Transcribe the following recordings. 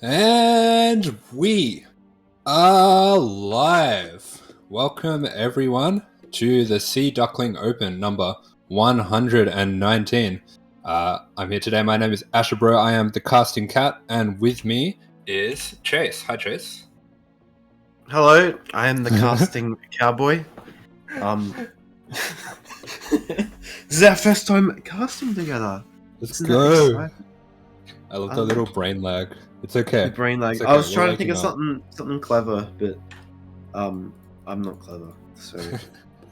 And we are live. Welcome everyone to the Sea Duckling Open number 119. I'm here today. My name is AsherBro. I am the casting cat, and with me is Chase. Hi, Chase. Hello, I am the casting cowboy. This is our first time casting together. Let's Isn't that go. exciting? I love the little brain lag. It's okay. The brain lag. It's okay. I was We're trying to think waking of up. something clever, but I'm not clever. So,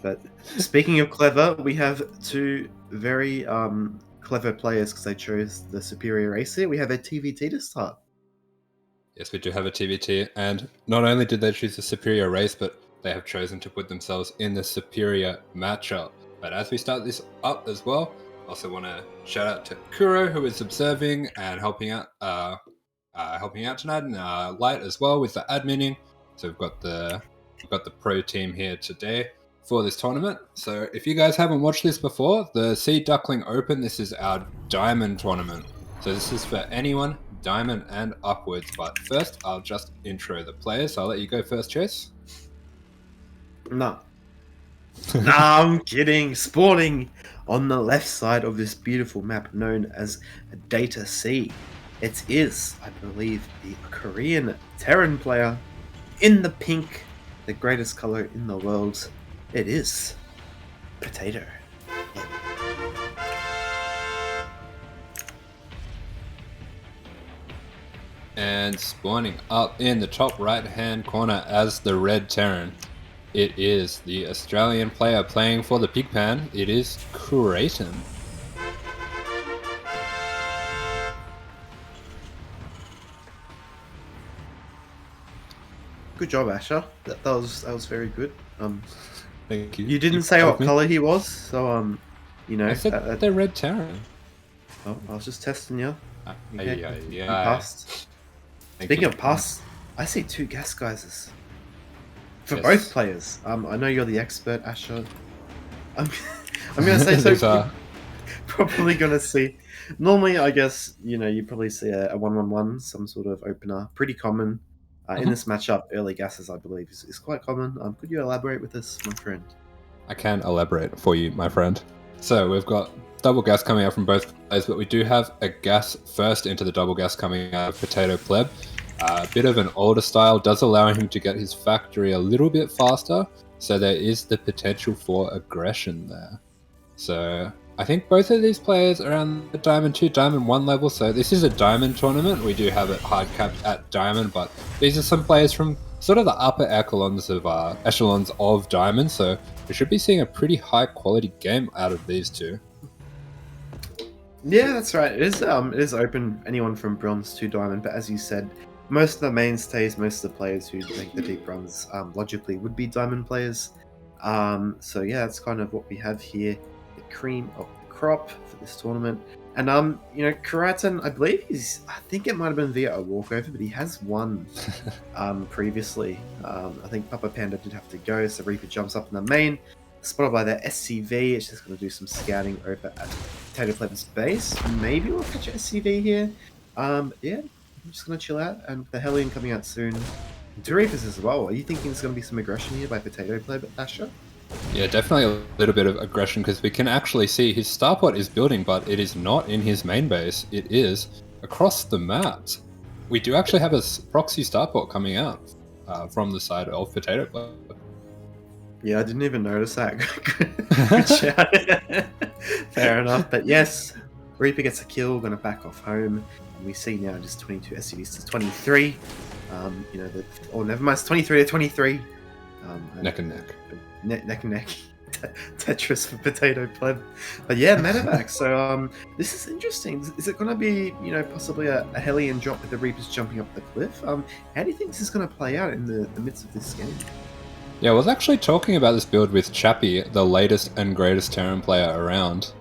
but speaking of clever, we have two very clever players because they chose the superior race here. We have a TVT to start. Yes, we do have a TVT, and not only did they choose the superior race, but they have chosen to put themselves in the superior matchup. But as we start this up as well, I also want to shout out to Kuro, who is observing and helping out tonight, and Light as well with the adminning. So we've got the pro team here today for this tournament. So if you guys haven't watched this before, the Sea Duckling Open, this is our diamond tournament. So this is for anyone, diamond and upwards. But first, I'll just intro the players. So I'll let you go first, Chase. No. Nah, I'm kidding. Spawning on the left side of this beautiful map known as Data Sea. It is, I believe, the Korean Terran player in the pink, the greatest color in the world. It is Potato. And spawning up in the top right-hand corner as the red Terran, it is the Australian player playing for the Pig Pan. It is Kureiton. Good job, Asher. That was very good. Thank you. You didn't say what color he was, so you know. I said the red Terran. Oh, I was just testing you. Okay. You passed. Speaking of pass, I see two gas geysers for both players. I know you're the expert, Asher. I'm gonna say so. You're probably gonna see. Normally, I guess you probably see a 1-1-1, some sort of opener, pretty common. In this matchup, early gases, I believe, is quite common. Could you elaborate with this, my friend? I can elaborate for you, my friend. So we've got double gas coming out from both players, but we do have a gas first into the double gas coming out of PotatoPleb. A bit of an older style, does allow him to get his factory a little bit faster, so there is the potential for aggression there. So I think both of these players are on the Diamond 2, Diamond 1 level, so this is a Diamond tournament. We do have it hard capped at Diamond, but these are some players from sort of the upper echelons of Diamond, so we should be seeing a pretty high quality game out of these two. Yeah, that's right. It is open anyone from bronze to diamond, but as you said, most of the mainstays, most of the players who make the deep runs, logically would be diamond players. So yeah, that's kind of what we have here, the cream of the crop for this tournament. And Kureiton, I think it might have been via a walkover, but he has won previously. I think Papa Panda did have to go, so Reaper jumps up in the main, spotted by the SCV. It's just going to do some scouting over at PotatoPleb's base. Maybe we'll catch an SCV here. Yeah, I'm just going to chill out, and the Hellion coming out soon. Two Reapers as well. Are you thinking there's going to be some aggression here by PotatoPleb, Asher? Yeah, definitely a little bit of aggression, because we can actually see his starport is building, but it is not in his main base. It is across the map. We do actually have a proxy starport coming out from the side of PotatoPleb. Yeah, I didn't even notice that. Good shout. Fair enough. But yes, Reaper gets a kill, going to back off home. And we see now just 22 SCVs to 23. Never mind, it's 23 to 23. Neck and neck. Neck and neck. Tetris for PotatoPleb. But yeah, medevac. So this is interesting. Is it going to be possibly a Hellion drop with the Reapers jumping up the cliff? How do you think this is going to play out in the midst of this game? Yeah, I was actually talking about this build with Chappie, the latest and greatest Terran player around,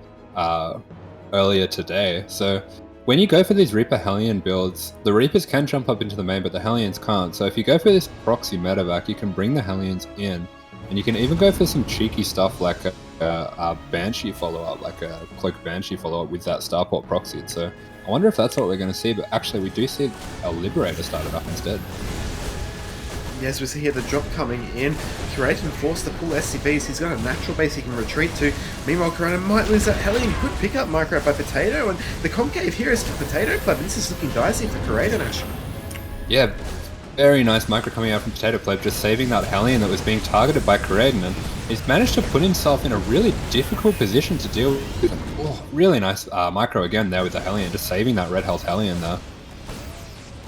earlier today. So when you go for these Reaper Hellion builds, the Reapers can jump up into the main, but the Hellions can't. So if you go for this proxy medevac, you can bring the Hellions in, and you can even go for some cheeky stuff like a Banshee follow-up, like a Cloak Banshee follow-up with that Starport proxied. So I wonder if that's what we're going to see, but actually we do see our Liberator started up instead. Yes, we see here the drop coming in. Kureiton forced to pull SCBs. He's got a natural base he can retreat to. Meanwhile, Kureiton might lose that Hellion. Good pickup micro by Potato, and the concave here is for PotatoPleb. This is looking dicey for Kureiton, actually. Yeah, very nice micro coming out from PotatoPleb, just saving that Hellion that was being targeted by Kureiton, and he's managed to put himself in a really difficult position to deal with. Oh, really nice micro again there with the Hellion, just saving that red health Hellion there.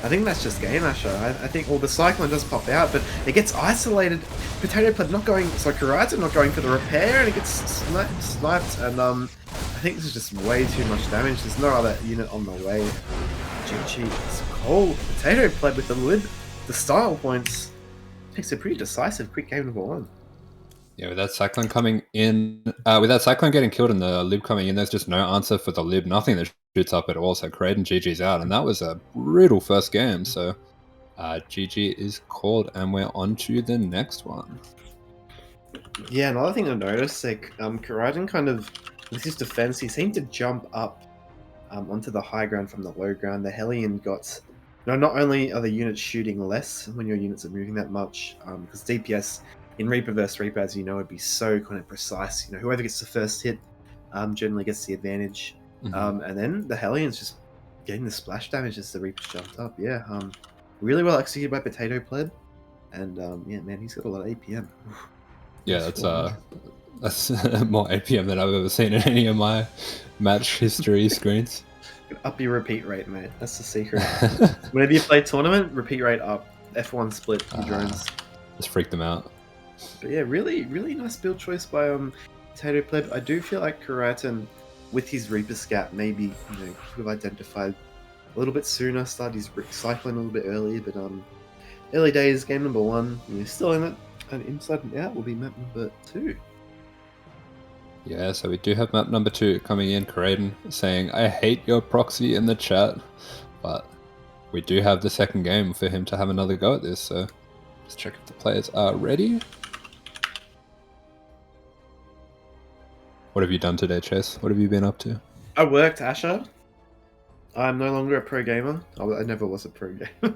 I think that's just game, Asher. I think, well, the Cyclone does pop out, but it gets isolated. PotatoPleb not going, so Kureiton not going for the repair, and it gets sniped, and I think this is just way too much damage. There's no other unit on the way. GG, it's cold. PotatoPleb with the lid, the style points. Takes a pretty decisive, quick game number 1. Yeah, with that Cyclone coming in, with that Cyclone getting killed and the Lib coming in, there's just no answer for the Lib, nothing that shoots up at all, so Kureiton GG's out, and that was a brutal first game, so GG is called, and we're on to the next one. Yeah, another thing I noticed, like, Kureiton kind of, with his defense, he seemed to jump up onto the high ground from the low ground. The Hellion got, not only are the units shooting less when your units are moving that much, because DPS in Reaper vs Reaper, as you know, would be so kind of precise. You know, whoever gets the first hit generally gets the advantage. And then the Hellion's just getting the splash damage as the Reaper's jumped up. Yeah, really well executed by PotatoPleb. And yeah, man, he's got a lot of APM. Yeah, that's more APM than I've ever seen in any of my match history screens. Up your repeat rate, mate. That's the secret. Whenever you play tournament, repeat rate up. F1 split your drones. Just freak them out. But yeah, really nice build choice by PotatoPleb. I do feel like Kureiton, with his Reaper Scat, maybe could have identified a little bit sooner, started his Cyclone a little bit earlier. But early days, game number 1, still in it. And inside and out will be map number 2. Yeah, so we do have map number 2 coming in. Kureiton saying, "I hate your proxy" in the chat, but we do have the second game for him to have another go at this. So let's check if the players are ready. What have you done today, Chase? What have you been up to? I worked, Asher. I'm no longer a pro gamer. I never was a pro gamer.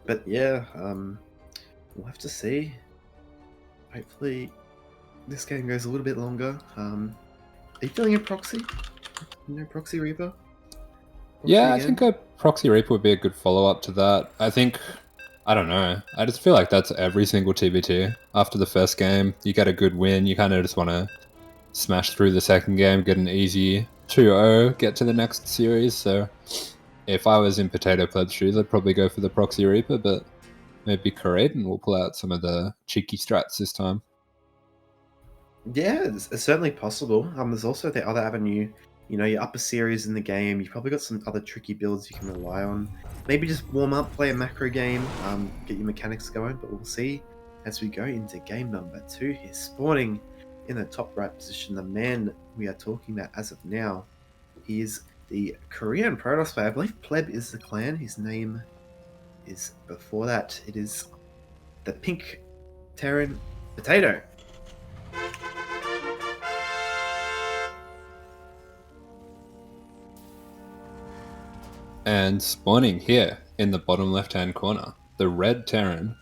But yeah, we'll have to see. Hopefully, this game goes a little bit longer. Are you feeling a proxy? Proxy Reaper? Yeah, I think a proxy Reaper would be a good follow-up to that. I don't know. I just feel like that's every single TBT. After the first game, you get a good win. You kind of just want to smash through the second game, get an easy 2-0, get to the next series. So if I was in PotatoPleb's shoes, I'd probably go for the proxy Reaper, but maybe Kureiton will pull out some of the cheeky strats this time. Yeah, it's certainly possible. There's also the other avenue. Your upper series in the game, you've probably got some other tricky builds you can rely on. Maybe just warm up, play a macro game, get your mechanics going, but we'll see as we go into game number 2 here. Spawning in the top right position, the man we are talking about as of now, he is the Korean Protoss player. I believe Pleb is the clan. His name is before that. It is the Pink Terran Potato. And spawning here in the bottom left-hand corner, the Red Terran,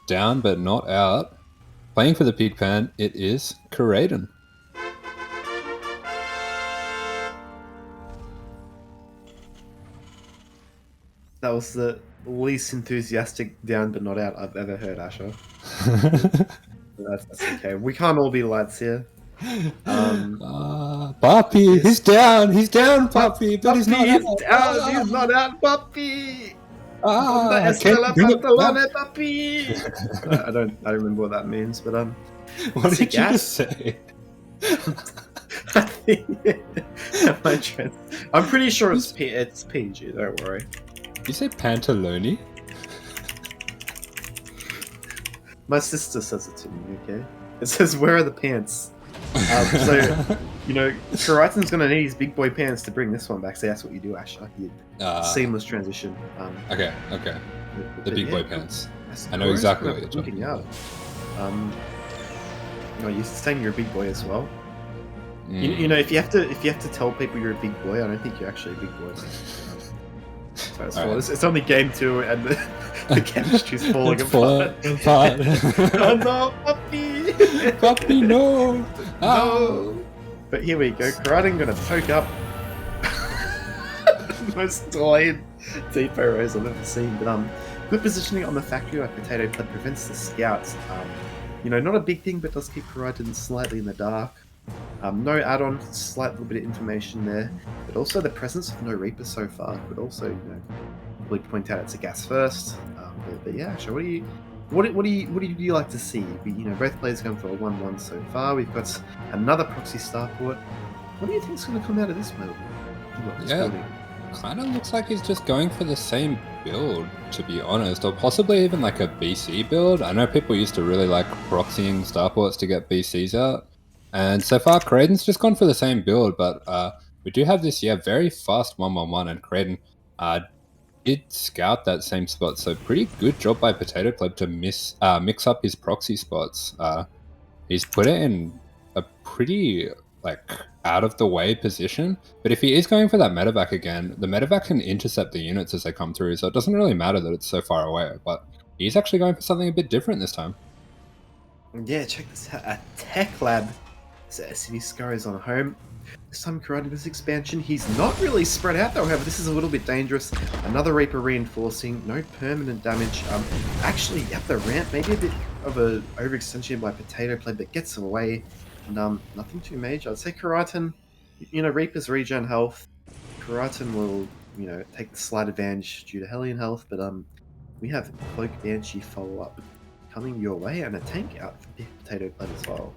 down but not out. Playing for the Pig Pan, it is Kureiton. That was the least enthusiastic down but not out I've ever heard, Asher. That's okay. We can't all be lights here. Puppy, he's down, Puppy, but he's not out. He's not out, Puppy. Puppy. I don't remember what that means, but what did you just say? I think I'm pretty sure it's PG. Don't worry. Did you say Pantaloni? My sister says it to me. Okay, it says, "Where are the pants?" So, Kureiton's gonna need his big boy pants to bring this one back. So that's what you do, Asher. Seamless transition. Okay. The big boy pants. I know exactly what you're talking about. You're saying you're a big boy as well. You know, if you have to tell people you're a big boy, I don't think you're actually a big boy. So it's only game 2, and the chemistry's falling apart. Oh no, puppy! Puppy, no! No! But here we go. Kureiton gonna poke up. Most delayed depot raise I've ever seen. But good positioning on the factory like PotatoPleb prevents the scouts. You know, not a big thing, but does keep Kureiton slightly in the dark. No add-on, slight little bit of information there, but also the presence of no Reaper so far could also, you know, probably point out it's a gas first. But yeah, so what do you like to see? You know, both players going for a 1-1 so far. We've got another proxy starport. What do you think is going to come out of this build? Kind of looks like he's just going for the same build, to be honest, or possibly even like a BC build. I know people used to really like proxying starports to get BCs out. And so far, Kureiton's just gone for the same build, but we do have this, very fast 1-1-1, and Kureiton did scout that same spot, so pretty good job by PotatoPleb to mix up his proxy spots. He's put it in a pretty, out-of-the-way position, but if he is going for that medevac again, the medevac can intercept the units as they come through, so it doesn't really matter that it's so far away, but he's actually going for something a bit different this time. Yeah, check this out, a tech lab. So SCV Scar is on home. This time Kureiton this expansion. He's not really spread out though, however, this is a little bit dangerous. Another Reaper reinforcing, no permanent damage. Actually, up the ramp, maybe a bit of a overextension by PotatoPleb that gets away. And nothing too major. I'd say Kureiton, you know, Reaper's regen health. Kureiton will, you know, take the slight advantage due to Hellion health, but we have Cloak Banshee follow-up coming your way, and a tank out for PotatoPleb as well.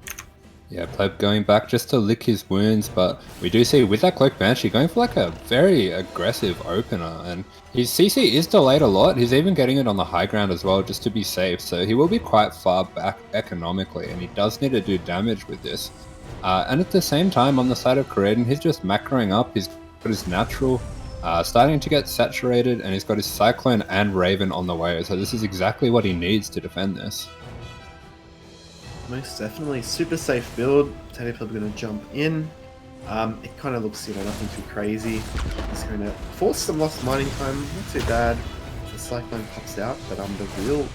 Yeah, Pleb going back just to lick his wounds, but we do see with that Cloak Banshee going for like a very aggressive opener, and his CC is delayed a lot. He's even getting it on the high ground as well just to be safe, so he will be quite far back economically, and he does need to do damage with this. And at the same time, on the side of Kureiton, he's just macroing up. He's got his natural starting to get saturated, and he's got his Cyclone and Raven on the way, so this is exactly what he needs to defend this. Most definitely. Super safe build. PotatoPleb going to jump in. It kind of looks, you know, nothing too crazy. He's going to force some lost mining time. Not too bad. The Cyclone pops out, but the real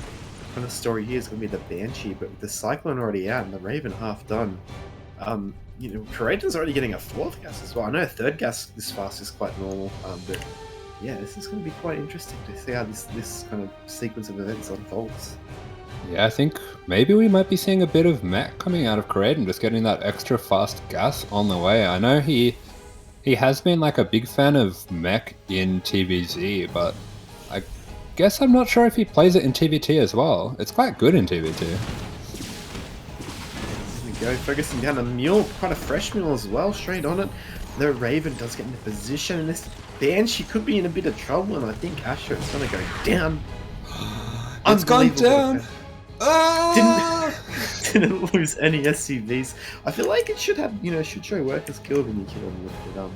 kind of story here is going to be the Banshee, but with the Cyclone already out and the Raven half done, you know, Kureiton's already getting a 4th gas as well. I know a 3rd gas this fast is quite normal, but yeah, this is going to be quite interesting to see how this kind of sequence of events unfolds. Yeah, I think maybe we might be seeing a bit of mech coming out of Kureiton, just getting that extra fast gas on the way. I know he has been like a big fan of mech in TVZ, but I guess I'm not sure if he plays it in TVT as well. It's quite good in TVT. There we go, focusing down a mule, quite a fresh mule as well, straight on it. The Raven does get into position, and this Banshee could be in a bit of trouble, and I think Asher is going to go down. It's gone down! Didn't lose any SCVs. I feel like it should have, you know, should show workers killed when you kill them.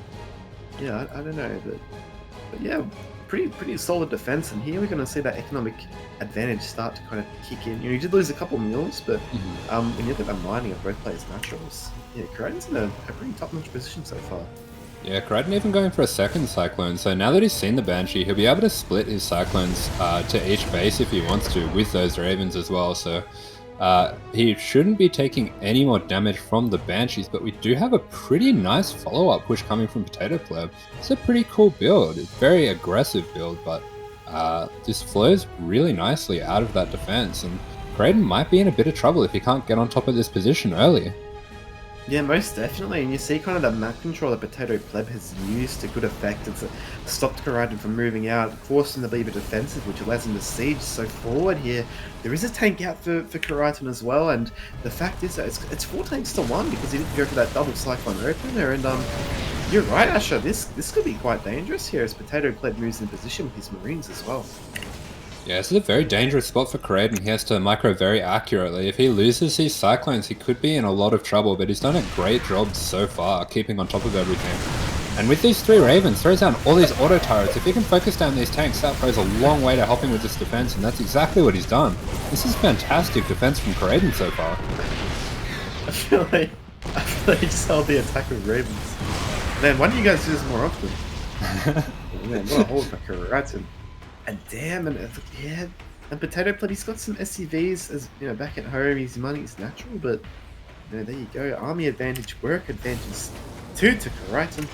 But yeah, I don't know, but yeah, pretty solid defense. And here we're going to see that economic advantage start to kind of kick in. You know, you did lose a couple mules, but when you look at the mining of both players' naturals, yeah, Kureiton's in a pretty top-notch position so far. Yeah, Kureiton even going for a 2nd Cyclone, so now that he's seen the Banshee, he'll be able to split his Cyclones to each base if he wants to, with those Ravens as well, so he shouldn't be taking any more damage from the Banshees, but we do have a pretty nice follow-up push coming from PotatoPleb. It's a pretty cool build. It's a very aggressive build, but this flows really nicely out of that defense, and Kureiton might be in a bit of trouble if he can't get on top of this position early. Yeah, most definitely, and you see kind of the map control that PotatoPleb has used to good effect. It's stopped Kureiton from moving out, forced him to be defensive, which allows him to siege so forward here. There is a tank out for Kureiton as well, and the fact is that it's 4 tanks to 1 because he didn't go for that double Cyclone opener, and you're right, Asher, this could be quite dangerous here as PotatoPleb moves in position with his Marines as well. Yeah, this is a very dangerous spot for Kureiton. He has to micro very accurately. If he loses these Cyclones, he could be in a lot of trouble, but he's done a great job so far, keeping on top of everything. And with these 3 Ravens, throws down all these auto turrets. If he can focus down these tanks, that goes a long way to helping with this defense, and that's exactly what he's done. This is fantastic defense from Kureiton so far. I feel they just held the attack with Ravens. Man, why don't you guys do this more often? Man, what a hold for Kureiton. And damn, and yeah, and PotatoPleb, he's got some SCVs as you know back at home. His money's natural, but you know there you go. Army advantage, work advantage, 2 to Kureiton.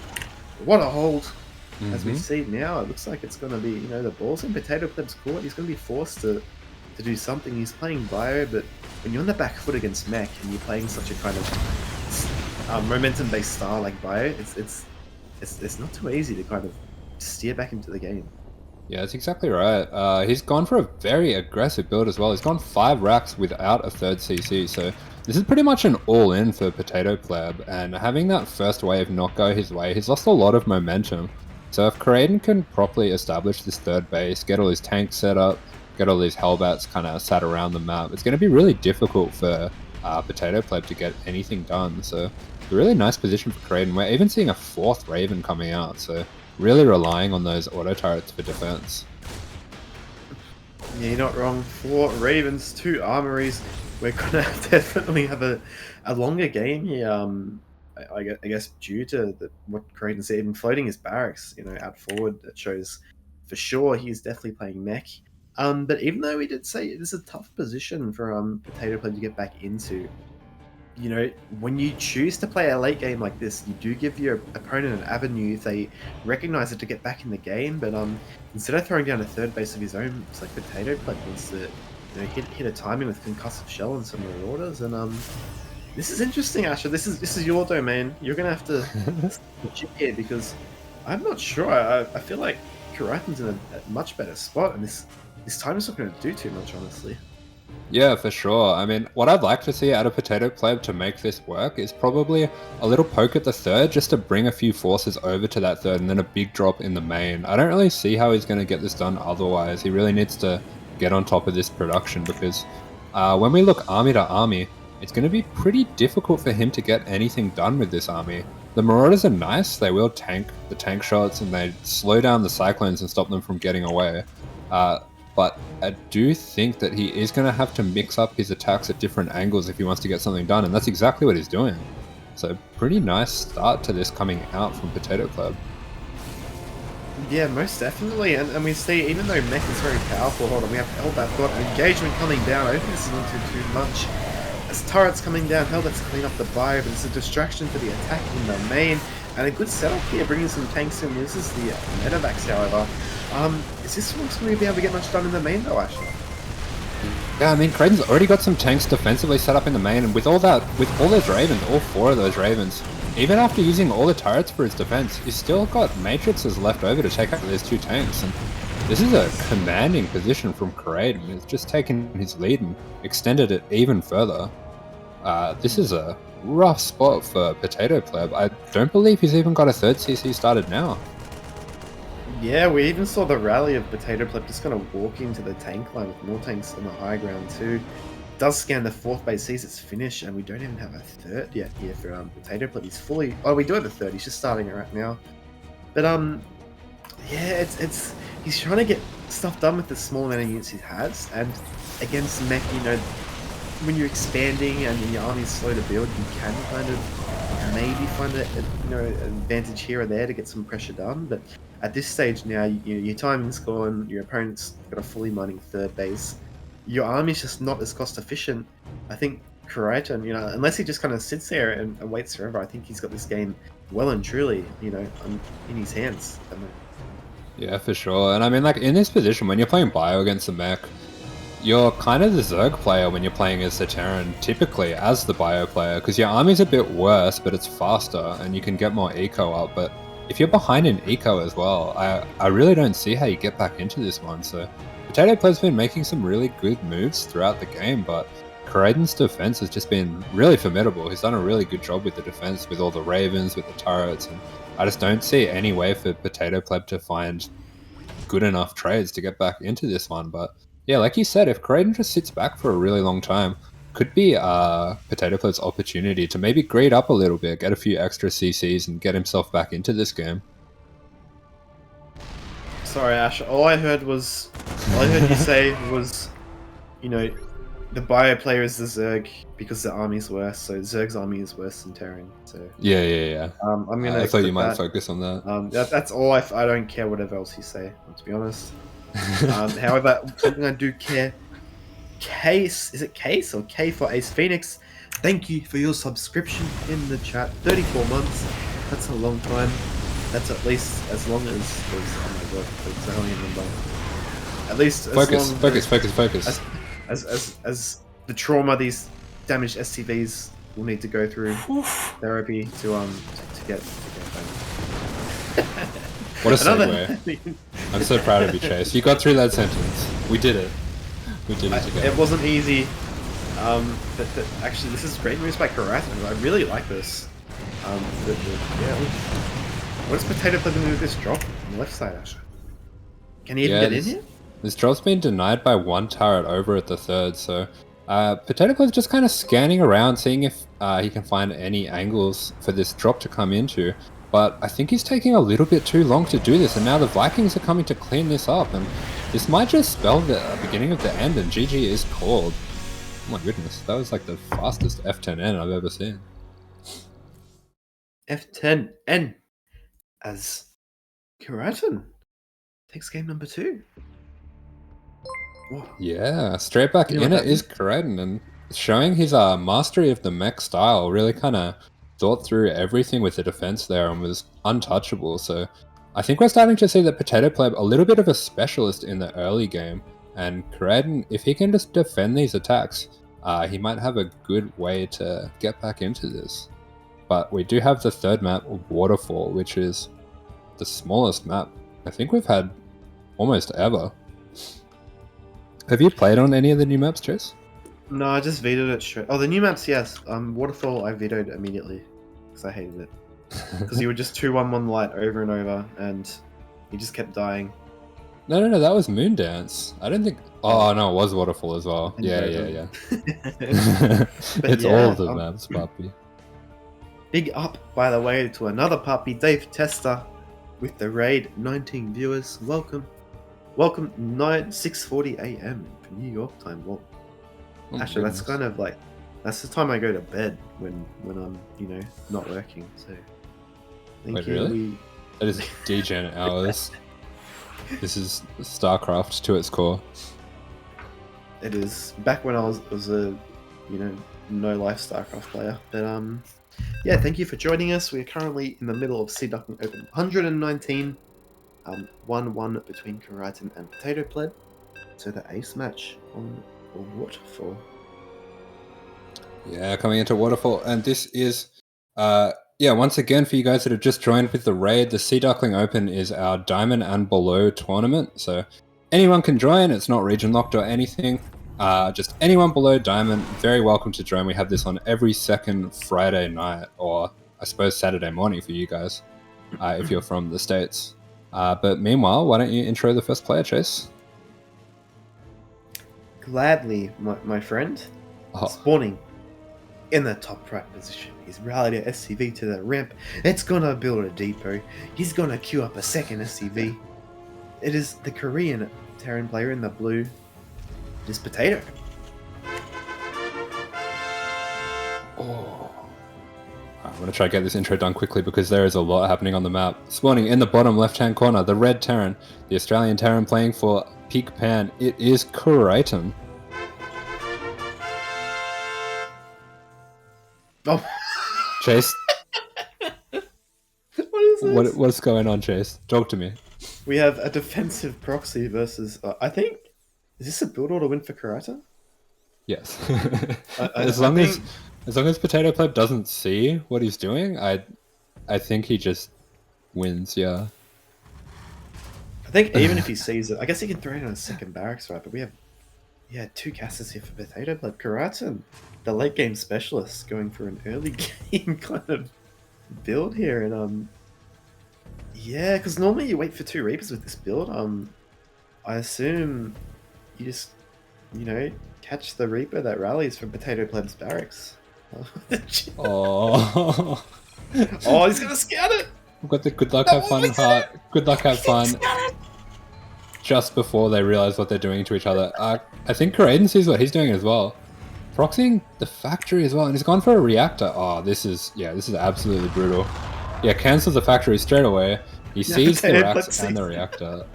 What a hold! As we see now, it looks like it's going to be the ball's in PotatoPleb's court. He's going to be forced to do something. He's playing Bio, but when you're on the back foot against Mech and you're playing such a kind of momentum-based style like Bio, it's not too easy to kind of steer back into the game. Yeah, that's exactly right. He's gone for a very aggressive build as well. He's gone 5 racks without a third CC, so this is pretty much an all-in for PotatoPleb, and having that first wave not go his way, he's lost a lot of momentum. So if Kureiton can properly establish this third base, get all his tanks set up, get all these Hellbats kind of sat around the map, it's going to be really difficult for PotatoPleb to get anything done. So a really nice position for Kureiton. We're even seeing a 4th Raven coming out, so really relying on those auto turrets for defense. Yeah, you're not wrong. 4 Ravens, 2 Armories. We're gonna definitely have a longer game here. I guess due to what Kureiton said, even floating his barracks, out forward, that shows for sure he's definitely playing Mech. But even though we did say it is a tough position for PotatoPleb to get back into, when you choose to play a late game like this, you do give your opponent an avenue if they recognize it to get back in the game. But instead of throwing down a third base of his own, it's like PotatoPleb wants to hit a timing with concussive shell and some marauders. And this is interesting, Asher. This is your domain. You're gonna have to chip here because I'm not sure. I feel like Kureiton's in a much better spot, and this time is not going to do too much, honestly. Yeah, for sure. I mean, what I'd like to see out of PotatoPleb to make this work is probably a little poke at the third just to bring a few forces over to that third and then a big drop in the main. I don't really see how he's going to get this done otherwise. He really needs to get on top of this production because when we look army to army, it's going to be pretty difficult for him to get anything done with this army. The Marauders are nice. They will tank the tank shots and they slow down the Cyclones and stop them from getting away. But I do think that he is going to have to mix up his attacks at different angles if he wants to get something done, and that's exactly what he's doing. So pretty nice start to this coming out from PotatoPleb. Yeah, most definitely. And we see, even though Mech is very powerful, hold on, we have Hellbat got engagement coming down. I don't think this is into too much. As turrets coming down, Hellbat's clean up the Bio, but it's a distraction for the attack in the main. And a good setup here, bringing some tanks in. This is the Medivacs, however. Is this one's going to be able to get much done in the main though, Ashley? Yeah, I mean, Kureiton's already got some tanks defensively set up in the main, and with all those Ravens, all 4 of those Ravens, even after using all the turrets for his defense, he's still got matrices left over to take out these 2 tanks, and this is a commanding position from Kureiton. It's just taken his lead and extended it even further. This is a rough spot for PotatoPleb. I don't believe he's even got a 3rd CC started now. Yeah, we even saw the rally of PotatoPleb just kind of walk into the tank line with more tanks on the high ground too. Does scan the 4th base, sees its finish, and we don't even have a 3rd yet here for PotatoPleb. He's fully... Oh, we do have a 3rd. He's just starting it right now. But yeah, it's he's trying to get stuff done with the small amount of units he has, and against Mech, when you're expanding and your army's slow to build, you can kind of maybe find an advantage here or there to get some pressure done, but at this stage now, your timing's gone, your opponent's got a fully mining 3rd base, your army's just not as cost efficient. I think Kureiton, unless he just kind of sits there and waits forever, I think he's got this game well and truly, in his hands. Yeah, for sure. And I mean, like, in this position, when you're playing Bio against the Mech, you're kind of the Zerg player when you're playing as the Terran, typically as the Bio player, because your army's a bit worse, but it's faster, and you can get more eco up, but if you're behind in eco as well, I really don't see how you get back into this one. So PotatoPleb's been making some really good moves throughout the game, but Kureiton's defense has just been really formidable. He's done a really good job with the defense, with all the Ravens, with the turrets, and I just don't see any way for PotatoPleb to find good enough trades to get back into this one. But yeah, like you said, if Kureiton just sits back for a really long time, could be PotatoPleb's opportunity to maybe grade up a little bit, get a few extra CCs, and get himself back into this game. Sorry, Ash. All I heard you say was, the bio player is the Zerg because the army's worse. So Zerg's army is worse than Terran. So Yeah. I'm gonna I thought you accept might that. focus on that. That's all. I don't care whatever else you say. To be honest. However, something I do care. Case, is it Case or K for Ace Phoenix? Thank you for your subscription in the chat. 34 months. That's a long time. That's at least as long as oh my god, I don't even remember. At least as Focus. As the trauma these damaged SCVs will need to go through therapy to get back. What a segue. I'm so proud of you, Chase. You got through that sentence. We did it. We did it together. It wasn't easy. But actually, this is great news by Kureiton. I really like this. What's PotatoPleb going to do with this drop on the left side, Asher? Can he even get in here? This drop's been denied by one turret over at the third, so PotatoPleb's just kind of scanning around, seeing if he can find any angles for this drop to come into. But I think he's taking a little bit too long to do this, and now the Vikings are coming to clean this up, and this might just spell the beginning of the end, and GG is called. Oh my goodness, that was like the fastest F10N I've ever seen. F10N as Kureiton takes game number 2. Whoa. Yeah, straight back in it is Kureiton, and showing his mastery of the mech style. Really kind of thought through everything with the defense there and was untouchable. So I think we're starting to see that PotatoPleb a little bit of a specialist in the early game, and Kureiton, if he can just defend these attacks, he might have a good way to get back into this. But we do have the third map, Waterfall, which is the smallest map I think we've had almost ever. Have you played on any of the new maps, Chase? No, I just vetoed it straight. Oh, the new maps, yes. Waterfall, I vetoed immediately because I hated it. Because you were just 2-1-1 light over and over, and you just kept dying. No, that was Moondance. I don't think. Oh no, it was Waterfall as well. Yeah. It's all of the maps, puppy. Big up, by the way, to another puppy, Dave Tester, with the raid. 19 viewers. Welcome. 6:40 a.m. for New York time. Well, actually, that's kind of like that's the time I go to bed when I'm not working. So wait, really? That is degen hours. This is StarCraft to its core. It is back when I was a no life StarCraft player. But yeah, thank you for joining us. We're currently in the middle of Sea Duckling Open 119. 1-1 between Kureiton and PotatoPleb. So the ace match on Waterfall. Yeah, coming into Waterfall, and this is once again for you guys that have just joined with the raid, the Sea Duckling Open is our Diamond and Below tournament. So anyone can join. It's not region locked or anything. Just anyone below Diamond, very welcome to join. We have this on every second Friday night, or I suppose Saturday morning for you guys, if you're from the States. But meanwhile, why don't you intro the first player, Chase? Gladly, my friend. Spawning in the top right position. He's rallied a SCV to the ramp. It's gonna build a depot. He's gonna queue up a second SCV. It is the Korean Terran player in the blue. It is Potato. I'm going to try to get this intro done quickly because there is a lot happening on the map. Spawning in the bottom left-hand corner, the red Terran, the Australian Terran playing for Peak Pan. It is Kureiton. Oh. Chase? What is this? What's going on, Chase? Talk to me. We have a defensive proxy versus, I think, is this a build order win for Kureiton? Yes. As long as PotatoPleb doesn't see what he's doing, I think he just wins, yeah. I think even if he sees it, I guess he can throw it on a second barracks, right? But we have 2 casters here for PotatoPleb. Kureiton, the late game specialist, going for an early game kind of build here. And yeah, because normally you wait for 2 Reapers with this build. I assume you just, catch the Reaper that rallies from PotatoPleb's barracks. Oh, he's gonna scout it! We've got the good luck, have fun heart. Good luck, have fun. just before they realize what they're doing to each other. I think Kureiton sees what he's doing as well. Proxying the factory as well, and he's gone for a reactor. Oh, this is absolutely brutal. Yeah, cancels the factory straight away. He sees the racks and the reactor.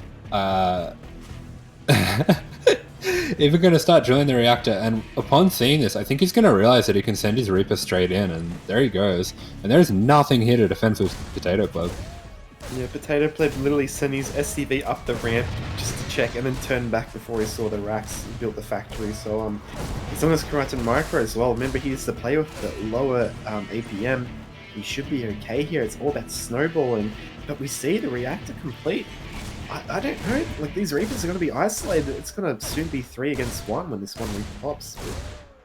Even going to start drilling the reactor, and upon seeing this, I think he's going to realize that he can send his Reaper straight in, and there he goes. And there's nothing here to defend with PotatoPleb. Yeah, PotatoPleb literally sent his SCV up the ramp just to check, and then turned back before he saw the racks and built the factory. So as long as Kureiton micro as well, remember he's the player with the lower APM, he should be okay here. It's all about snowballing, but we see the reactor complete. I don't know, like these Reapers are going to be isolated. It's going to soon be 3 against 1 when this one Reaper pops.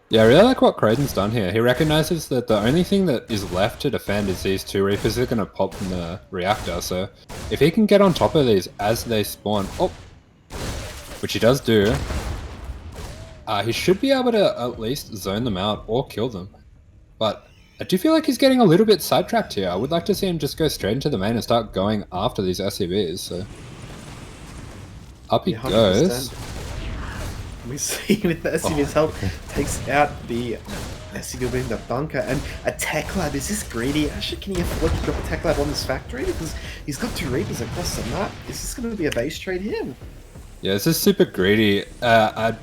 Yeah, I really like what Kureiton's done here. He recognizes that the only thing that is left to defend is these 2 Reapers that are going to pop from the reactor. So if he can get on top of these as they spawn, which he does do, he should be able to at least zone them out or kill them. But I do feel like he's getting a little bit sidetracked here. I would like to see him just go straight into the main and start going after these SCVs. So up he goes. We see with the SCV's help, takes out the SCV in the bunker, and a tech lab. Is this greedy? Actually, can he afford to drop a tech lab on this factory? Because he's got 2 Reapers across the map. Is this going to be a base trade here? Yeah, this is super greedy. I'm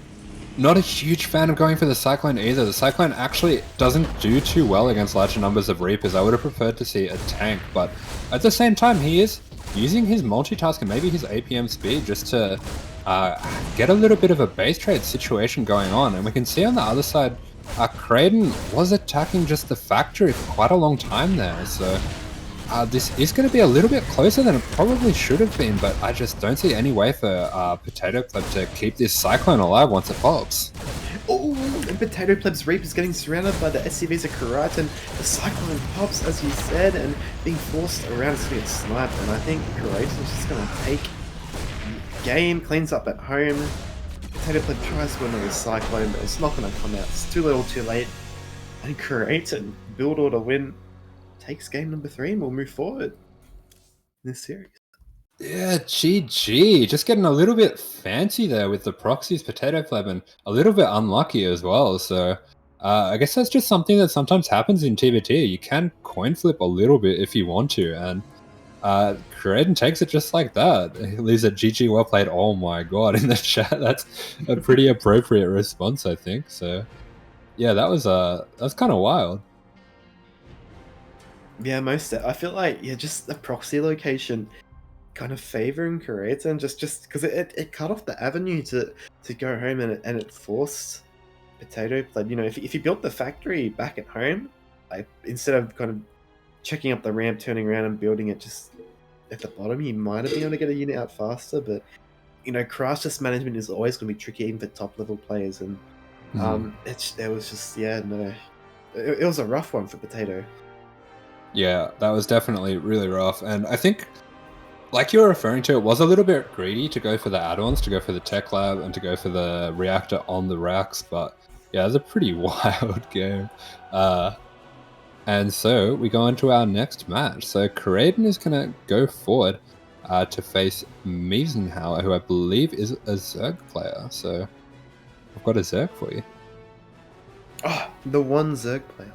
not a huge fan of going for the Cyclone either. The Cyclone actually doesn't do too well against larger numbers of Reapers. I would have preferred to see a tank, but at the same time, he is using his multitask and maybe his APM speed just to get a little bit of a base trade situation going on. And we can see on the other side, Kureiton was attacking just the factory for quite a long time there. So this is going to be a little bit closer than it probably should have been, but I just don't see any way for PotatoPleb to keep this Cyclone alive once it pops. Oh, and PotatoPleb's Reaper is getting surrounded by the SCVs of Kureiton. The Cyclone pops, as you said, and being forced around to get sniped. And I think Kureiton's just going to take game, cleans up at home. PotatoPleb tries to another Cyclone, but it's not going to come out. It's too little too late. And Kureiton, build order win, takes game number 3 and we'll move forward in this series. Yeah, GG. Just getting a little bit fancy there with the proxies, PotatoPleb, and a little bit unlucky as well. So I guess that's just something that sometimes happens in TBT. You can coin flip a little bit if you want to, and Kureiton takes it just like that. He leaves a GG, well played. Oh my god, in the chat. That's a pretty appropriate response, I think. So yeah, that's kind of wild. Yeah, I feel like just the proxy location kind of favoring Kureiton just because it cut off the avenue to go home, and it forced PotatoPleb. You know, if you built the factory back at home, like instead of kind of checking up the ramp, turning around and building it just at the bottom, you might have been able to get a unit out faster. But you know, crisis management is always going to be tricky even for top level players, and it was just it was a rough one for Potato. Yeah, that was definitely really rough, and I think, like you were referring to, it was a little bit greedy to go for the add-ons, to go for the tech lab, and to go for the reactor on the racks, but yeah, it was a pretty wild game. And so we go into our next match. So Kureiton is going to go forward to face Mizenhauer, who I believe is a Zerg player. So I've got a Zerg for you. Oh, the one Zerg player.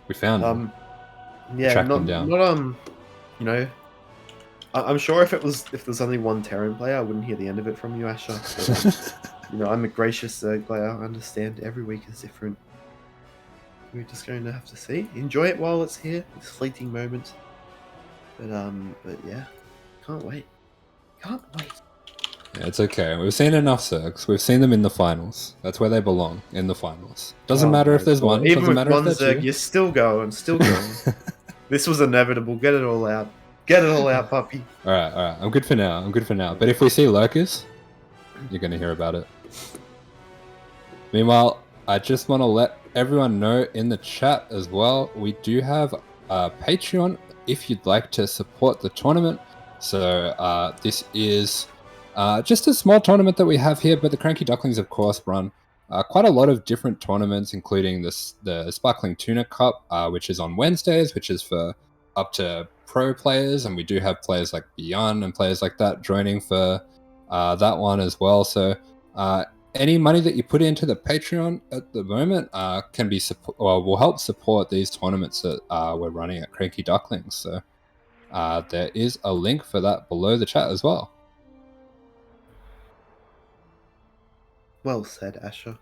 We found him. Yeah, tracked him down. You know, I'm sure if there's only one Terran player, I wouldn't hear the end of it from you, Asher. But, you know, I'm a gracious Zerg player. I understand every week is different. We're just going to have to see. Enjoy it while it's here. This fleeting moment. But yeah, can't wait. Can't wait. Yeah, it's okay. We've seen enough Zergs. We've seen them in the finals. That's where they belong, in the finals. Doesn't matter if there's one. Even doesn't with matter one if there's Zerg, two. you're still going. This was inevitable. Get it all out. Get it all out, puppy. All right. I'm good for now. But if we see Lurkers, you're going to hear about it. Meanwhile, I just want to let everyone know in the chat as well, we do have a Patreon if you'd like to support the tournament. So this is just a small tournament that we have here, but the CranKy Ducklings, of course, run quite a lot of different tournaments, including the Sparkling Tuna Cup, which is on Wednesdays, which is for up to pro players, and we do have players like Beyond and players like that joining for that one as well. So any money that you put into the Patreon at the moment can be will help support these tournaments that we're running at CranKy Ducklings. So there is a link for that below the chat as well. Well said, Asher.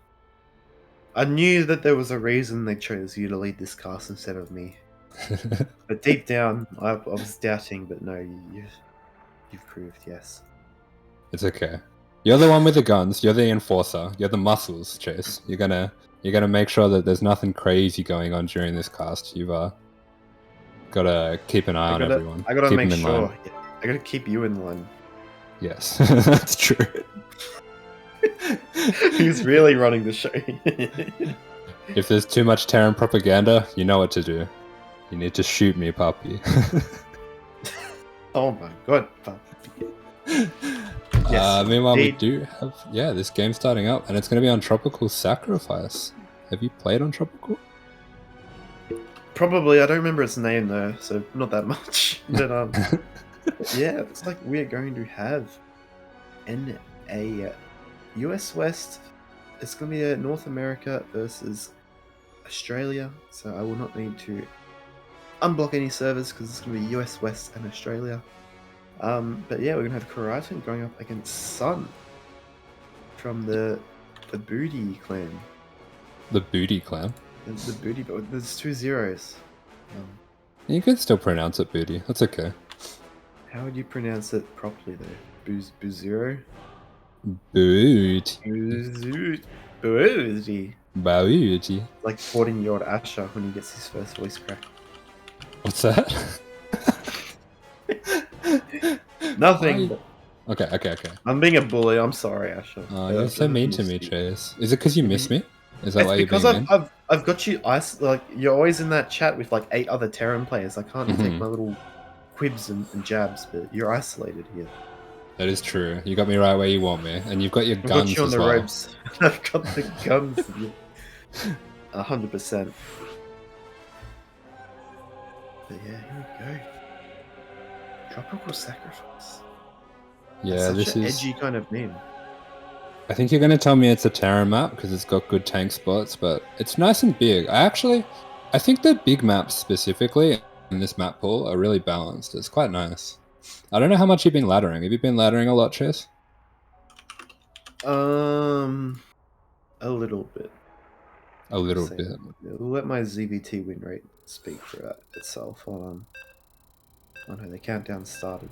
I knew that there was a reason they chose you to lead this cast instead of me. But deep down, I was doubting, but no, you've proved yes. It's okay. You're the one with the guns. You're the enforcer. You're the muscles, Chase. You're gonna make sure that there's nothing crazy going on during this cast. You've gotta keep an eye on everyone. I gotta keep make them in sure. line. Yeah, I gotta keep you in line. Yes, that's true. Who's really running the show? If there's too much Terran propaganda, you know what to do. You need to shoot me, puppy. Oh my god, puppy. Yes, meanwhile, we do have this game starting up, and it's going to be on Tropical Sacrifice. Have you played on Tropical? Probably. I don't remember its name though, so not that much. But yeah, it's like we're going to have a US West. It's going to be a North America versus Australia, so I will not need to unblock any servers because it's going to be US West and Australia. But yeah, we're going to have Kureiton going up against Sun from the Booty clan. The Booty clan? The Booty, but there's 2 zeros. You can still pronounce it Booty. That's okay. How would you pronounce it properly though? Boozero? Boot. Booty. Booty. Like 14-year-old Asher when he gets his first voice crack. What's that? Nothing. Okay. I'm being a bully. I'm sorry, Asher. Oh, you're so mean to me, Chase. Is it because you miss me? Is that why you're being mean? Because I've got you like you're always in that chat with like 8 other Terran players. I can't take my little quibs and jabs, but you're isolated here. That is true. You got me right where you want me, and you've got your I've guns got you on as the well. ropes. I've got the guns. 100%. But yeah, here we go. Tropical Sacrifice. Yeah, That's such an is edgy kind of name. I think you're going to tell me it's a Terran map because it's got good tank spots, but it's nice and big. I think the big maps specifically in this map pool are really balanced. It's quite nice. I don't know how much you've been laddering. Have you been laddering a lot, Chase? A little bit. A little bit. We'll let my ZVT win rate speak for itself. Hold on. Oh no, the countdown started.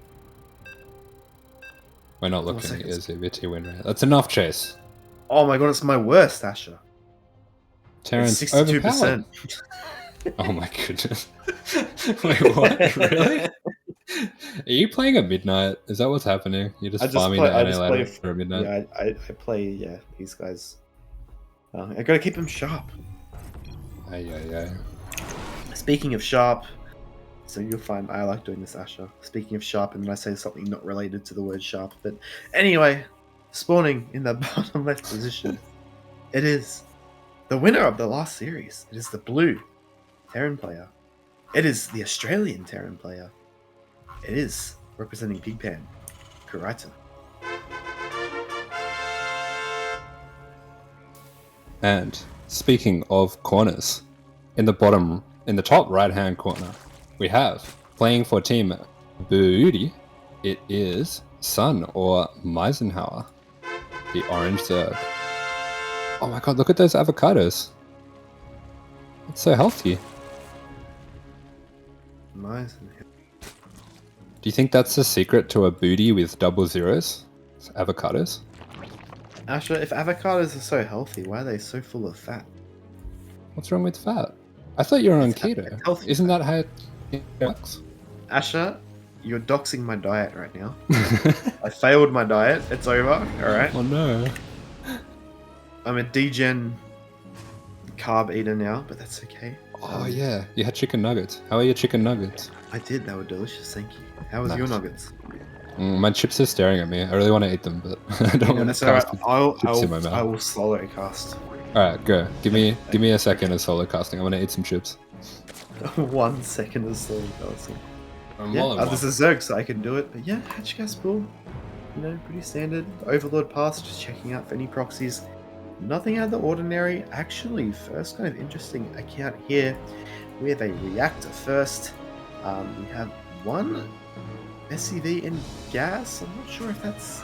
We're not looking at your ZVT win rate. That's enough, Chase. Oh my god, it's my worst, Asher. Terran's 62%. Oh my goodness. Wait, what? Really? Are you playing at midnight? Is that what's happening? You're just farming the NA ladder for midnight? Yeah, I play, these guys. I gotta keep them sharp. Aye. Speaking of sharp, so you'll find I like doing this, Asher. Speaking of sharp, and then I say something not related to the word sharp. But anyway, spawning in the bottom left position, it is the winner of the last series. It is the blue Terran player. It is the Australian Terran player. It is representing Pigpan, Kureiton. And speaking of corners, in the top right-hand corner, we have playing for Team Booty. It is Sun or Mizenhauer, the orange Zerg. Oh my god, look at those avocados. It's so healthy. Mizenhauer. Do you think that's the secret to a booty with double zeros? It's avocados? Asher, if avocados are so healthy, why are they so full of fat? What's wrong with fat? I thought you were on It's keto. healthy Isn't fat. that how it works? Asher, you're doxing my diet right now. I failed my diet. It's over. Alright. Oh no. I'm a degen carb eater now, but that's okay. Oh yeah, you had chicken nuggets. How are your chicken nuggets? I did. They were delicious. Thank you. How was your Nice. nuggets? My chips are staring at me. I really want to eat them, but I don't want That's to alright. cast the chips in my mouth. I will slowly cast. Alright, go. Give me a second of solo casting. I want to eat some chips. 1 second of slowly casting. More Yeah, than one. this is Zerg, so I can do it. But yeah, Hatchgas Bull. pretty standard. Overlord pass, just checking out for any proxies. Nothing out of the ordinary. Actually, first kind of interesting account here. We have a reactor first. We have one SCV in gas. I'm not sure if that's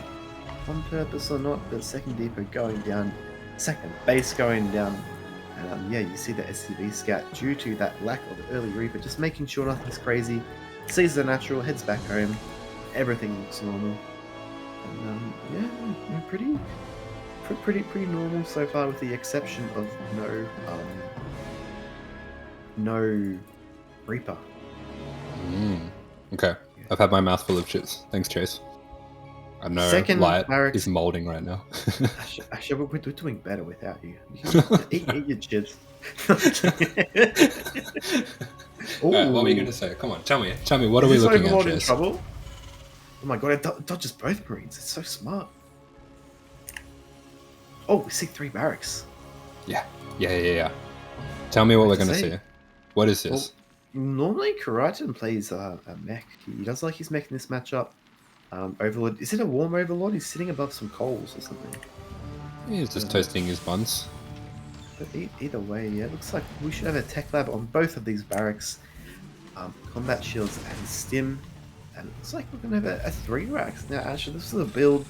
on purpose or not, but second depot going down, second base going down. And yeah, you see the SCV scout due to that lack of early Reaper, just making sure nothing's crazy. Sees the natural, heads back home. Everything looks normal. And yeah, pretty normal so far, with the exception of no Reaper. Okay, I've had my mouth full of chips. Thanks, Chase. I know Second light barracks is molding right now. Actually, we're doing better without you. Eat your chips. Alright, what were you going to say? Come on, tell me. What are we Is looking at, Overlord in Chase? trouble? Oh my god, it dodges both Marines. It's so smart. Oh, we see 3 barracks. Yeah. Tell me what we're going to see. What is this? Well, normally, Kureiton plays a mech. He does like his mech in this matchup. Overlord. Is it a warm Overlord? He's sitting above some coals or something. He's just toasting his buns. But either way, yeah, it looks like we should have a tech lab on both of these barracks. Combat shields and stim. And it looks like we're going to have a 3 racks. Now, actually, this is a build.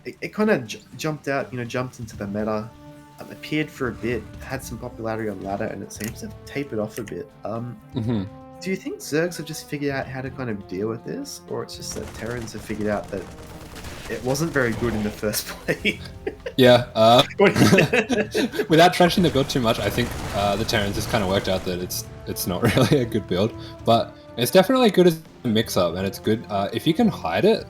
It kind of jumped out, jumped into the meta. Appeared for a bit, had some popularity on ladder, and it seems to have tapered off a bit. Do you think Zergs have just figured out how to kind of deal with this? Or it's just that Terrans have figured out that it wasn't very good in the first place? Yeah. Without trashing the build too much, I think the Terrans just kind of worked out that it's not really a good build. But it's definitely good as a mix-up, and it's good. If you can hide it,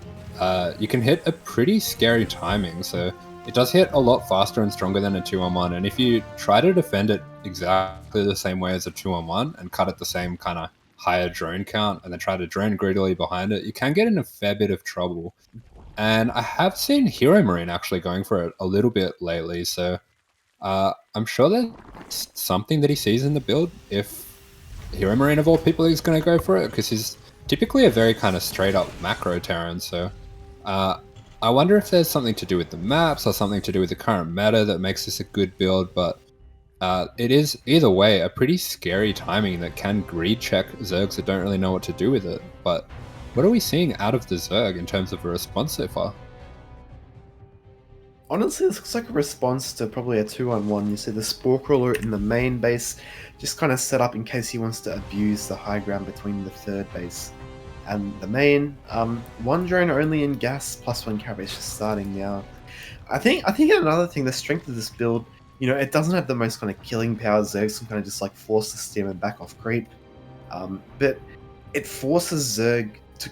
you can hit a pretty scary timing. So it does hit a lot faster and stronger than a 2-on-1. And if you try to defend it exactly the same way as a 2-on-1 and cut it the same kind of higher drone count and then try to drone greedily behind it, you can get in a fair bit of trouble. And I have seen Hero Marine actually going for it a little bit lately, so I'm sure that's something that he sees in the build. If Hero Marine of all people is going to go for it, because he's typically a very kind of straight up macro Terran, so I wonder if there's something to do with the maps or something to do with the current meta that makes this a good build, but it is, either way, a pretty scary timing that can greed check Zergs that don't really know what to do with it. But what are we seeing out of the Zerg in terms of a response so far? Honestly, this looks like a response to probably a 2-on-1. You see the Spore Crawler in the main base, just kind of set up in case he wants to abuse the high ground between the third base and the main. 1 drone only in gas, +1 carry base just starting now. I think another thing, the strength of this build, it doesn't have the most kind of killing power. Zergs can kind of just like force the stim and back off creep, but it forces Zerg to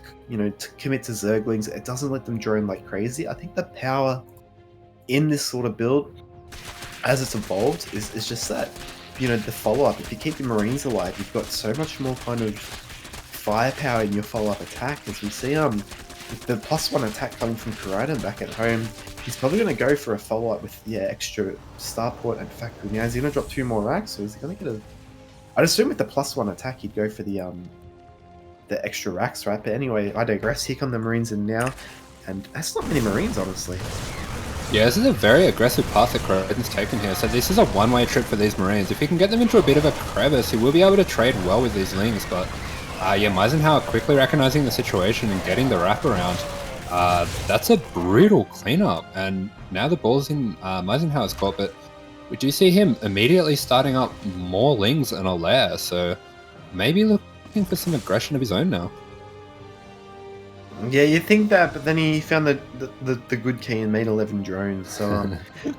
commit to Zerglings. It doesn't let them drone like crazy. I think the power in this sort of build, as it's evolved, is just that, the follow-up. If you keep your Marines alive, you've got so much more kind of firepower in your follow-up attack. As we see, with the +1 attack coming from Kureiton back at home, he's probably going to go for a follow-up with extra starport and factory. Now, is he going to drop 2 more racks, or is he going to get a... I'd assume with the +1 attack, he'd go for the extra racks, right? But anyway, I digress. Here come the Marines in now, and that's not many Marines, honestly. Yeah, this is a very aggressive path that Kureiton's taken here, so this is a one-way trip for these Marines. If he can get them into a bit of a crevice, he will be able to trade well with these Lings, but yeah, Mizenhauer quickly recognizing the situation and getting the wraparound. That's a brutal cleanup, and now the ball's in Mizenhauer's court, but we do see him immediately starting up more Lings and a lair, so maybe looking for some aggression of his own now. Yeah, you think that, but then he found the good key and made 11 drones. So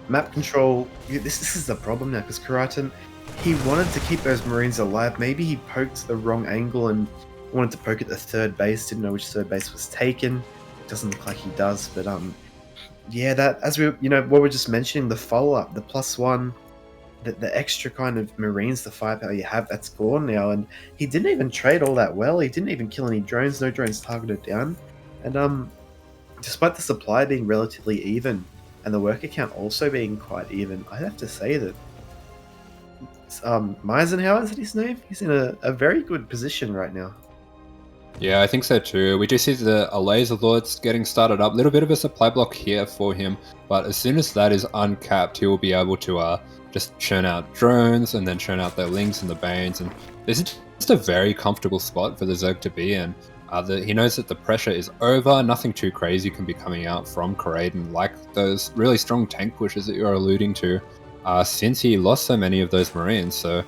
map control, this is the problem now, because Kureiton, he wanted to keep those Marines alive. Maybe he poked the wrong angle and wanted to poke at the third base, didn't know which third base was taken. It doesn't look like he does, but yeah, that, as we, what we're just mentioning, the follow-up, the +1, the extra kind of Marines, the firepower you have, that's gone now. And he didn't even trade all that well. He didn't even kill any drones, no drones targeted down. And despite the supply being relatively even and the worker count also being quite even, I have to say that Mizenhauer, is that his name? He's in a very good position right now. Yeah, I think so too. We do see the laser lords getting started up. A little bit of a supply block here for him, but as soon as that is uncapped, he will be able to just churn out drones and then churn out the Lings and the Banes. And this is just a very comfortable spot for the Zerg to be in. He knows that the pressure is over. Nothing too crazy can be coming out from Kureiton, like those really strong tank pushes that you're alluding to, since he lost so many of those Marines. So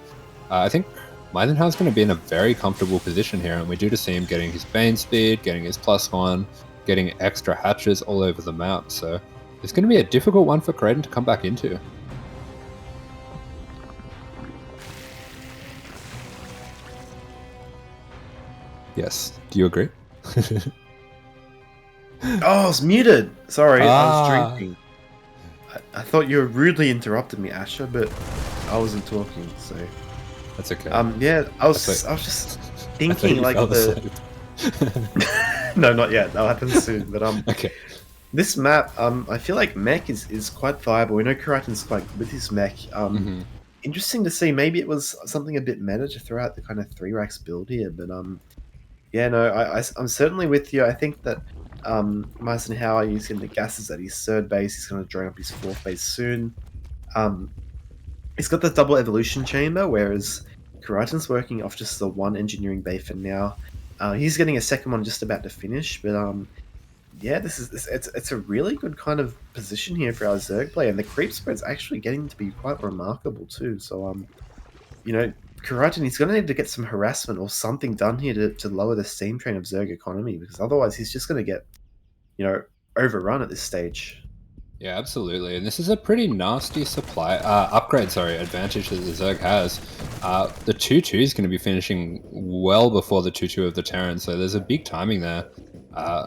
I think Mizenhauer's going to be in a very comfortable position here, and we do just see him getting his Bane speed, getting his +1, getting extra hatches all over the map. So it's going to be a difficult one for Kureiton to come back into. Yes. Do you agree? Oh, I was muted. Sorry, I was drinking. I thought you were rudely interrupted me, Asher, but I wasn't talking, so that's okay. Yeah, I was just thinking like no, not yet. That'll happen soon. But okay. This map, I feel like mech is quite viable. We know Kureiton's quite good with his mech. Interesting to see. Maybe it was something a bit meta to throw out the kind of 3 racks build here, but yeah, no, I'm certainly with you. I think that Mizenhauer using the gases at his 3rd base, he's going to drone up his 4th base soon. He's got the double evolution chamber, whereas Kureiton's working off just the 1 engineering bay for now. He's getting a 2nd one just about to finish, but yeah, it's a really good kind of position here for our Zerg play, and the creep spread's actually getting to be quite remarkable too. So you know, Kureiton, he's going to need to get some harassment or something done here to lower the steam train of Zerg economy, because otherwise he's just going to get, overrun at this stage. Yeah, absolutely. And this is a pretty nasty supply advantage that the Zerg has. The 2-2 is going to be finishing well before the 2-2 of the Terran, so there's a big timing there,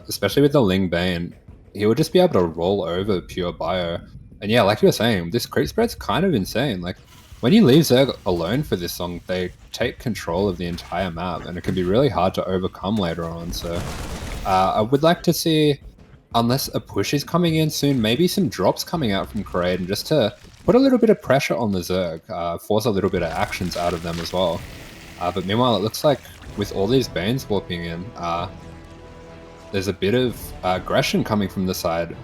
especially with the Ling Bane. He will just be able to roll over pure bio. And yeah, like you were saying, this creep spread's kind of insane. Like, when you leave Zerg alone for this song, they take control of the entire map, and it can be really hard to overcome later on. So I would like to see, unless a push is coming in soon, maybe some drops coming out from Kureiton just to put a little bit of pressure on the Zerg, force a little bit of actions out of them as well. But meanwhile, it looks like with all these Banes warping in, there's a bit of aggression coming from the side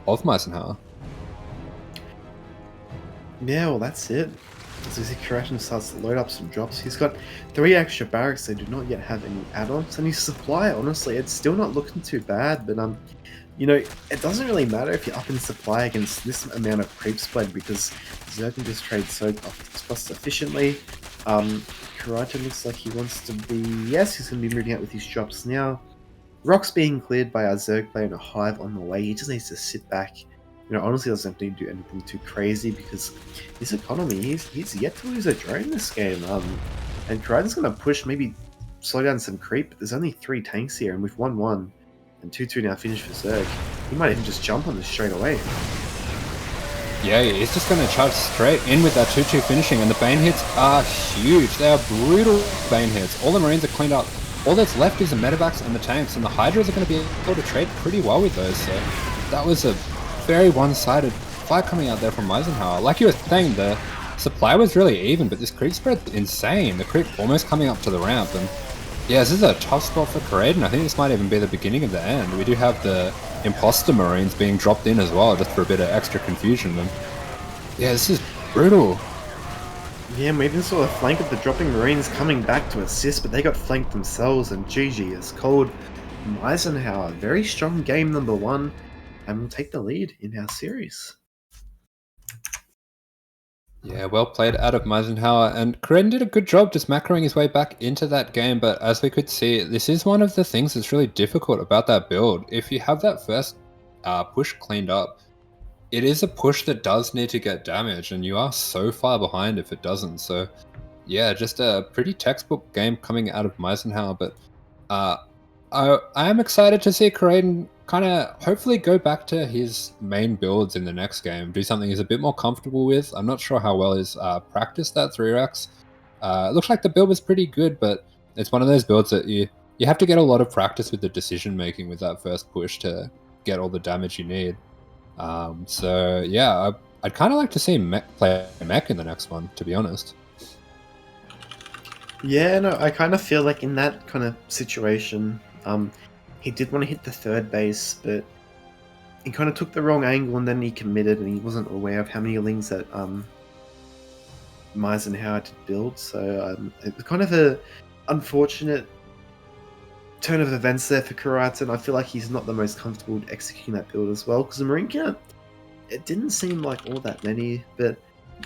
of Mizenhauer. Yeah, well, that's it. As we see, Kureiton starts to load up some drops. He's got 3 extra barracks. They do not yet have any add-ons, and his supply, honestly, it's still not looking too bad. But it doesn't really matter if you're up in supply against this amount of creep spread, because Zerg can just trade so cost efficiently. Kureiton looks like he wants to be. Yes, he's going to be moving out with his drops now. Rock's being cleared by our Zerg player in a hive on the way. He just needs to sit back. Honestly, doesn't need to do anything too crazy, because his economy, he's yet to lose a drone this game. And Kureiton's going to push, maybe slow down some creep, but there's only 3 tanks here, and we've 1-1, and 2-2 now finished for Zerg. He might even just jump on this straight away. Yeah, he's just going to charge straight in with that 2-2 finishing, and the Bane hits are huge. They are brutal Bane hits. All the Marines are cleaned up. All that's left is the medevacs and the tanks, and the Hydras are going to be able to trade pretty well with those. So that was a very one-sided fight coming out there from Mizenhauer. Like you were saying, the supply was really even, but this creep spread's insane. The creep almost coming up to the ramp, and yeah, this is a tough spot for Kureiton. I think this might even be the beginning of the end. We do have the imposter Marines being dropped in as well, just for a bit of extra confusion. And yeah, this is brutal. Yeah, we even saw a flank of the dropping Marines coming back to assist, but they got flanked themselves, and GG is called. Mizenhauer, very strong game number 1. And we'll take the lead in our series. Yeah, well played out of Mizenhauer, and Kureiton did a good job just macroing his way back into that game, but as we could see, this is one of the things that's really difficult about that build. If you have that first push cleaned up, it is a push that does need to get damaged, and you are so far behind if it doesn't. So yeah, just a pretty textbook game coming out of Mizenhauer, but I am excited to see Kureiton kind of hopefully go back to his main builds in the next game, do something he's a bit more comfortable with. I'm not sure how well he's practiced that 3-racks. It looks like the build was pretty good, but it's one of those builds that you have to get a lot of practice with the decision making with that first push to get all the damage you need. So yeah, I'd kind of like to see Mech play Mech in the next one, to be honest. Yeah, no, I kind of feel like in that kind of situation, he did want to hit the third base, but he kind of took the wrong angle and then he committed and he wasn't aware of how many lings that Mizenhauer to build. So it was kind of a unfortunate turn of events there for Kureiton. I feel like he's not the most comfortable executing that build as well because the marine count, it didn't seem like all that many, but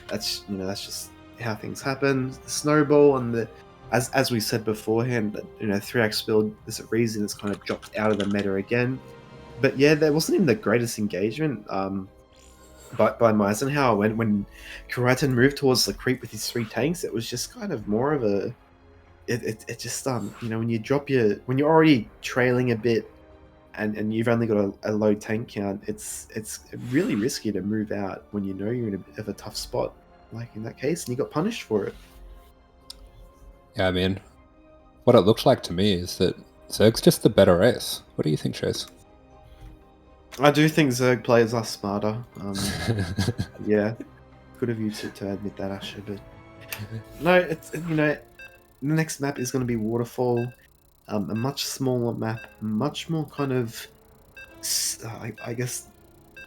that's just how things happen. The snowball and the as we said beforehand, 3x build, there's a reason it's kind of dropped out of the meta again. But yeah, there wasn't even the greatest engagement by Mizenhauer when Kureiton moved towards the creep with his 3 tanks. It was just kind of more of a it just when you're already trailing a bit and you've only got a low tank count, it's really risky to move out when you know you're in a bit of a tough spot, like in that case, and you got punished for it. Yeah, I mean, what it looks like to me is that Zerg's just the better race. What do you think, Chase? I do think Zerg players are smarter. Yeah, good of you to admit that, Asher. But no, it's the next map is going to be Waterfall, a much smaller map, much more kind of, I guess,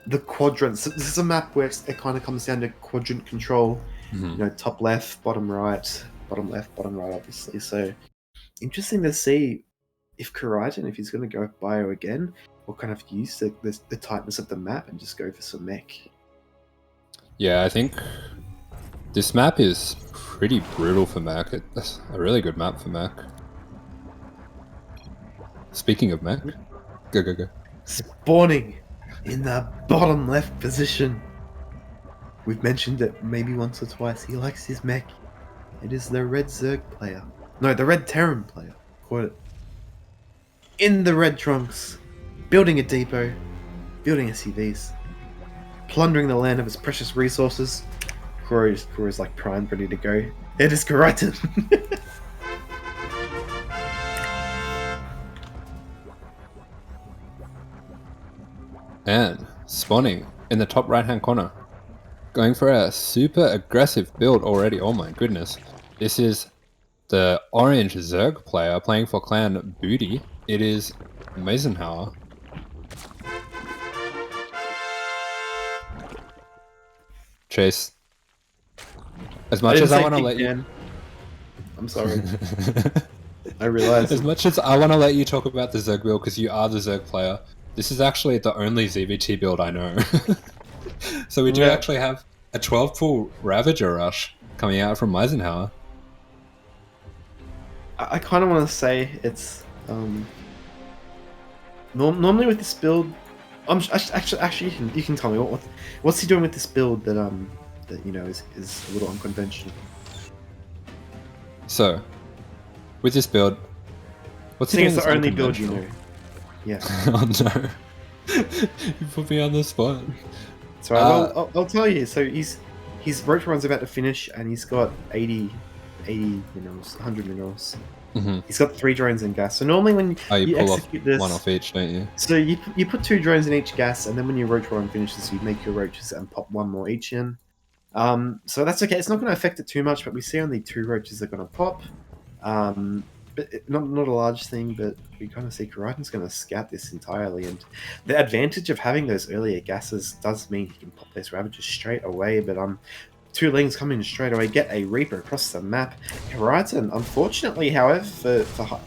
the quadrants. This is a map where it kind of comes down to quadrant control. Top left, bottom right, bottom left, bottom right, obviously. So interesting to see if Kureiton, if he's going to go bio again, or kind of use the tightness of the map and just go for some mech. Yeah, I think this map is pretty brutal for mech. It's a really good map for mech. Speaking of mech, go. Spawning in the bottom left position. We've mentioned it maybe once or twice. He likes his mech. It is the red Zerg player. No, the red Terran player. Caught it. In the red trunks. Building a depot. Building SUVs. Plundering the land of its precious resources. Kurei's like primed, ready to go. It is Kureiton. And spawning in the top right hand corner. Going for a super aggressive build already. Oh my goodness. This is the orange Zerg player playing for clan Booty. It is Mizenhauer. Chase, as much as I want to let you... I'm sorry. I realize. As much as I want to let you talk about the Zerg build because you are the Zerg player, this is actually the only ZVT build I know. So we do actually have a 12-pool Ravager rush coming out from Mizenhauer. I kind of want to say it's normally with this build. Actually, you can tell me what's he doing with this build that is a little unconventional. So, with this build, what's he doing? It's the only build you know. Yeah. Oh no! You put me on the spot. So I'll tell you. So his roach run's about to finish, and he's got 80 minerals, 100 minerals. Mm-hmm. He's got 3 drones in gas. So normally when you pull execute this, one off each, don't you? So you put 2 drones in each gas, and then when your roach run finishes, you make your roaches and pop 1 more each in. So that's okay. It's not going to affect it too much, but we see only 2 roaches are going to pop. But not a large thing, but we kind of see Kureiton's going to scout this entirely. And the advantage of having those earlier gases does mean he can pop those Ravagers straight away. But 2 Lings come in straight away, get a Reaper across the map. Kureiton, unfortunately, however, for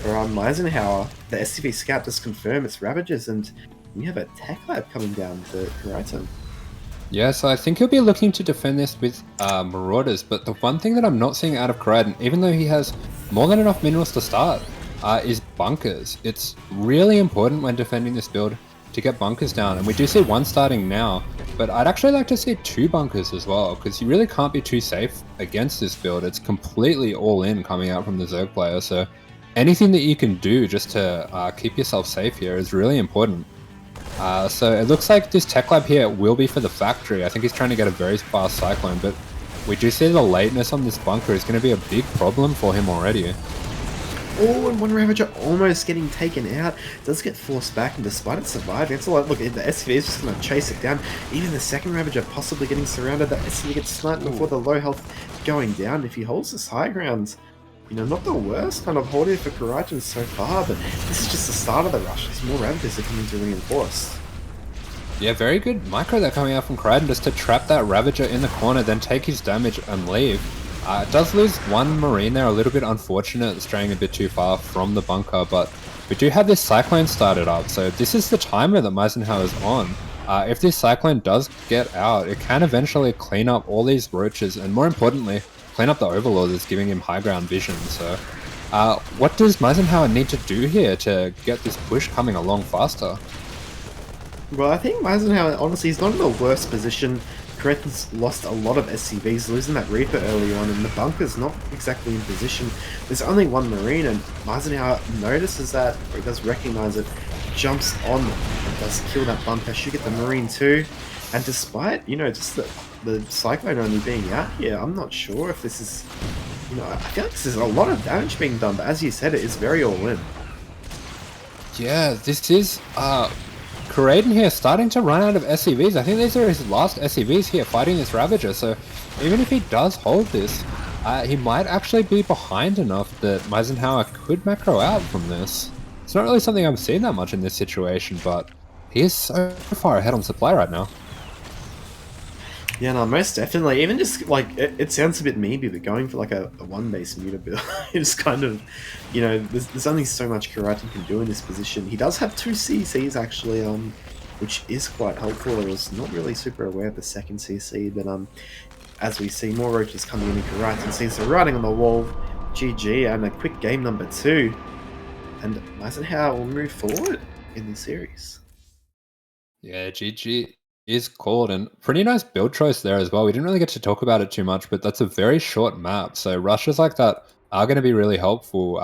Mizenhauer, the SCV scout does confirm it's Ravagers, and we have a Tech Lab coming down to Kureiton. Yeah, so I think he'll be looking to defend this with Marauders, but the one thing that I'm not seeing out of Kureiton, even though he has more than enough minerals to start, is bunkers. It's really important when defending this build to get bunkers down, and we do see 1 starting now, but I'd actually like to see 2 bunkers as well, because you really can't be too safe against this build. It's completely all in coming out from the Zerg player, so anything that you can do just to keep yourself safe here is really important. So it looks like this Tech Lab here will be for the factory. I think he's trying to get a very fast Cyclone, but we do see the lateness on this bunker is going to be a big problem for him already. Oh, and 1 Ravager almost getting taken out. Does get forced back, and despite it surviving, it's a lot. Look, the SCV is just going to chase it down. Even the 2nd Ravager possibly getting surrounded. That SCV gets sniped before the low health going down. If he holds this high ground, not the worst kind of holding for Kureiton so far, but this is just the start of the rush. There's more Ravages are coming to reinforce. Yeah, very good micro there coming out from Kureiton just to trap that Ravager in the corner, then take his damage and leave. It does lose one Marine there, a little bit unfortunate, straying a bit too far from the bunker, but we do have this Cyclone started up, so this is the timer that Mizenhauer is on. If this Cyclone does get out, it can eventually clean up all these Roaches, and more importantly, clean up the Overlord that's giving him high ground vision. So what does Mizenhauer need to do here to get this push coming along faster? Well, I think Mizenhauer, honestly, he's not in the worst position. Kureiton's lost a lot of SCVs, losing that Reaper early on, and the bunker's not exactly in position. There's only one Marine, and Mizenhauer notices that, or he does recognize it, jumps on and does kill that bunker, should get the Marine too. And despite, just the Cyclone only being out here, I'm not sure if this is, I feel like this is a lot of damage being done, but as you said, it is very all-in. Yeah, this is Kureiton here starting to run out of SCVs. I think these are his last SCVs here fighting this Ravager, so even if he does hold this, he might actually be behind enough that Mizenhauer could macro out from this. It's not really something I'm seeing that much in this situation, but he is so far ahead on supply right now. Yeah, no, most definitely. Even just, it sounds a bit meaty, but going for, a one-base muta build is kind of, there's only so much Kureiton can do in this position. He does have 2 CCs, actually, which is quite helpful. I was not really super aware of the second CC, but, as we see more Roaches coming in Kureiton seems to riding on the wall. GG, and a quick game number 2. And Mizenhauer will move forward in the series. Yeah, GG is called, and pretty nice build choice there as well. We didn't really get to talk about it too much, but that's a very short map, so rushes like that are going to be really helpful,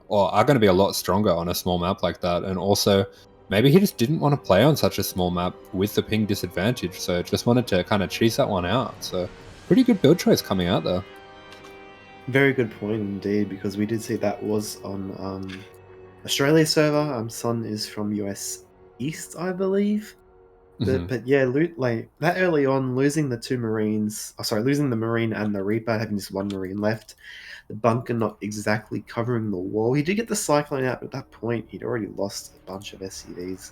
or are going to be a lot stronger on a small map like that. And also, maybe he just didn't want to play on such a small map with the ping disadvantage, so just wanted to kind of cheese that one out. So pretty good build choice coming out there. Very good point indeed, because we did see that was on Australia server. Sun is from US East, I believe. But yeah, that early on, losing the 2 Marines, losing the Marine and the Reaper, having just 1 Marine left, the bunker not exactly covering the wall. He did get the Cyclone out, but at that point, he'd already lost a bunch of SCVs.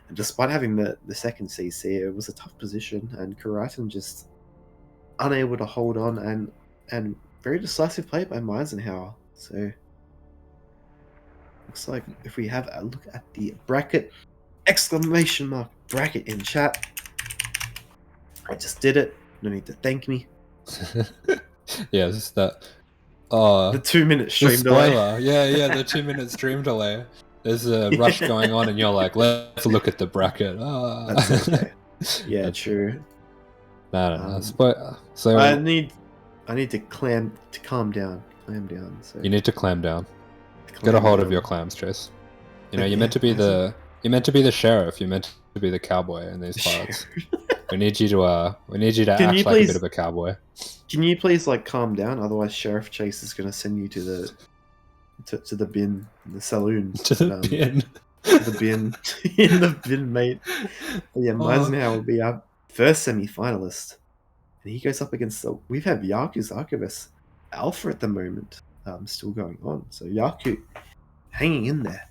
And despite having the second CC, it was a tough position, and Kureiton just unable to hold on, and very decisive play by Mizenhauer. So, looks like if we have a look at the bracket, exclamation mark bracket in chat. I just did it. No need to thank me. Yeah, just that. The 2-minute stream delay. Yeah, the 2-minute stream delay. There's a rush going on, and you're like, let's look at the bracket. That's okay. Yeah, true. No. So I need to calm down. Clam down. So you need to clam down. Get a hold of your clams, Chase. You're meant to be the sheriff. You're meant to be the cowboy in these parts. We need you to act like a bit of a cowboy. Can you please calm down? Otherwise, Sheriff Chase is going to send you to the bin, the saloon. To the bin. The bin. In the bin, mate. But yeah, Mizenhauer will be our first semi-finalist. And he goes up against we have Yakuzaku vs Alpha at the moment. Still going on. So Yaku hanging in there.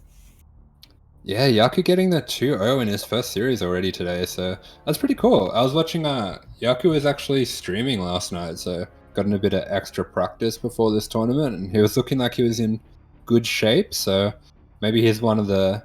Yeah, Yaku getting the 2-0 in his first series already today, so that's pretty cool. I was watching, Yaku was actually streaming last night, so gotten a bit of extra practice before this tournament, and he was looking like he was in good shape, so maybe he's one of the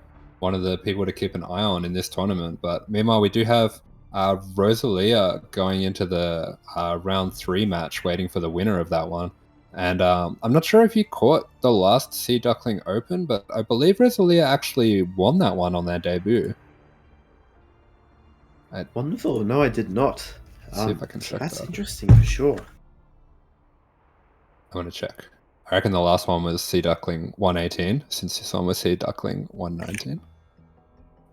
people to keep an eye on in this tournament. But meanwhile, we do have Roselia going into the round 3 match, waiting for the winner of that one. And I'm not sure if you caught the last Sea Duckling Open, but I believe Roselia actually won that one on their debut. Wonderful. No, I did not. See if I can check that's that. Interesting for sure. I'm going to check. I reckon the last one was Sea Duckling 118, since this one was Sea Duckling 119.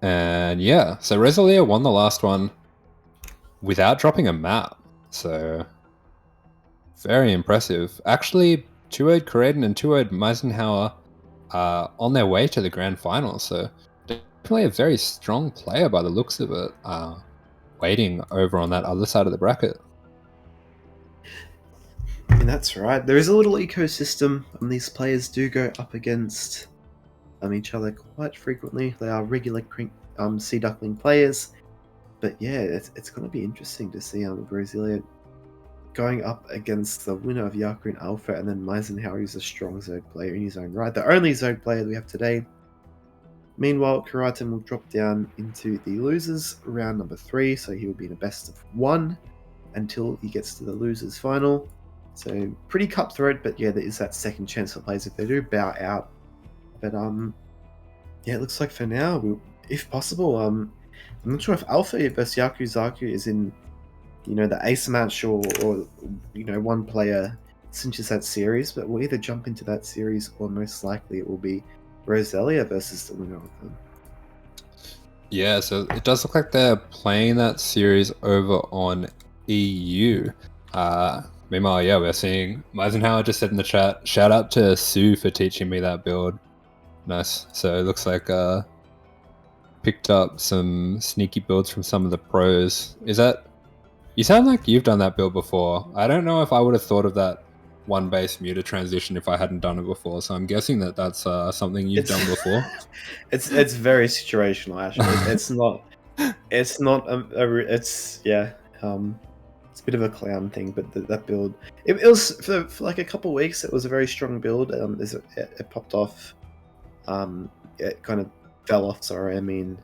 And yeah, so Roselia won the last one without dropping a map. So very impressive. Actually, 2-0'd Kureiton and 2-0'd Mizenhauer are on their way to the grand final. So definitely a very strong player by the looks of it, waiting over on that other side of the bracket. That's right. There is a little ecosystem, and these players do go up against each other quite frequently. They are regular Sea Duckling players, but yeah, it's going to be interesting to see Roselia going up against the winner of Yaku and Alpha, and then Mizenhauer, who's a strong Zerg player in his own right, the only Zerg player we have today. Meanwhile, Kureiton will drop down into the losers round number 3, so he will be in a best of 1 until he gets to the losers final. So pretty cutthroat, but yeah, there is that second chance for players if they do bow out. But yeah, it looks like for now, if possible, I'm not sure if Alpha versus Yakuzaku is in, the ace match or one player cinches that series, but we'll either jump into that series or most likely it will be Roselia versus the winner of them. Yeah, so it does look like they're playing that series over on EU. Meanwhile, yeah, we're seeing Mizenhauer just said in the chat, shout out to Sue for teaching me that build. Nice. So it looks like picked up some sneaky builds from some of the pros. You sound like you've done that build before. I don't know if I would have thought of that one base muter transition if I hadn't done it before. So I'm guessing that's something you've done before. It's very situational, actually. It's not. It's a bit of a clown thing, but that build, it was for like a couple of weeks. It was a very strong build. It popped off. It kind of fell off. Sorry, I mean,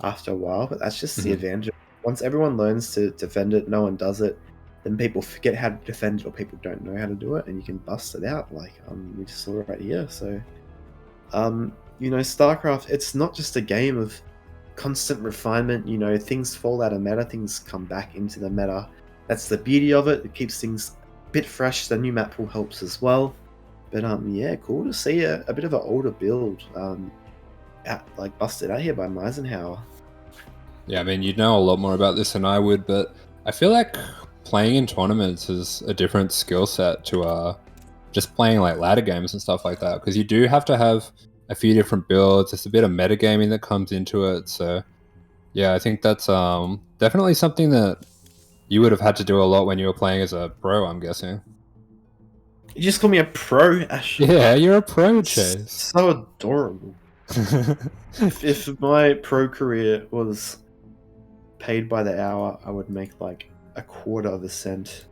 after a while. But that's just the advantage. Once everyone learns to defend it, no one does it. Then people forget how to defend it, or people don't know how to do it, and you can bust it out. Like we just saw right here. So, StarCraft. It's not just a game of constant refinement. Things fall out of meta, things come back into the meta. That's the beauty of it. It keeps things a bit fresh. The new map pool helps as well. But yeah, cool to see a bit of an older build busted out here by Mizenhauer. Yeah, I mean, you'd know a lot more about this than I would, but I feel like playing in tournaments is a different skill set to just playing like ladder games and stuff like that, because you do have to have a few different builds. There's a bit of metagaming that comes into it. So yeah, I think that's definitely something that you would have had to do a lot when you were playing as a pro, I'm guessing. You just call me a pro, Ash. Yeah, you're a pro, Chase. So adorable. if my pro career was paid by the hour, I would make like a quarter of a cent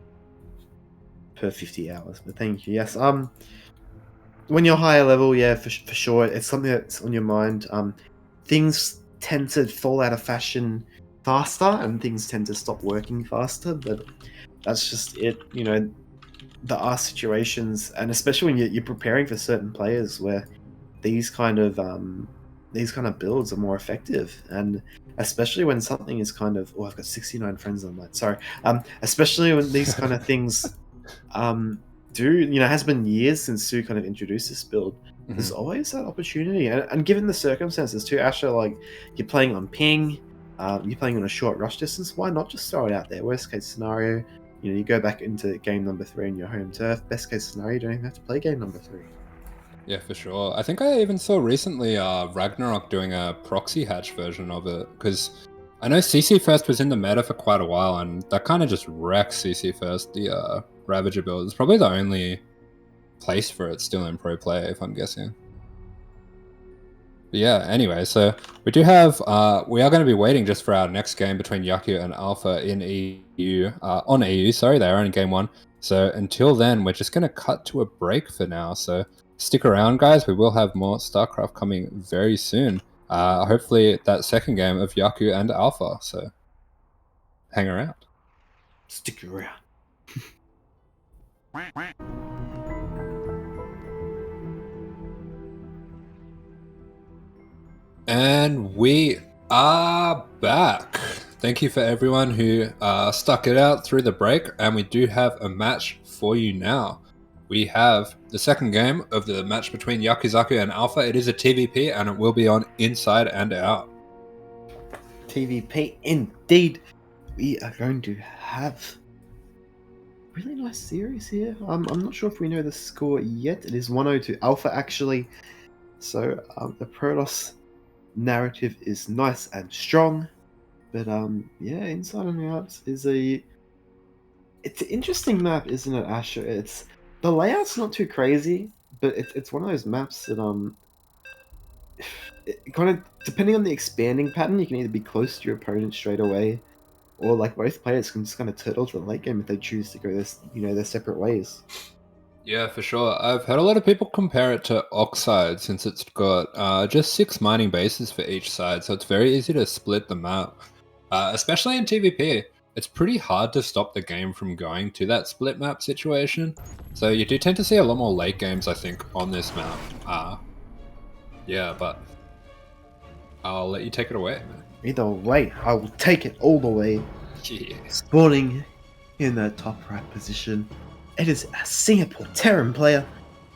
per 50 hours. But thank you. Yes. When you're higher level, yeah, for sure, it's something that's on your mind. Things tend to fall out of fashion faster, and things tend to stop working faster. But that's just it. There are situations, and especially when you're preparing for certain players, where these kind of builds are more effective, and especially when something is kind of, I've got 69 friends online. Sorry. Especially when these kind of things it has been years since Sue kind of introduced this build. There's always that opportunity, and given the circumstances too, Asher, like you're playing on ping, you're playing on a short rush distance. Why not just throw it out there? Worst case scenario, you go back into game number 3 in your home turf. Best case scenario, you don't even have to play game number 3. Yeah, for sure. I think I even saw recently Ragnarok doing a proxy hatch version of it, because I know CC First was in the meta for quite a while, and that kind of just wrecks CC First, the Ravager build. It's probably the only place for it still in pro play, if I'm guessing. But yeah, anyway, so we do have, we are going to be waiting just for our next game between Yaku and Alpha in EU, on EU, sorry, they are in game 1. So until then, we're just going to cut to a break for now. So stick around, guys. We will have more StarCraft coming very soon. Hopefully that second game of Yaku and Alpha. So hang around. Stick around. And we are back. Thank you for everyone who stuck it out through the break. And we do have a match for you now. We have the second game of the match between Yakuzaku and Alpha. It is a TVP, and it will be on Inside and Out. TVP, indeed. We are going to have a really nice series here. I'm not sure if we know the score yet. It is 1-0 to Alpha, actually. So the Protoss narrative is nice and strong. But yeah, Inside and Out is a It's an interesting map, isn't it, Asher? It's the layout's not too crazy, but it's one of those maps that it kind of depending on the expanding pattern, you can either be close to your opponent straight away, or like both players can just kind of turtle to the late game if they choose to go their separate ways. Yeah, for sure. I've heard a lot of people compare it to Oxide since it's got just 6 mining bases for each side, so it's very easy to split the map. Especially in TVP, it's pretty hard to stop the game from going to that split map situation. So you do tend to see a lot more late games, I think, on this map. Yeah, but I'll let you take it away, man. Either way, I will take it all the way. Yeah. Spawning in the top right position, it is a Singapore Terran player,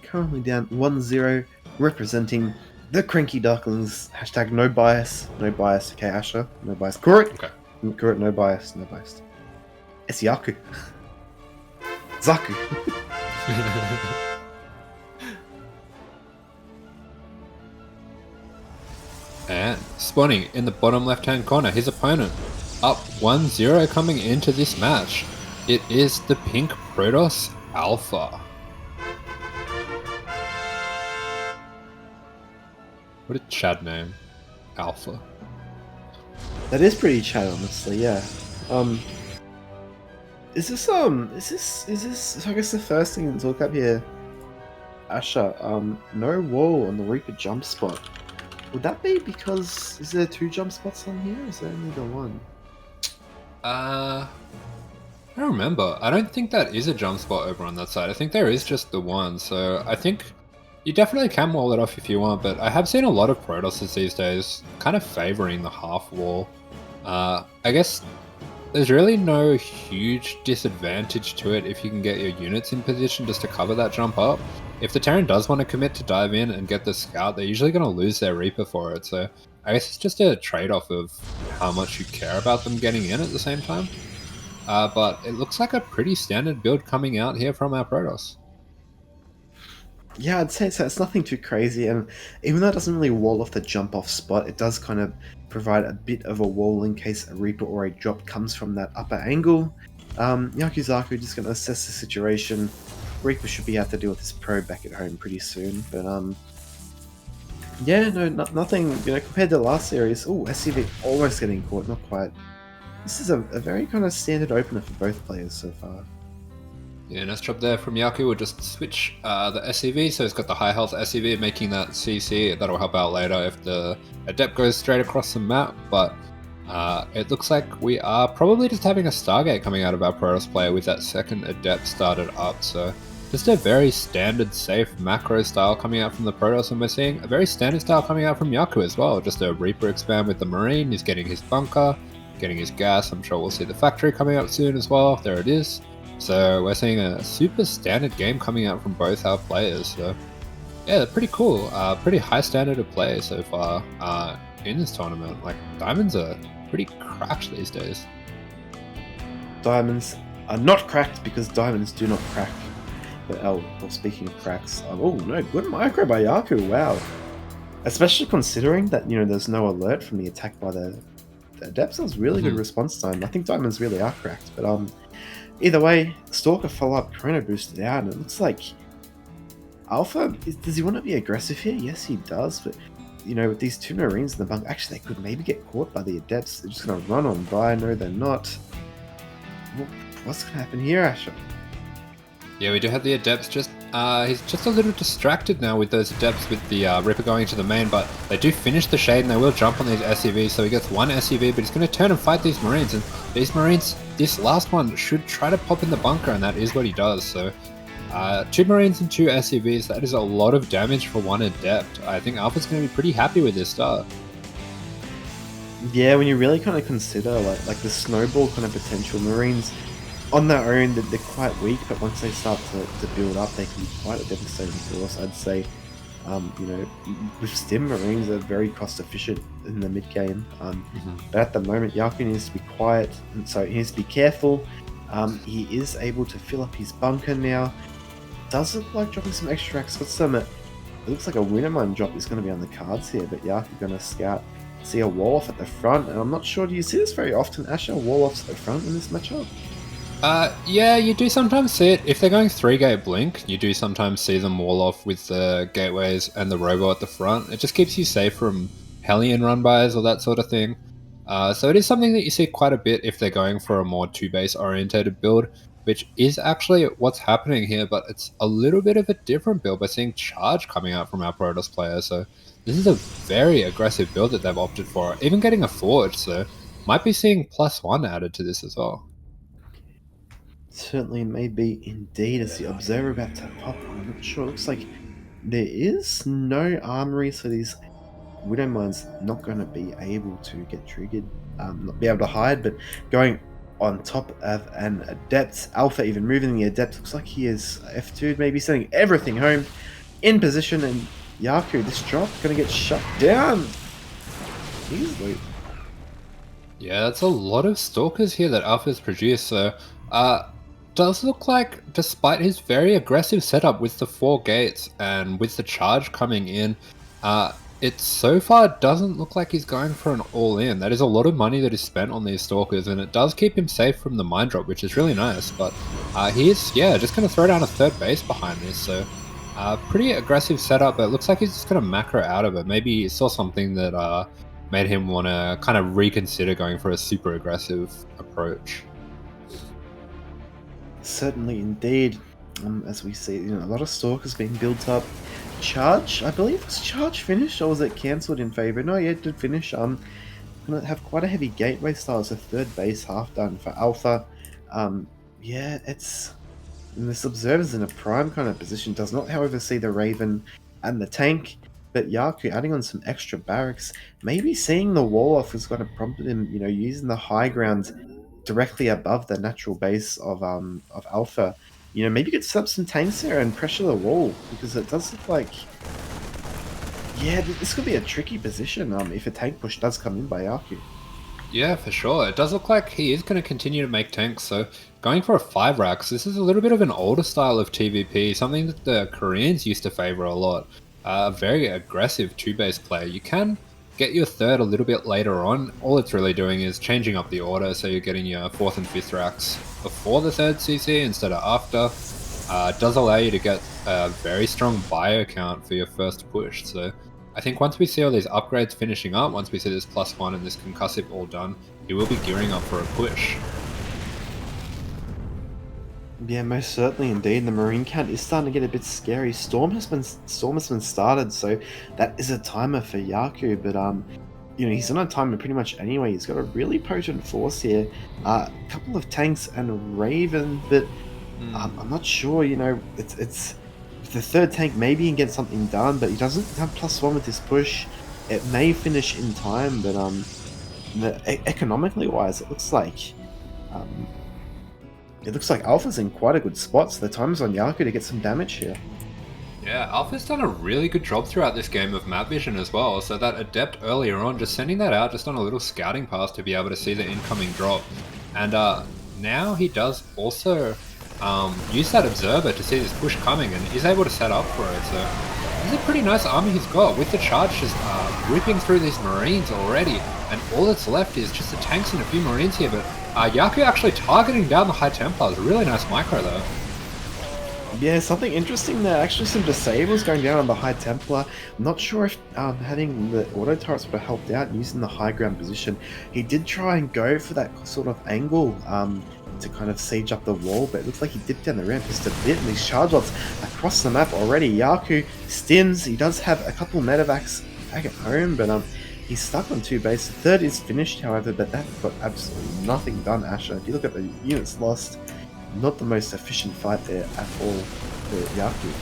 currently down 1-0, representing the CranKy Ducklings. Hashtag no bias. No bias, okay, Asher? No bias. Kureiton. Okay. Kureiton, no bias. No bias. It's Yaku. Zaku. And spawning in the bottom left-hand corner, his opponent up 1-0 coming into this match. It is the pink Protoss Alpha. What a Chad name, Alpha. That is pretty Chad, honestly, yeah. Is this so I guess the first thing to look up here, Asher, no wall on the Reaper jump spot. Would that be because is there 2 jump spots on here, or is there only the one? I don't remember. I don't think that is a jump spot over on that side. I think there is just the one, so I think you definitely can wall it off if you want, but I have seen a lot of Protosses these days kind of favoring the half wall. I guess there's really no huge disadvantage to it if you can get your units in position just to cover that jump up. If the Terran does want to commit to dive in and get the scout, they're usually going to lose their Reaper for it, so I guess it's just a trade-off of how much you care about them getting in at the same time. But it looks like a pretty standard build coming out here from our Protoss. Yeah, I'd say so. It's nothing too crazy, and even though it doesn't really wall off the jump off spot, it does kind of provide a bit of a wall in case a Reaper or a drop comes from that upper angle. Yakuzaku just going to assess the situation. Reaper should be able to deal with this probe back at home pretty soon, but yeah, no, nothing, compared to the last series. Oh, SCV almost getting caught, not quite. This is a very kind of standard opener for both players so far. Yeah, nice job there from Yaku. We'll just switch the SCV, so it's got the high health SCV making that CC. That'll help out later if the Adept goes straight across the map, but it looks like we are probably just having a Stargate coming out of our Protoss player with that second Adept started up, so just a very standard safe macro style coming out from the Protoss, and we're seeing a very standard style coming out from Yaku as well. Just a Reaper expand with the Marine, he's getting his bunker, getting his gas. I'm sure we'll see the factory coming up soon as well. There it is. So we're seeing a super standard game coming out from both our players. So yeah, they're pretty cool. Pretty high standard of play so far in this tournament. Like, diamonds are pretty cracked these days. Diamonds are not cracked because diamonds do not crack. But well, speaking of cracks, oh no, good micro by Yaku, wow. Especially considering that, there's no alert from the attack by the Adept. Sounds really good response time. I think diamonds really are cracked, but either way, Stalker follow-up Chrono boosted out, and it looks like Alpha, does he want to be aggressive here? Yes, he does, but, with these 2 Marines in the bunker, actually, they could maybe get caught by the Adepts. They're just going to run on by. No, they're not. What's going to happen here, Asher? Yeah, we do have the Adepts just, he's just a little distracted now with those Adepts with the Ripper going to the main, but they do finish the Shade and they will jump on these SCVs, so he gets 1 SCV, but he's going to turn and fight these Marines, and these Marines, this last one should try to pop in the bunker, and that is what he does, so 2 Marines and 2 SCVs, that is a lot of damage for 1 Adept. I think Alpha's going to be pretty happy with this start. Yeah, when you really kind of consider like the snowball kind of potential, Marines on their own, they're quite weak, but once they start to build up, they can be quite a devastating force, I'd say. With Stim, Marines are very cost efficient in the mid game, but at the moment, Yaku needs to be quiet, and so he needs to be careful. He is able to fill up his bunker now. Does look like dropping some extra racks. It looks like a Wintermine drop is going to be on the cards here, but Yaku going to scout, see a wall off at the front, and I'm not sure, do you see this very often, Asher? Wall offs at the front in this matchup? Yeah, you do sometimes see it. If they're going 3-gate blink, you do sometimes see them wall off with the gateways and the robo at the front. It just keeps you safe from Hellion run-bys or that sort of thing. So it is something that you see quite a bit if they're going for a more 2-base orientated build, which is actually what's happening here, but it's a little bit of a different build. We're seeing charge coming out from our Protoss player, so this is a very aggressive build that they've opted for, even getting a forge, so might be seeing +1 added to this as well. Certainly may be indeed as the observer about to pop. I'm not sure. It looks like there is no armory, so these Widowmine's not going to be able to get triggered, not be able to hide, but going on top of an Adept, Alpha even moving the Adept, looks like he is F2'd, maybe sending everything home in position, and Yaku, this drop, going to get shut down easily. Yeah, that's a lot of Stalkers here that Alpha's produced, so does look like, despite his very aggressive setup with the 4 gates and with the charge coming in, it so far doesn't look like he's going for an all-in. That is a lot of money that is spent on these Stalkers, and it does keep him safe from the mine drop, which is really nice, but he is, yeah, just going to throw down a 3rd base behind this, so pretty aggressive setup, but it looks like he's just going to macro out of it. Maybe he saw something that made him want to kind of reconsider going for a super aggressive approach. Certainly, indeed. As we see, a lot of Stalkers being built up. Charge, I believe, was Charge finished or was it cancelled in favor? No, yeah, it did finish. Gonna have quite a heavy gateway style, so 3rd base half done for Alpha. Yeah, it's. And this Observer's in a prime kind of position, does not, however, see the Raven and the tank. But Yaku adding on some extra barracks, maybe seeing the wall off has kind of prompted him, using the high ground directly above the natural base of Alpha. Maybe you could set up some tanks there and pressure the wall, because it does look like, yeah, this could be a tricky position if a tank push does come in by Yaku. Yeah, for sure. It does look like he is going to continue to make tanks, so going for a 5 racks, this is a little bit of an older style of TVP, something that the Koreans used to favor a lot. A very aggressive 2-base player. You can get your 3rd a little bit later on. All it's really doing is changing up the order, so you're getting your 4th and 5th racks before the 3rd CC instead of after. It does allow you to get a very strong bio count for your first push, so I think once we see all these upgrades finishing up, once we see this +1 and this concussive all done, he will be gearing up for a push. Yeah, most certainly indeed. The Marine count is starting to get a bit scary. Storm has been started, so that is a timer for Yaku, but he's on a timer pretty much anyway. He's got a really potent force here. A couple of tanks and a Raven, but I'm not sure, it's the 3rd tank, maybe he can get something done, but he doesn't have +1 with this push. It may finish in time, but economically wise, it looks like Alpha's in quite a good spot, so the time's on Yaku to get some damage here. Yeah, Alpha's done a really good job throughout this game of map vision as well, so that Adept earlier on, just sending that out just on a little scouting pass to be able to see the incoming drop. And now he does also use that Observer to see this push coming, and is able to set up for it, so this is a pretty nice army he's got, with the charge just ripping through these Marines already, and all that's left is just the tanks and a few Marines here, but Yaku actually targeting down the High Templars. Really nice micro though. Yeah, something interesting there. Actually, some disables going down on the High Templar. I'm not sure if having the auto turrets would have helped out using the high ground position. He did try and go for that sort of angle to kind of siege up the wall, but it looks like he dipped down the ramp just a bit, and these charge lots across the map already. Yaku stims. He does have a couple medevacs back at home, but he's stuck on 2 base. The 3rd is finished, however, but that got absolutely nothing done, Asher. If you look at the units lost, not the most efficient fight there at all for Yaku.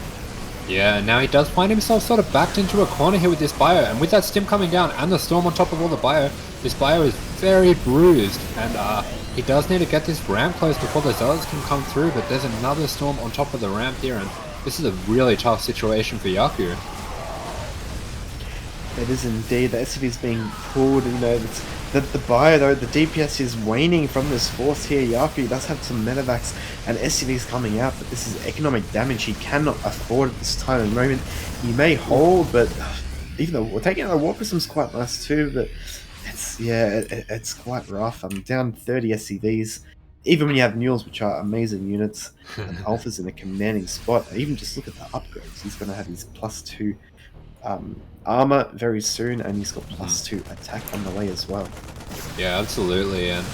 Yeah, now he does find himself sort of backed into a corner here with this bio, and with that stim coming down and the storm on top of all the bio, this bio is very bruised, and he does need to get this ramp closed before the Zealots can come through, but there's another storm on top of the ramp here, and this is a really tough situation for Yaku. It is indeed. The SCV is being pulled. The bio though, the DPS is waning from this force here. Yaku does have some medevacs and SCVs coming out, but this is economic damage he cannot afford at this time. At the moment, he may hold, but even though taking out the War Prism's quite nice too. But it's quite rough. I'm down 30 SCVs. even when you have mules, which are amazing units, and Alpha's in a commanding spot. Even just look at the upgrades. He's going to have his +2 armor very soon, and he's got +2 attack on the way as well. Yeah, absolutely. And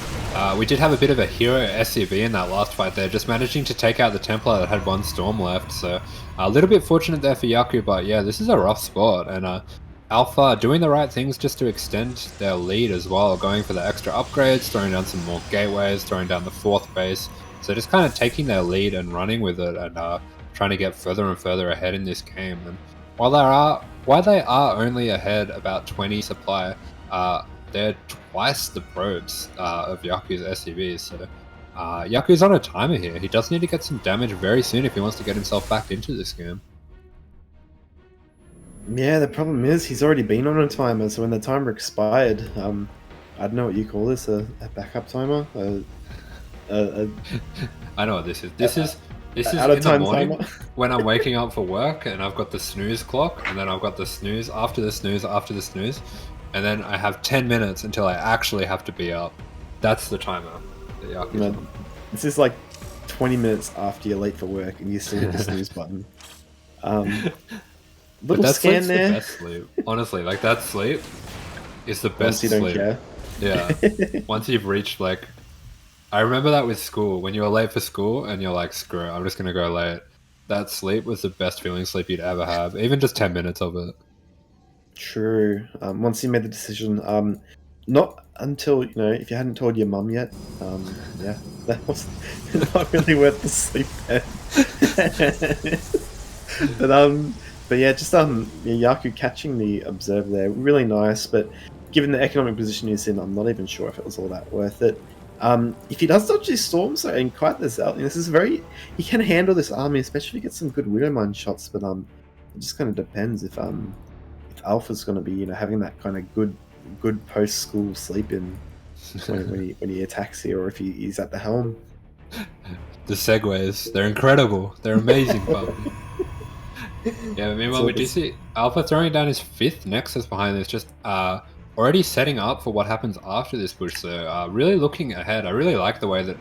we did have a bit of a hero SCV in that last fight there, just managing to take out the Templar that had 1 storm left. So a little bit fortunate there for Yaku, but yeah, this is a rough spot. And Alpha doing the right things just to extend their lead as well, going for the extra upgrades, throwing down some more gateways, throwing down the 4th base. So just kind of taking their lead and running with it, and trying to get further and further ahead in this game. And while they are only ahead about 20 supply, they're twice the probes of Yaku's SCVs. So Yaku's on a timer here. He does need to get some damage very soon if he wants to get himself back into this game. Yeah, the problem is he's already been on a timer, so when the timer expired, I don't know what you call this, a backup timer? I know what this is. This is out of in the time morning timer. when I'm waking up for work, and I've got the snooze clock, and then I've got the snooze after the snooze after the snooze, and then I have 10 minutes until I actually have to be up. That's the timer that Yaku's on. This is like 20 minutes after you're late for work, and you still hit the snooze button. But Little that scan sleep's there. the best sleep. Honestly, like that sleep is the best Once you don't sleep. care. Yeah. Once you've reached like, I remember that with school, when you were late for school and you're like, screw it, I'm just gonna go late. That sleep was the best feeling sleep you'd ever have, even just 10 minutes of it. True. Once you made the decision, not until, if you hadn't told your mum yet, yeah, that was not really worth the sleep there. But yeah, just Yaku catching the observer there, really nice. But given the economic position he's in, I'm not even sure if it was all that worth it. If he does dodge these storms though, and quite this out, this is he can handle this army, especially if he gets some good Widowmine shots. But it just kind of depends if Alpha's going to be having that kind of good post school sleep in when he attacks here, or if he's at the helm. The segues, they're incredible. They're amazing, puppy. Yeah, meanwhile, we do see Alpha throwing down his 5th Nexus behind this, just already setting up for what happens after this push. So really looking ahead. I really like the way that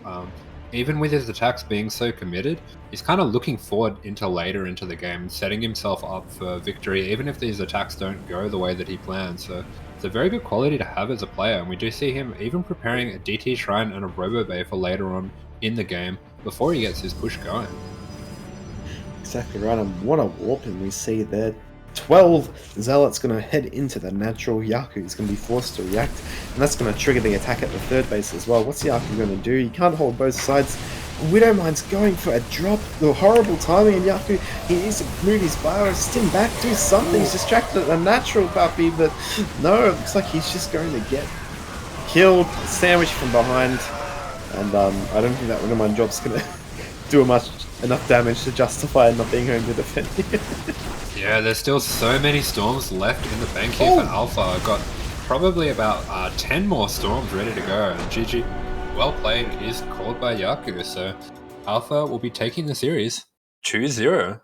even with his attacks being so committed, he's kind of looking forward into later into the game, setting himself up for victory, even if these attacks don't go the way that he plans. So it's a very good quality to have as a player, and we do see him even preparing a DT Shrine and a Robo Bay for later on in the game before he gets his push going. Exactly right, and what a warping we see there. 12 Zealots going to head into the natural. Yaku is going to be forced to react, and that's going to trigger the attack at the 3rd base as well. What's Yaku going to do? He can't hold both sides. Widowmine's going for a drop. The horrible timing, and Yaku, he needs to move his bio, stim back, do something. He's distracted at the natural puppy, but no, it looks like he's just going to get killed, sandwiched from behind, and I don't think that Widowmine drop's going to do enough damage to justify not being home to defend it. Yeah, there's still so many storms left in the bank here for Alpha. I've got probably about 10 more storms ready to go, and GG, well played, is called by Yaku. So Alpha will be taking the series 2-0.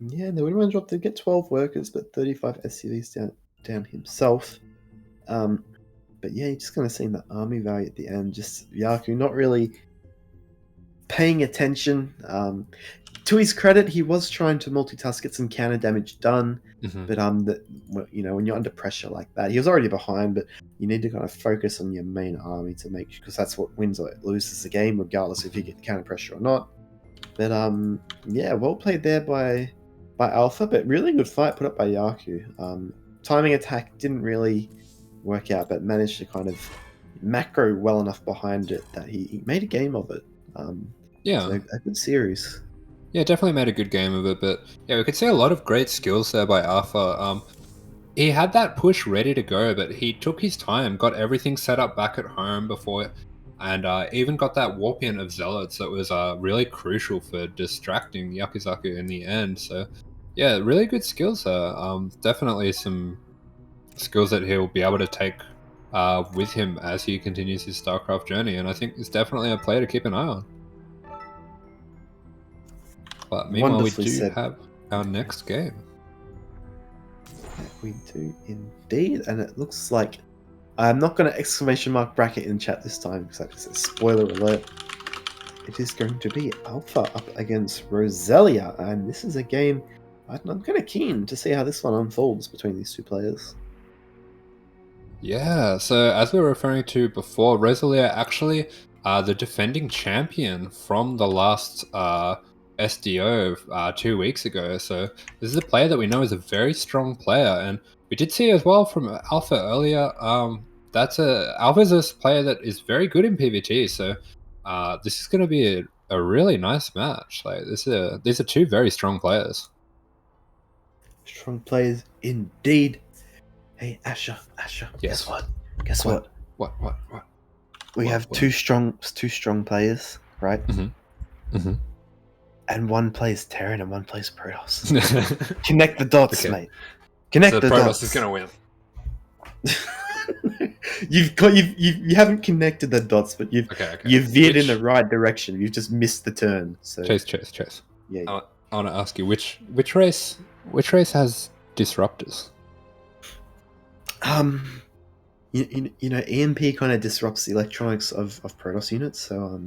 Yeah, the Widowmine drop did get 12 workers, but 35 SCVs down himself. But yeah, you're just going to see the army value at the end. Just Yaku not really paying attention. To his credit, he was trying to multitask, get some counter damage done. But when you're under pressure like that, he was already behind. But you need to kind of focus on your main army to make, because that's what wins or loses the game, regardless if you get counter pressure or not. But yeah, well played there by Alpha, but really good fight put up by Yaku. Timing attack didn't really work out, but managed to kind of macro well enough behind it that he made a game of it. Yeah, so a good series. Yeah, definitely made a good game of it, but yeah, we could see a lot of great skills there by Alpha. He had that push ready to go, but he took his time, got everything set up back at home before, and even got that warp in of Zealots that was really crucial for distracting Yakuzaku in the end. So yeah, really good skills there. Definitely some skills that he'll be able to take with him as he continues his StarCraft journey, and I think it's definitely a player to keep an eye on. But meanwhile, we do have our next game. We do indeed, and it looks like I'm not going to exclamation mark bracket in chat this time because that is a spoiler alert. It is going to be Alpha up against Roselia, and this is a game I'm kind of keen to see how this one unfolds between these two players. Yeah, so as we were referring to before, Roselia actually the defending champion from the last SDO 2 weeks ago. So this is a player that we know is a very strong player, and we did see as well from Alpha earlier. Alpha's a player that is very good in PvT. So this is going to be a really nice match. Like these are two very strong players. Strong players indeed. Hey, Asher. Yes. Guess what? What? We have two strong players, right? Mm-hmm. And one plays Terran and one plays Protoss. Connect the dots, Okay. mate. Connect the Protoss dots. is gonna win. you haven't connected the dots, but you've veered in the right direction. You've just missed the turn. So Chase. Yeah. I want to ask you which race has disruptors? You know, EMP kind of disrupts the electronics of Protoss units, so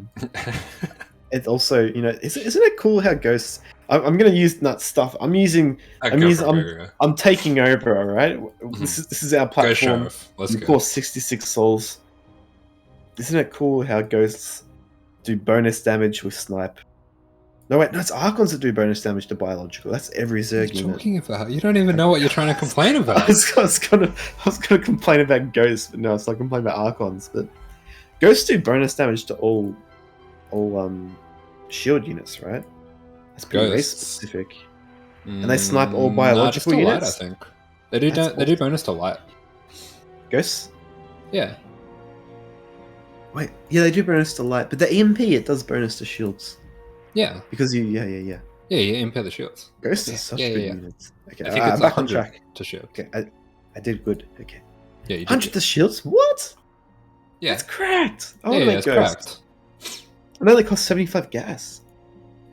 it also, you know, isn't it cool how Ghosts? I'm gonna use nut stuff. I'm taking over. All right, this is our platform. Go, Let's go. Course 66 souls. Isn't it cool how Ghosts do bonus damage with snipe? No, wait, no, it's Archons that do bonus damage to biological. That's every Zerg unit. Talking about? You don't even know what you're trying to complain about. I was gonna complain about Ghosts, but no, it's like complaining about Archons. But Ghosts do bonus damage to all shield units, right? That's pretty race specific. And they snipe all biological units. Light, I think they do. They do bonus to light. Ghosts? Yeah. Wait, yeah, they do bonus to light, but the EMP it does bonus to shields. Yeah. Because you Yeah, you impair the shields. Ghosts are such good units. Okay, I think it's back on track. To shield. Okay, I did good. Okay. Yeah, you did 100 to shields? What? Yeah. That's cracked. It's cracked. I know they cost 75 gas.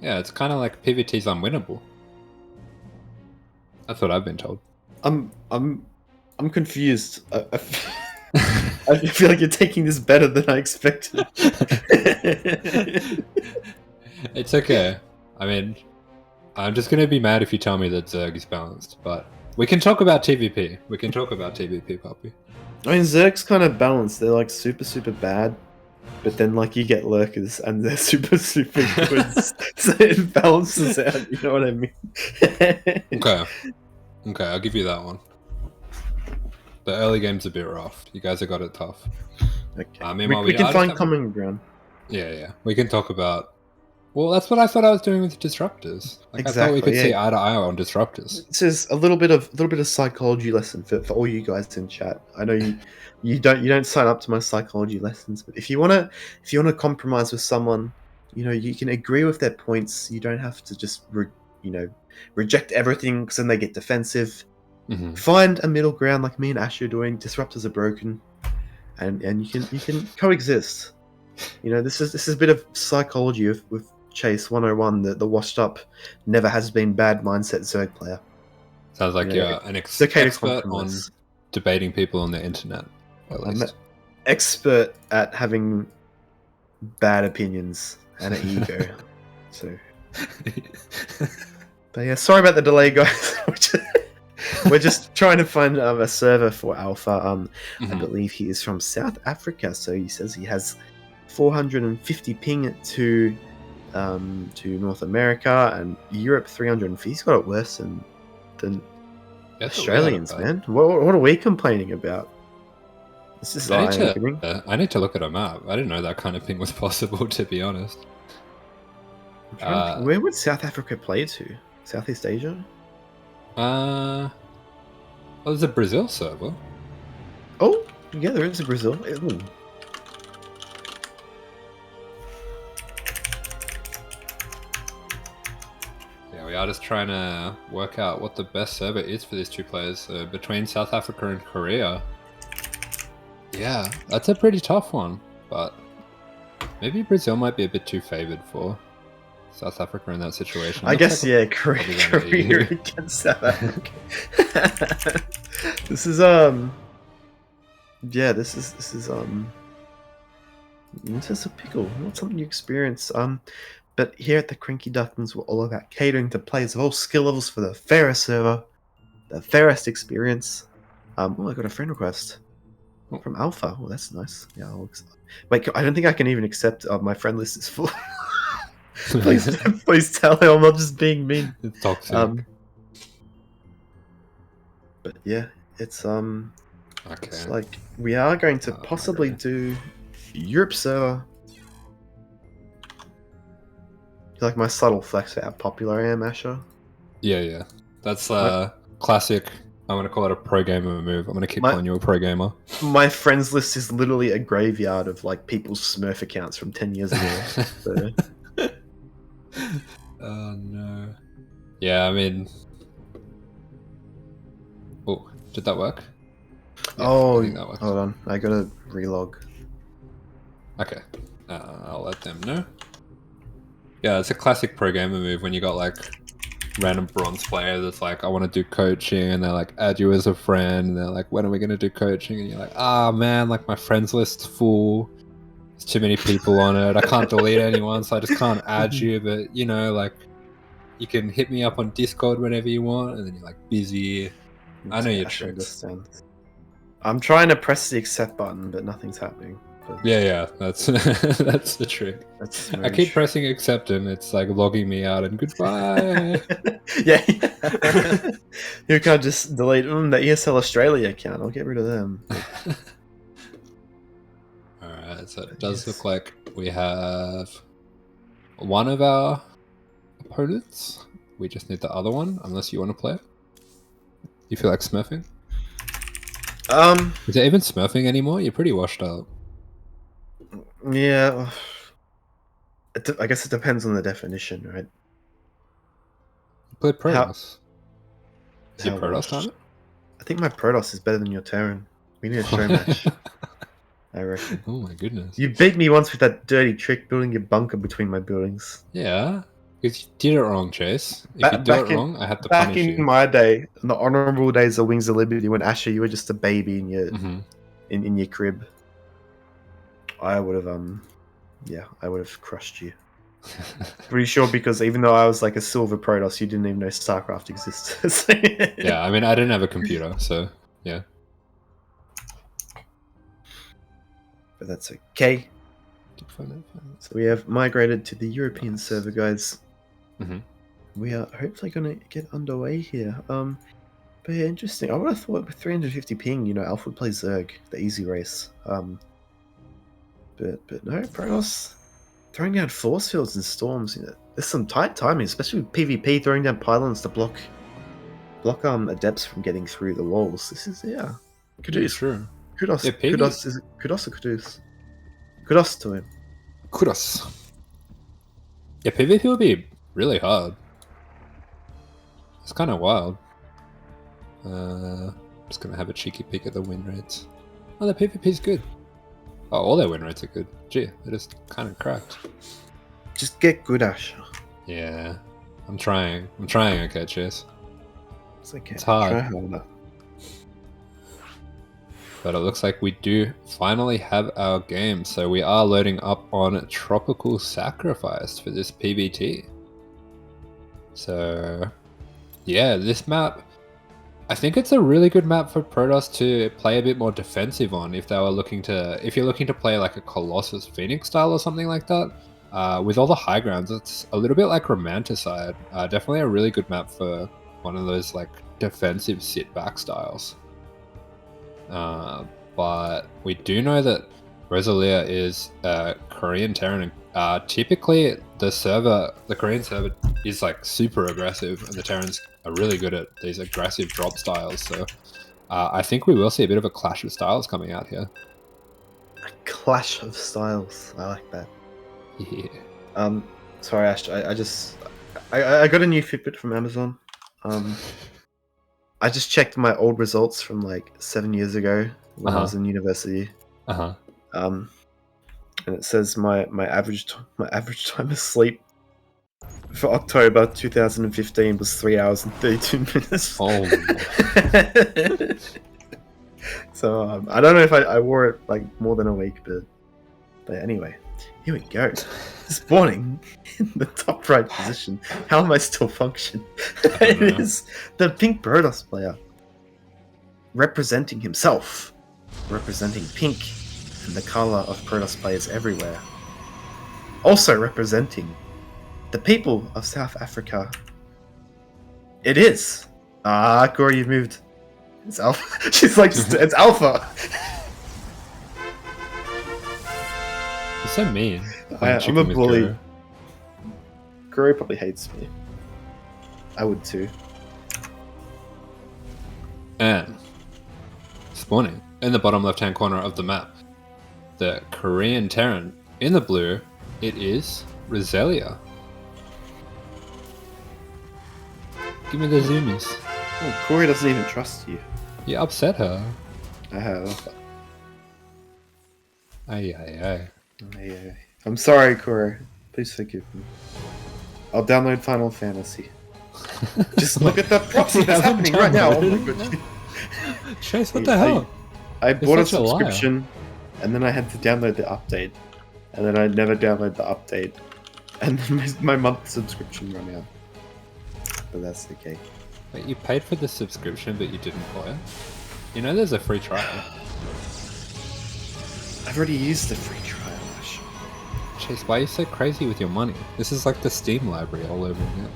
Yeah, it's kind of like PvT's unwinnable. That's what I've been told. I'm confused. I feel like you're taking this better than I expected. It's okay. I mean, I'm just gonna be mad if you tell me that Zerg is balanced, but we can talk about TVP. Puppy. I mean, Zerg's kind of balanced. They're like super, super bad, but then like you get lurkers and they're super, super good. So it balances out. You know what I mean? Okay, I'll give you that one. The early game's a bit rough. You guys have got it tough. Okay. We can find common ground. Yeah. We can talk about. Well, that's what I thought I was doing with disruptors. Like, exactly. I thought we could see eye to eye on disruptors. This is a little bit of psychology lesson for all you guys in chat. I know you don't sign up to my psychology lessons, but if you wanna compromise with someone, you know, you can agree with their points. You don't have to just reject everything because then they get defensive. Mm-hmm. Find a middle ground like me and Ash are doing. Disruptors are broken, and you can coexist. You know, this is a bit of psychology with Chase 101, the washed up, never has been bad mindset Zerg player. Sounds like you're an expert on debating people on the internet. I'm an expert at having bad opinions and an ego. So, but yeah, sorry about the delay, guys. We're just trying to find a server for Alpha. I believe he is from South Africa, so he says he has 450 ping to North America, and Europe 350. He's got it worse than Australians, man. What are we complaining about? This is I need to look at a map. I didn't know that kind of thing was possible, to be honest. Where would South Africa play to? Southeast Asia? Well, there's a Brazil server. Oh, yeah, there is a Brazil. Ooh. We are just trying to work out what the best server is for these two players between South Africa and Korea. Yeah, that's a pretty tough one, but maybe Brazil might be a bit too favored for South Africa in that situation. I guess, yeah, Korea against South Africa. This is Yeah, this is a pickle, not something you experience. But here at the CranKy Ducklings, we're all about catering to players of all skill levels for the fairest server, the fairest experience. Oh, I got a friend request from Alpha. Oh, that's nice. Yeah, wait, I don't think I can even accept. My friend list is full. please, please tell him I'm not just being mean. It's toxic. But yeah, it's Okay. It's like we are going to possibly do Europe server. You like my subtle flex for how popular I am, Asher? Yeah. That's classic. I'm gonna call it a pro gamer move. I'm gonna keep calling you a pro gamer. My friends list is literally a graveyard of like people's Smurf accounts from 10 years ago. So. Oh no. Yeah, I mean. Oh, did that work? Yeah, oh, I think that worked. Hold on. I gotta relog. Okay. I'll let them know. Yeah, it's a classic pro gamer move when you got like random bronze player that's like, I want to do coaching, and they're like, add you as a friend, and they're like, when are we going to do coaching? And you're like, man, like my friends list's full. There's too many people on it. I can't delete anyone, so I just can't add you. But you know, like, you can hit me up on Discord whenever you want, and then you're like busy. I know your tricks. I'm trying to press the accept button, but nothing's happening. But yeah, that's that's the trick. I keep pressing accept and it's like logging me out and goodbye. yeah. You can't just delete the ESL Australia account. I'll get rid of them. Alright, so it does look like we have one of our opponents. We just need the other one, unless you want to play it. You feel like smurfing? Is it even smurfing anymore? You're pretty washed up. Yeah. I guess it depends on the definition, right? You play Protoss. Is your Protoss time? I think my Protoss is better than your Terran. We need a show match. I reckon. Oh my goodness. You beat me once with that dirty trick building your bunker between my buildings. Yeah. Because you did it wrong, Chase. If you do it wrong, I have to punish you. Back in my day, in the honorable days of Wings of Liberty, when Asher, you were just a baby in your in your crib, I would have I would have crushed you. Pretty sure, because even though I was like a silver Protoss, you didn't even know StarCraft existed. Yeah, I mean, I didn't have a computer, so yeah. But that's okay. So we have migrated to the European server, guys. We are hopefully going to get underway here. But yeah, interesting. I would have thought with 350 ping, you know, Alpha would play Zerg, the easy race. But no, Protoss throwing down force fields and storms. You know, there's some tight timing, especially with PvP throwing down pylons to block adepts from getting through the walls. This is Kudos. True. Kudos. Yeah, Kudos is kudos or kudos. Kudos to him. Kudos. Yeah, PvP will be really hard. It's kind of wild. Just gonna have a cheeky peek at the win rates. Oh, the PvP's good. Oh, all their win rates are good. Gee, they're just kind of cracked. Just get good, Ash. Yeah, I'm trying. Okay, Chase. It's okay. It's hard. Try harder. But it looks like we do finally have our game. So we are loading up on Tropical Sacrifice for this PvT. So yeah, this map, I think it's a really good map for Protoss to play a bit more defensive on if you're looking to play like a Colossus Phoenix style or something like that. With all the high grounds, it's a little bit like Romanticide. Definitely a really good map for one of those like defensive sit back styles. But we do know that Roselia is a Korean Terran. Typically, the Korean server is like super aggressive, and the Terrans are really good at these aggressive drop styles. So I think we will see a bit of a clash of styles coming out here. A clash of styles. I like that. Yeah. Sorry, Ash. I got a new Fitbit from Amazon. I just checked my old results from like 7 years ago when I was in university. And it says my average time of sleep for October 2015 was 3 hours and 32 minutes. Oh. So I don't know if I wore it like more than a week, but anyway, here we go. Spawning in the top right position. How am I still functioning? It is the pink Protoss player representing himself, representing pink and the color of Protoss players everywhere. Also representing the people of South Africa. It is. Corey, you've moved. It's Alpha. She's like, it's Alpha. You're so mean. I'm a bully. Corey probably hates me. I would too. And spawning in the bottom left-hand corner of the map, the Korean Terran in the blue, it is Roselia. Give me the zoomies. Oh, Corey doesn't even trust you. You upset her. I have. Aye. I'm sorry, Corey. Please forgive me. I'll download Final Fantasy. Just look at the proxy that's happening right now. Oh my God. Chase, what the hell? I bought a subscription, and then I had to download the update, and then I never downloaded the update, and then my month subscription ran out. But that's okay. Wait, you paid for the subscription, but you didn't buy it? You know there's a free trial. I've already used the free trial, Ash. Chase, why are you so crazy with your money? This is like the Steam library all over again.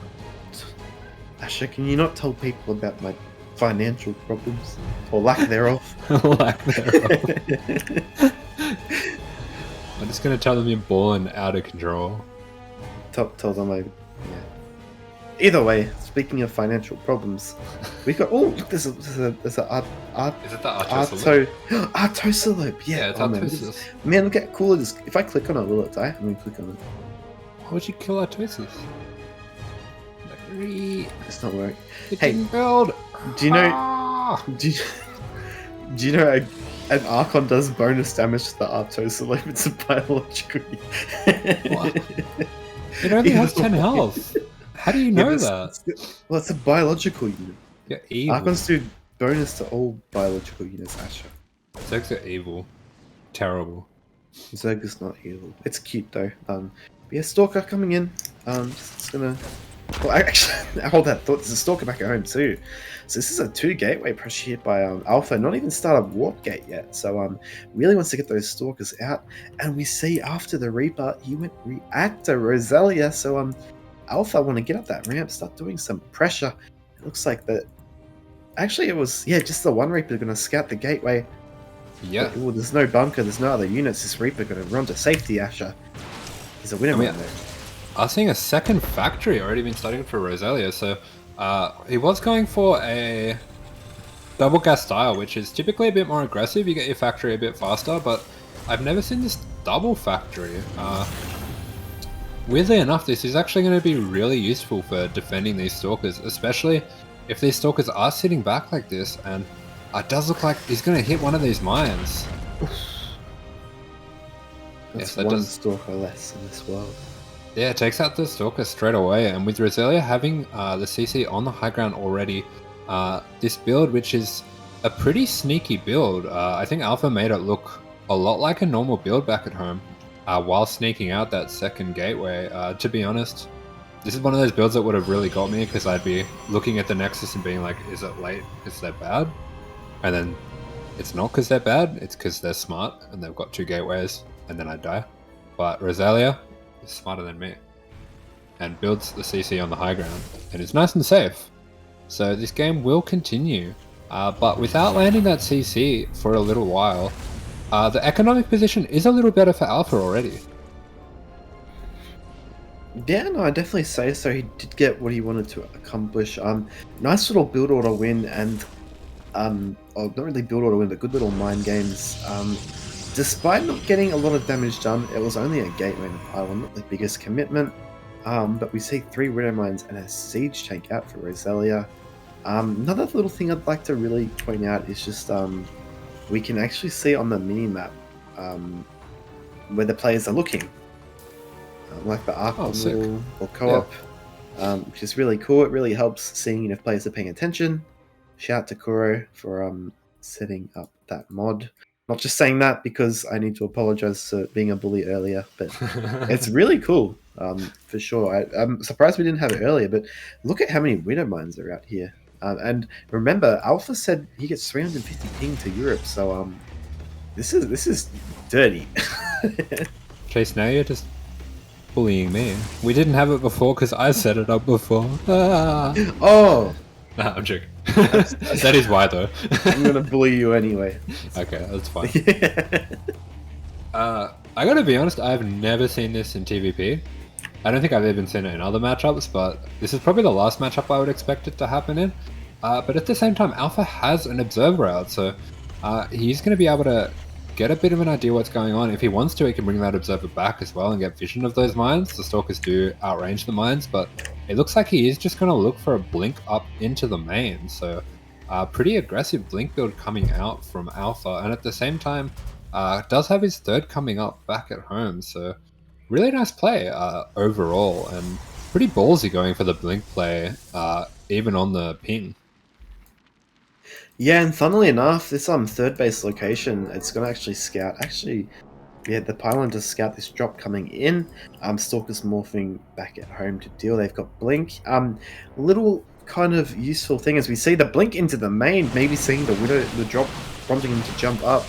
Asher, can you not tell people about my financial problems? Or lack thereof? Lack thereof. I'm just gonna tell them you're balling out of control. Tell them yeah. Either way, speaking of financial problems, we got look, there's a art. Is it the Artosalop? Artosalop, yeah. It's Artosis. Man, look how cool it is. If I click on it, will it die? I'm gonna click on it. Why would you kill Artosis? It's not working. It didn't build. Do you know? Do you know an Archon does bonus damage to the Artosalop? It's a biological. What? It only has 10 health. How do you know that? Well, it's a biological unit. You're evil. Archons do bonus to all biological units, Asher. Zergs are evil. Terrible. Zerg is not evil. It's cute though. But yeah, Stalker coming in. Just gonna. Well, actually, hold that thought. There's a Stalker back at home too. So this is a 2 gateway push here by Alpha. Not even started Warp Gate yet. So really wants to get those Stalkers out. And we see after the Reaper, he went Reactor Roselia. So Alpha want to get up that ramp, start doing some pressure. It looks like that. Actually, it was just the one Reaper going to scout the gateway. Yeah. Well, there's no bunker. There's no other units. This Reaper going to run to safety. Asher. He's a winner right there. I was seeing a second factory already been starting for Roselia, so he was going for a double gas style, which is typically a bit more aggressive. You get your factory a bit faster, but I've never seen this double factory. Weirdly enough, this is actually going to be really useful for defending these Stalkers, especially if these Stalkers are sitting back like this, and it does look like he's going to hit one of these mines. That's one Stalker less in this world. Yeah, it takes out the Stalker straight away, and with Roselia having the CC on the high ground already, this build, which is a pretty sneaky build, I think Alpha made it look a lot like a normal build back at home, while sneaking out that second gateway. To be honest, this is one of those builds that would have really got me, because I'd be looking at the Nexus and being like, is it late because they're bad? And then it's not because they're bad, it's because they're smart, and they've got 2 gateways, and then I'd die. But Roselia is smarter than me and builds the CC on the high ground, and it's nice and safe. So this game will continue, but without landing that CC for a little while, the economic position is a little better for Alpha already. Yeah, no, I definitely say so. He did get what he wanted to accomplish. Nice little build order win, and not really build order win, but good little mind games. Despite not getting a lot of damage done, it was only a gateway in the pylon, not the biggest commitment. But we see 3 Widow Mines and a Siege Tank out for Roselia. Another little thing I'd like to really point out is just we can actually see on the mini-map where the players are looking. Like the Archon rule or co-op, which is really cool. It really helps seeing if players are paying attention. Shout out to Kuro for setting up that mod. Not just saying that because I need to apologize for being a bully earlier, but it's really cool, for sure. I'm surprised we didn't have it earlier, but look at how many Widow Mines are out here. And remember, Alpha said he gets 350 ping to Europe, so this is dirty. Chase, now you're just bullying me. We didn't have it before because I set it up before. Ah. Oh, Nah, I'm joking. That is why, though. I'm gonna bully you anyway. Okay, that's fine. I gotta be honest, I've never seen this in TVP. I don't think I've even seen it in other matchups, but this is probably the last matchup I would expect it to happen in. But at the same time, Alpha has an observer out, so he's going to be able to get a bit of an idea what's going on. If he wants to, he can bring that observer back as well and get vision of those mines. The stalkers do outrange the mines, but it looks like he is just going to look for a blink up into the main. So pretty aggressive blink build coming out from Alpha, and at the same time does have his third coming up back at home. So really nice play overall, and pretty ballsy going for the blink play even on the ping. Yeah, and funnily enough, this third base location, it's gonna actually scout. Actually, yeah, the pylon to scout this drop coming in. Stalkers morphing back at home to deal. They've got blink. Little kind of useful thing as we see the blink into the main, maybe seeing the drop prompting him to jump up.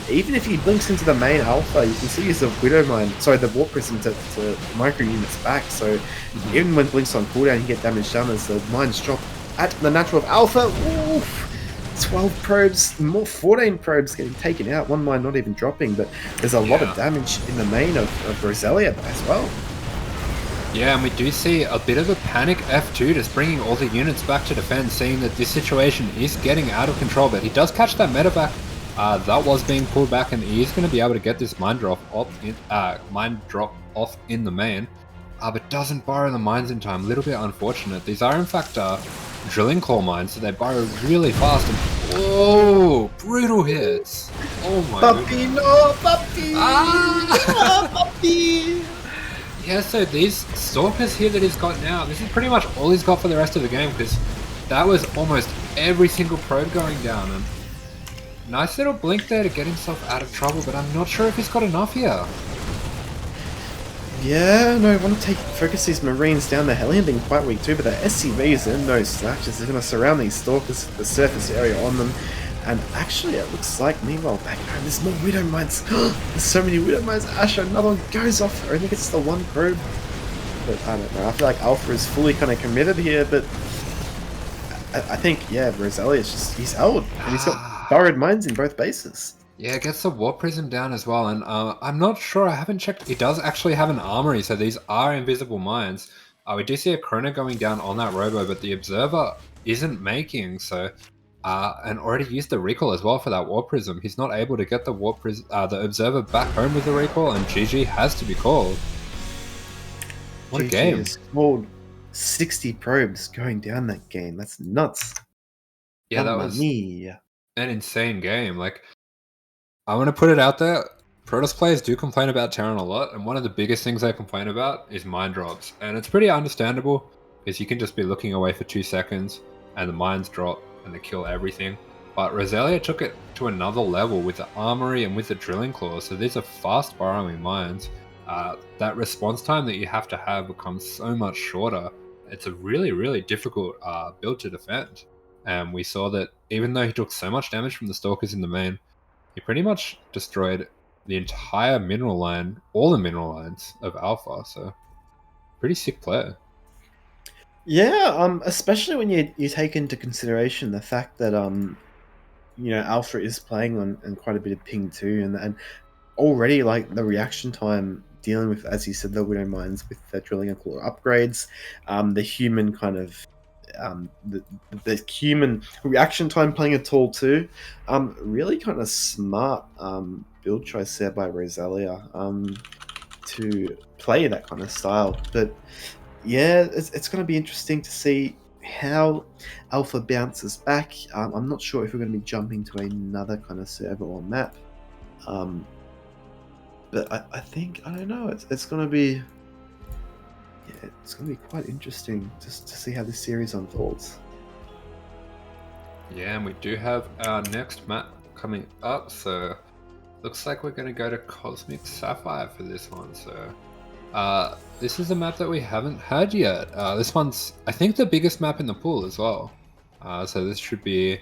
Even if he blinks into the main Alpha, you can see he's a Widow Mine, sorry, the Warp Prism to micro units back. So even when blinks on cooldown, you get damage done as the mines drop at the natural of Alpha. Oof. 12 probes, more 14 probes getting taken out. One mine not even dropping, but there's a lot of damage in the main of Roselia as well. Yeah, and we do see a bit of a panic F2 just bringing all the units back to defend, seeing that this situation is getting out of control, but he does catch that medevac. That was being pulled back, and he is going to be able to get this mine drop off in the main, but doesn't borrow the mines in time. A little bit unfortunate. These are in fact drilling claw mines, so they borrow really fast. And whoa, brutal hits! Oh my god! Puppy, no, puppy! Ah, puppy! Yeah, so these stalkers here that he's got now, this is pretty much all he's got for the rest of the game, because that was almost every single probe going down. And nice little blink there to get himself out of trouble, but I'm not sure if he's got enough here. Yeah, no, I want to focus these Marines down. The Hellion being quite weak too, but the SCVs are no slouches. They're going to surround these Stalkers, the surface area on them. And actually, it looks like, meanwhile, back at home, there's more Widow Mines. There's so many Widow Mines. Asher, another one goes off. Only gets the one probe. But I don't know. I feel like Alpha is fully kind of committed here, but I think, yeah, Roselia is just, he's old. And he's got burrowed mines in both bases. Yeah, gets the Warp Prism down as well, and I'm not sure, I haven't checked. He does actually have an armory, so these are invisible mines. We do see a Chrono going down on that Robo, but the Observer isn't making, so... and already used the recall as well for that Warp Prism. He's not able to get the the Observer back home with the recall, and GG has to be called. What a game. Has called 60 probes going down that game. That's nuts. Yeah, that was an insane game. Like, I want to put it out there, Protoss players do complain about Terran a lot, and one of the biggest things they complain about is mine drops. And it's pretty understandable, because you can just be looking away for 2 seconds, and the mines drop, and they kill everything. But Roselia took it to another level with the armory and with the drilling claws, so these are fast borrowing mines. That response time that you have to have becomes so much shorter. It's a really, really difficult build to defend. And we saw that even though he took so much damage from the Stalkers in the main, he pretty much destroyed the entire mineral line, all the mineral lines of Alpha, so pretty sick player. Yeah, especially when you take into consideration the fact that Alpha is playing on quite a bit of ping too, and already like the reaction time dealing with, as you said, the Widow Mines with the drilling and claw upgrades, the human kind of the human reaction time playing a tool too, really kind of smart build choice there by Roselia to play that kind of style. But yeah, it's going to be interesting to see how Alpha bounces back. I'm not sure if we're going to be jumping to another kind of server or map. But I think, I don't know, it's going to be... Yeah, it's going to be quite interesting just to see how this series unfolds. Yeah, and we do have our next coming up. So looks like we're going to go to Cosmic Sapphire for this one. So this is a map that we haven't had yet. This one's, I think, the biggest map in the pool as well. So this should be,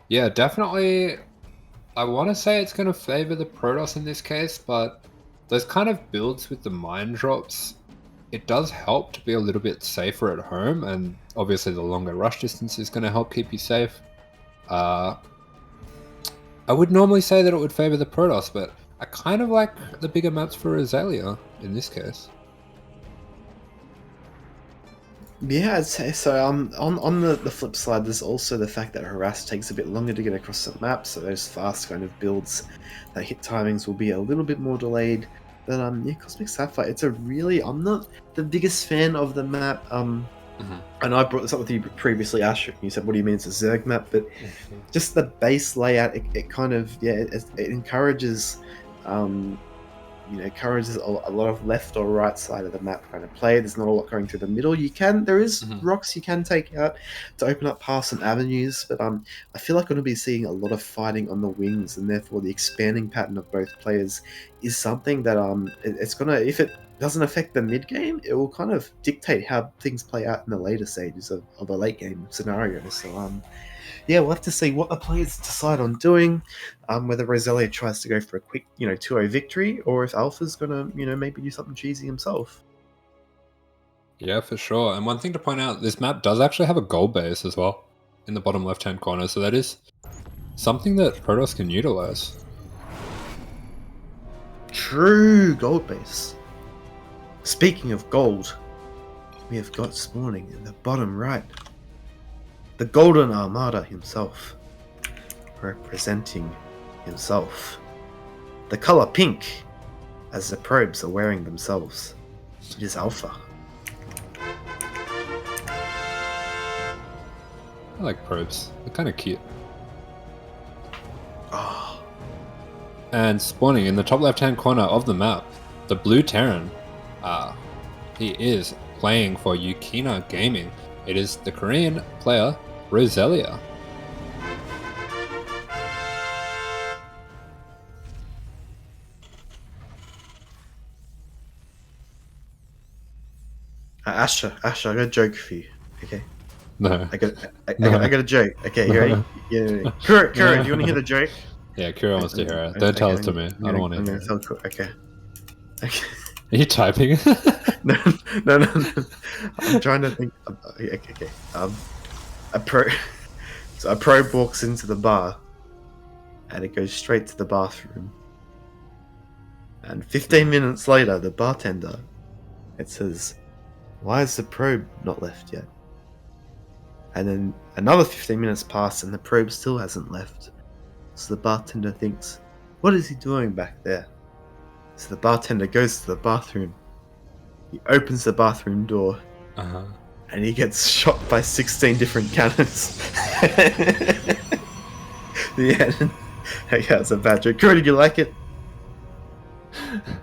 yeah, definitely. I want to say it's going to favor the Protoss in this case, but those kind of builds with the mine drops, it does help to be a little bit safer at home, and obviously the longer rush distance is going to help keep you safe. I would normally say that it would favor the Protoss, but I kind of like the bigger maps for Roselia in this case. Yeah, I'd say so. On the flip side, there's also the fact that Harass takes a bit longer to get across the map, so those fast kind of builds, that hit timings will be a little bit more delayed. But yeah, Cosmic Sapphire, it's a really, I'm not the biggest fan of the map. And I brought this up with you previously, Asher. You said, "What do you mean it's a Zerg map?" But just the base layout, it kind of, yeah, it encourages. Encourages a lot of left or right side of the map kind of play. There's not a lot going through the middle. There is rocks you can take out to open up paths and avenues, but I feel like I'm going to be seeing a lot of fighting on the wings, and therefore the expanding pattern of both players is something that it's gonna, if it doesn't affect the mid game, it will kind of dictate how things play out in the later stages of a late game scenario. So yeah, we'll have to see what the players decide on doing, whether Roselia tries to go for a quick, 2-0 victory, or if Alpha's gonna, maybe do something cheesy himself. Yeah, for sure. And one thing to point out, this map does actually have a gold base as well in the bottom left-hand corner, so that is something that Protoss can utilize. True, gold base. Speaking of gold, we have got spawning in the bottom right. The Golden Armada himself, representing himself. The color pink, as the probes are wearing themselves. It is Alpha. I like probes. They're kind of cute. Oh. And spawning in the top left-hand corner of the map, the blue Terran. He is playing for Yukina Gaming. It is the Korean player, Roselia. Asher, I got a joke for you. Okay. No. I got a joke. Okay, you ready? Yeah. Kuro, do you want to hear the joke? Yeah, Kuro wants to hear it. Don't tell it to me. I don't want to hear it. Okay. Are you typing? No. I'm trying to think. Okay. A probe walks into the bar, and it goes straight to the bathroom. And 15 minutes later, the bartender, it says, "Why is the probe not left yet?" And then another 15 minutes pass, and the probe still hasn't left. So the bartender thinks, "What is he doing back there?" So the bartender goes to the bathroom. He opens the bathroom door, and he gets shot by 16 different cannons. The end. Okay, that's a bad joke. Kuro, did you like it?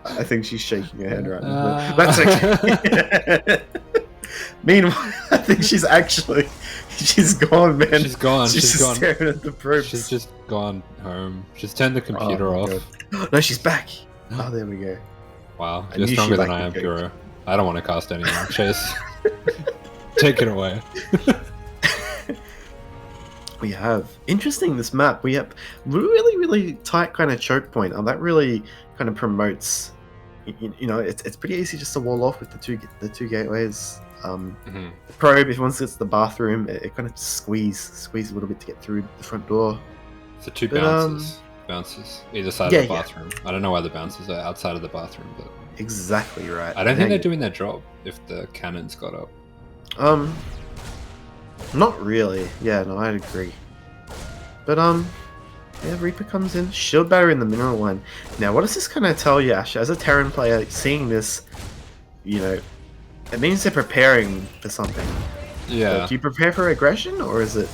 I think she's shaking her head right now. That's okay. Meanwhile, I think she's gone, man. She's gone. She's gone. staring at the probes. She's just gone home. She's turned the computer off. God. No, she's back. Oh, there we go. Wow, you're stronger than I am, Kuro. I don't want to cast anyone. Chase, take it away. We have interesting this map. We have really tight kind of choke point. That really kind of promotes. It's pretty easy just to wall off with the two gateways. The probe, if one gets to the bathroom, it kind of squeeze a little bit to get through the front door. So two bounces either side of the bathroom. Yeah. I don't know why the bounces are outside of the bathroom, but exactly right. I don't think they're doing their job if the cannons got up. Not really. Yeah, no, I'd agree. But yeah, Reaper comes in, shield battery in the mineral line. Now, what does this kind of tell you, Ash? As a Terran player, seeing this, it means they're preparing for something. Yeah. Do you prepare for aggression, or is it,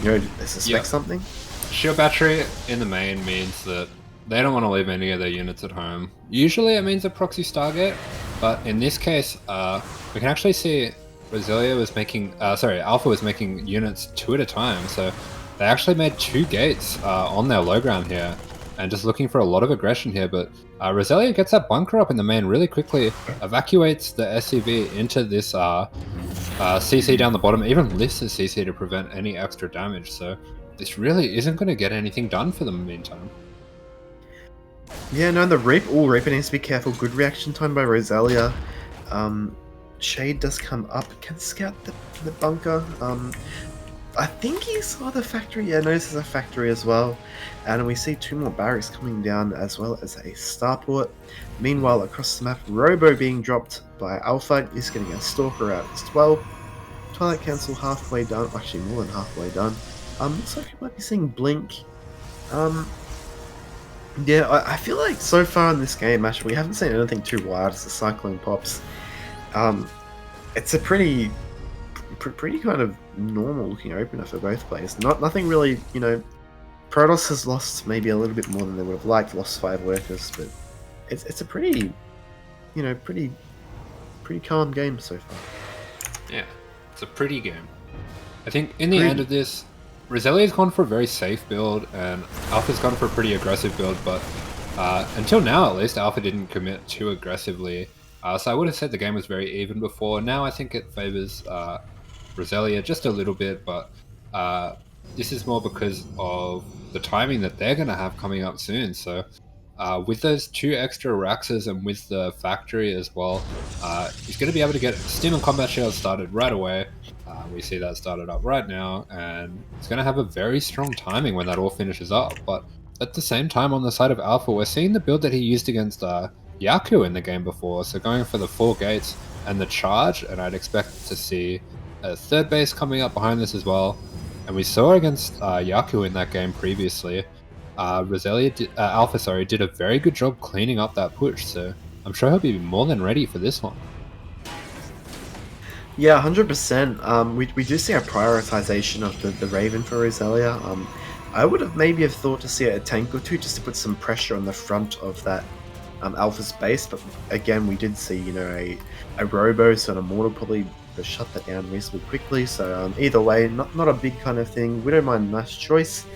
they suspect something? Shield battery in the main means that they don't want to leave any of their units at home. Usually it means a proxy Stargate, but in this case, we can actually see Roselia was making, Alpha was making units 2 at a time, so they actually made 2 gates on their low ground here, and just looking for a lot of aggression here. But Roselia gets that bunker up in the main really quickly, evacuates the SCV into this CC down the bottom, even lifts the CC to prevent any extra damage. So this really isn't going to get anything done for them in the meantime. Yeah, no, the Reap. Oh, Reaper needs to be careful. Good reaction time by Roselia. Shade does come up. Can scout the bunker. I think he saw the factory. Yeah, notices a factory as well. And we see 2 more barracks coming down as well as a starport. Meanwhile, across the map, Robo being dropped by Alpha is getting a Stalker out as well. Twilight Council halfway done. Actually, more than halfway done. Looks like we might be seeing Blink. Yeah, I feel like so far in this game, Asher, we haven't seen anything too wild as the Cyclone pops. It's a pretty kind of normal looking opener for both players. Nothing really, you know. Protoss has lost maybe a little bit more than they would have liked, lost 5 workers, but it's a pretty, you know, pretty calm game so far. Yeah, it's a pretty game. I think in the end of this, Roselia's gone for a very safe build, and Alpha's gone for a pretty aggressive build, but until now at least, Alpha didn't commit too aggressively. So I would have said the game was very even before. Now I think it favors Roselia just a little bit, but this is more because of the timing that they're going to have coming up soon. So with those 2 extra Raxes and with the factory as well, he's going to be able to get Stim and Combat Shield started right away. We see that started up right now, and it's going to have a very strong timing when that all finishes up. But at the same time, on the side of Alpha, we're seeing the build that he used against Yaku in the game before. So going for the 4 gates and the charge, and I'd expect to see a 3rd base coming up behind this as well. And we saw against Yaku in that game previously, Alpha did a very good job cleaning up that push. So I'm sure he'll be more than ready for this one. Yeah, 100%. We do see a prioritization of the Raven for Roselia. I would have maybe thought to see a tank or 2 just to put some pressure on the front of that Alpha's base, but again, we did see, you know, a Robo, so an Immortal probably shut that down reasonably quickly. So either way, not a big kind of thing. We don't mind, nice choice.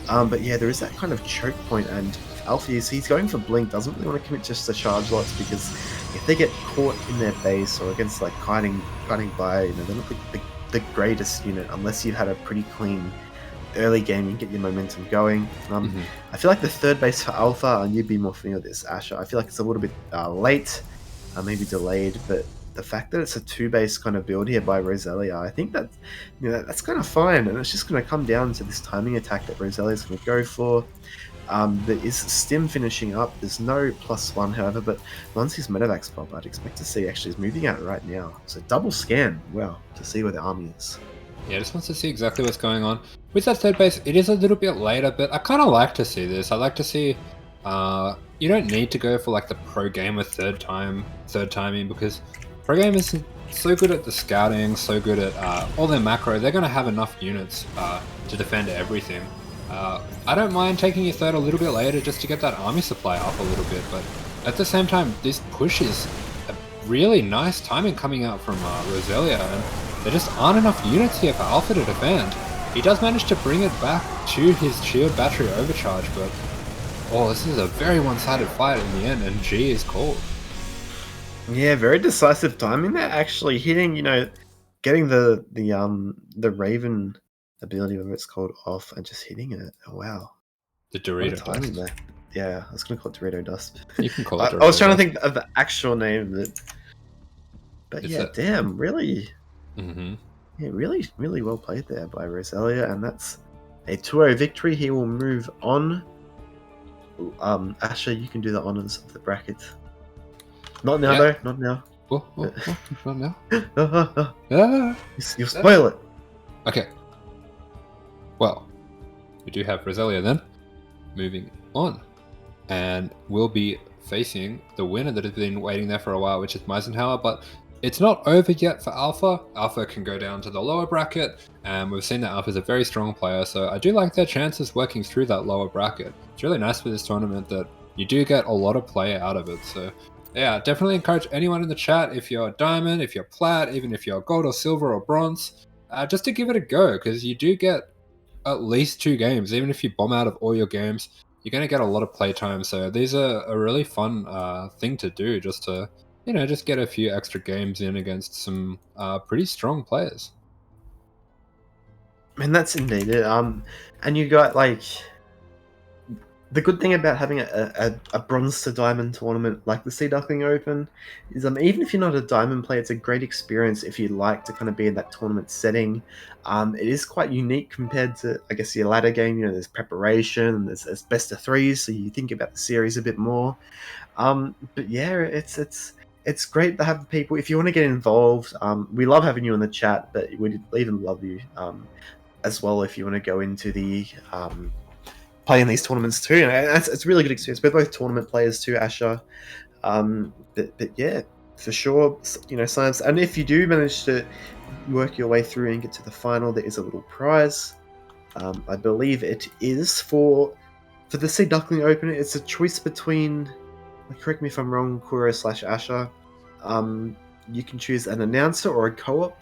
But yeah, there is that kind of choke point, and Alpha he's going for Blink, doesn't really want to commit just to charge lots, because if they get caught in their base or against like kiting by, you know, they're not the greatest unit unless you've had a pretty clean early game. You can get your momentum going. I feel like the 3rd base for Alpha, and you'd be more familiar with this, Asher, I feel like it's a little bit late, maybe delayed, but the fact that it's a 2 base kind of build here by Roselia, I think that, you know, that's kind of fine, and it's just going to come down to this timing attack that Roselia's going to go for. There is Stim finishing up. There's no +1, however, but once his medevacs pop, I'd expect to see actually he's moving out right now. So double scan, well, to see where the army is. Yeah, just wants to see exactly what's going on. With that 3rd base, it is a little bit later, but I kind of like to see this. I like to see, you don't need to go for like the pro gamer third timing, because pro gamers are so good at the scouting, so good at all their macro. They're going to have enough units to defend everything. I don't mind taking your 3rd a little bit later just to get that army supply up a little bit, but at the same time, this push is a really nice timing coming out from Roselia, and there just aren't enough units here for Alpha to defend. He does manage to bring it back to his shield battery overcharge, but oh, this is a very one-sided fight in the end, and G is called. Yeah, very decisive timing there. Actually hitting, you know, getting the Raven ability, whatever it's called, off and just hitting it. Oh wow, The Dorito timing dust. there. Yeah, I was gonna call it Dorito dust. You can call it Dorito I was trying dust. to think of the actual name of it, but It's yeah, damn, really. Mm-hmm. Yeah, really well played there by Roselia, and that's a 2-0 victory. He will move on. Asher, you can do the honors of the bracket. Not now, though. Not now. Not now. You'll spoil it. Okay. Well, we do have Roselia then, moving on, and we'll be facing the winner that has been waiting there for a while, which is Mizenhauer, but it's not over yet for Alpha. Alpha can go down to the lower bracket, and we've seen that Alpha is a very strong player, so I do like their chances working through that lower bracket. It's really nice for this tournament that you do get a lot of play out of it, so yeah, definitely encourage anyone in the chat, if you're Diamond, if you're Plat, even if you're Gold or Silver or Bronze, just to give it a go, because you do get at least 2 games. Even if you bomb out of all your games, you're going to get a lot of playtime. So these are a really fun thing to do, just to, you know, just get a few extra games in against some pretty strong players. And that's indeed it. And you got like the good thing about having a bronze to diamond tournament like the Sea Duckling Open is even if you're not a diamond player, it's a great experience if you like to kind of be in that tournament setting. It is quite unique compared to, I guess, your ladder game. You know, there's preparation and there's best of threes, so you think about the series a bit more. But yeah, it's great to have people. If you want to get involved, we love having you in the chat, but we'd even love you as well if you want to go into the play in these tournaments too. And it's a really good experience. We're both tournament players too, Asher. But yeah, for sure, you know, sign ups. And if you do manage to work your way through and get to the final, there is a little prize. I believe it is for the Sea Duckling Open. It's a choice between, correct me if I'm wrong, Kuro/Asher. You can choose an announcer or a co-op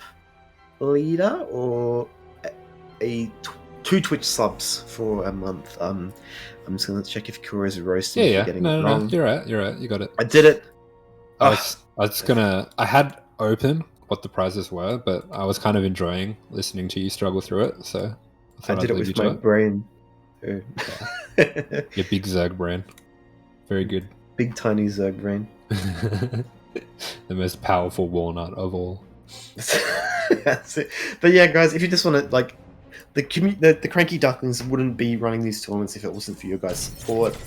leader or a 2 Twitch subs for a month. I'm just gonna check if Kuro's roasting. Yeah. For getting No, it wrong. you're right. You got it. I did it. I had open what the prizes were, but I was kind of enjoying listening to you struggle through it. So I did it with my brain. Your big Zerg brain. Very good. Big tiny Zerg brain. The most powerful walnut of all. That's it. But yeah, guys, if you just want to like. The CranKy Ducklings wouldn't be running these tournaments if it wasn't for your guys' support.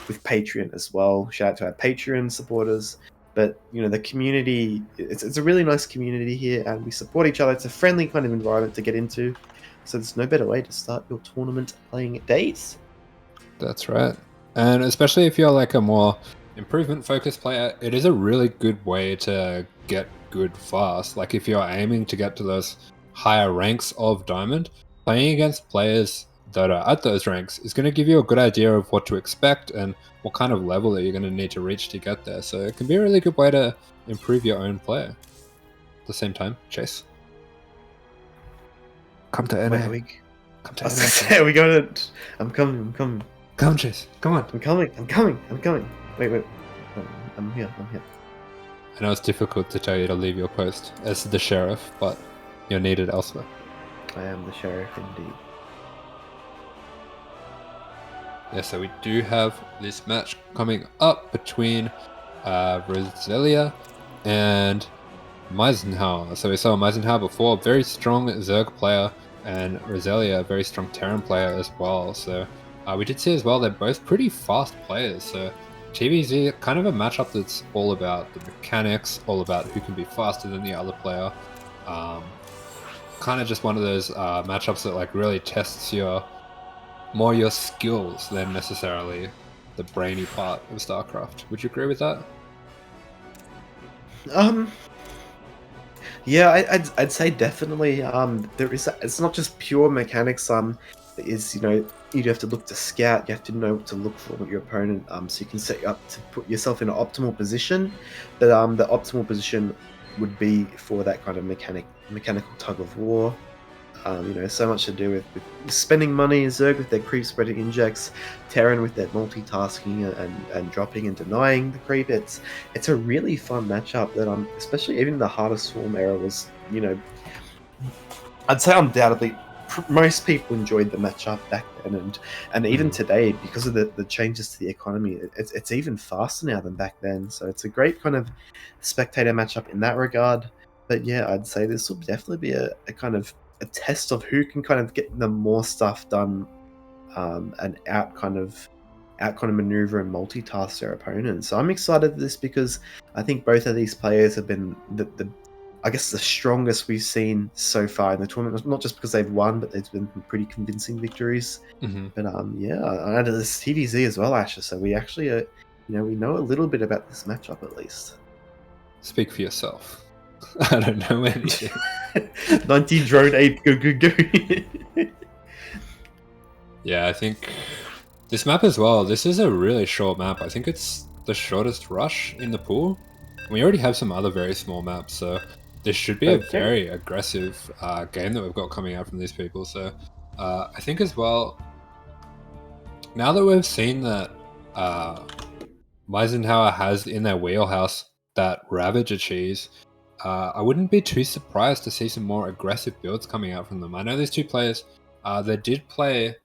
With Patreon as well. Shout out to our Patreon supporters. But you know, the community, it's a really nice community here, and we support each other. It's a friendly kind of environment to get into. So there's no better way to start your tournament playing days. That's right. And especially if you're like a more improvement focused player, it is a really good way to get good fast. Like if you're aiming to get to those higher ranks of Diamond, playing against players that are at those ranks is going to give you a good idea of what to expect and what kind of level that you're going to need to reach to get there. So it can be a really good way to improve your own player. At the same time, Chase, come to NA. Come to NA. We got it. I'm coming. Come, Chase. Come on. I'm coming. Wait. I'm here. I know it's difficult to tell you to leave your post as the sheriff, but you're needed elsewhere. I am the sheriff indeed. Yeah, so we do have this match coming up between Roselia and Mizenhauer. So we saw Mizenhauer before, very strong Zerg player, and Roselia, a very strong Terran player as well. So we did see as well they're both pretty fast players. So TVZ, kind of a matchup that's all about the mechanics, all about who can be faster than the other player. Kind of just one of those matchups that like really tests your skills than necessarily the brainy part of StarCraft. Would you agree with that? Yeah, I'd say definitely. There is. It's not just pure mechanics. Is, you know, you have to look to scout. You have to know what to look for with your opponent. So you can set up to put yourself in an optimal position. But the optimal position would be for that kind of mechanical tug of war. You know, so much to do with spending money, Zerg with their creep spreading injects, Terran with their multitasking and dropping and denying the creep. It's a really fun matchup that especially even the hardest swarm era was, you know, I'd say undoubtedly most people enjoyed the matchup back then, and even today, because of the changes to the economy, it's even faster now than back then. So it's a great kind of spectator matchup in that regard. But yeah, I'd say this will definitely be a kind of a test of who can kind of get the more stuff done, and out kind of maneuver and multitask their opponents. So I'm excited for this because I think both of these players have been I guess the strongest we've seen so far in the tournament. Not just because they've won, but there's been pretty convincing victories. Mm-hmm. But yeah, I added this TVZ as well, Asher. So we actually, you know, we know a little bit about this matchup at least. Speak for yourself. I don't know anything. 19 drone 8, go. Yeah, I think this map as well, this is a really short map. I think it's the shortest rush in the pool. We already have some other very small maps, so this should be a very aggressive game that we've got coming out from these people. So I think as well, now that we've seen that Mizenhauer has in their wheelhouse that Ravager cheese, I wouldn't be too surprised to see some more aggressive builds coming out from them. I know these two players, they did play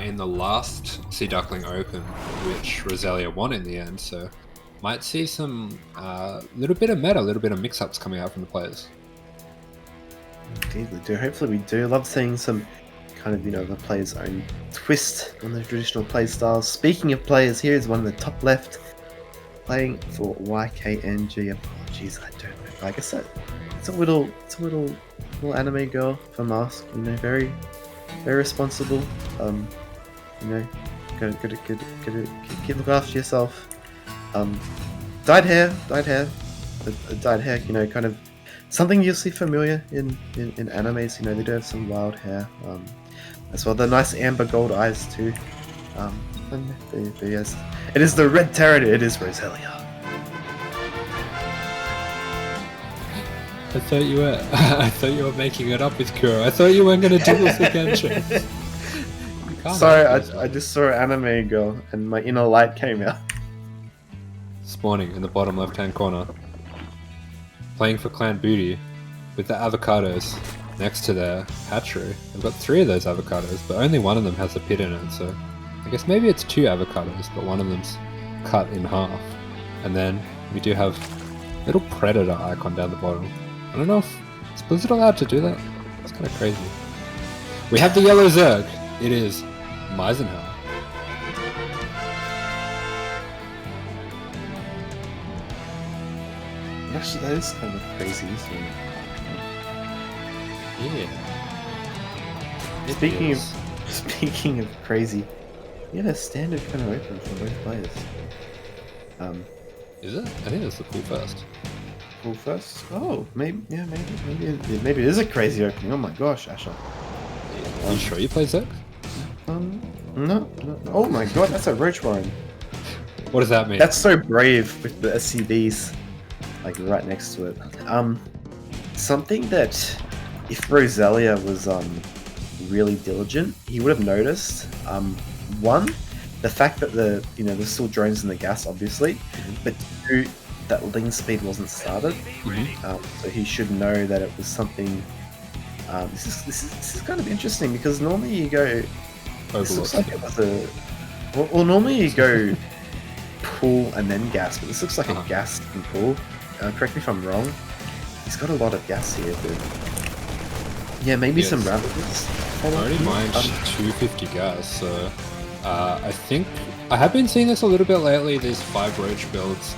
in the last Sea Duckling Open, which Roselia won in the end, so might see some little bit of meta, little bit of mix-ups coming out from the players. Indeed, we do. Hopefully we do. Love seeing some kind of, the player's own twist on the traditional play styles. Speaking of players, here is one in the top left, playing for YKNG. Apologies, I don't know. I guess it's a little anime girl for Mask. Very, very responsible. Gotta look after yourself. Dyed hair. Dyed hair. Kind of something you'll see familiar in animes. They do have some wild hair. As well, the nice amber gold eyes too. But yes, it is the red terror. It is Roselia. I thought you were making it up with Kuro. I thought you weren't going to do this again, Chase. Sorry, I just saw an anime girl and my inner light came out. Spawning in the bottom left-hand corner. Playing for Clan Booty with the avocados next to their hatchery. I've got 3 of those avocados, but only one of them has a pit in it, so I guess maybe it's 2 avocados, but one of them's cut in half. And then we do have a little predator icon down the bottom. I don't know is Blizzard allowed to do that? It's kind of crazy. We have the yellow Zerg. It is Mizenhauer. Actually, that is kind of crazy, isn't it? Yeah. Speaking of crazy, we have a standard kind of open for both players. Is it? I think it's the full first. Full first? Oh, maybe it is a crazy opening. Oh my gosh, Asher. Are you sure you play Zerg? No. Oh my god, that's a Roach Warren. What does that mean? That's so brave with the SCVs, like right next to it. Something that if Roselia was really diligent, he would have noticed. One, the fact that there's still drones in the gas, obviously, but 2, that link speed wasn't started. So he should know that it was something. This is kind of interesting because normally you go. This looks like it was a. Well, normally you go pool and then gas, but this looks like a gas and pool. Correct me if I'm wrong. He's got a lot of gas here, but yeah, maybe some Ravagers. I already mined 250 gas, so I think I have been seeing this a little bit lately. These 5 Roach builds,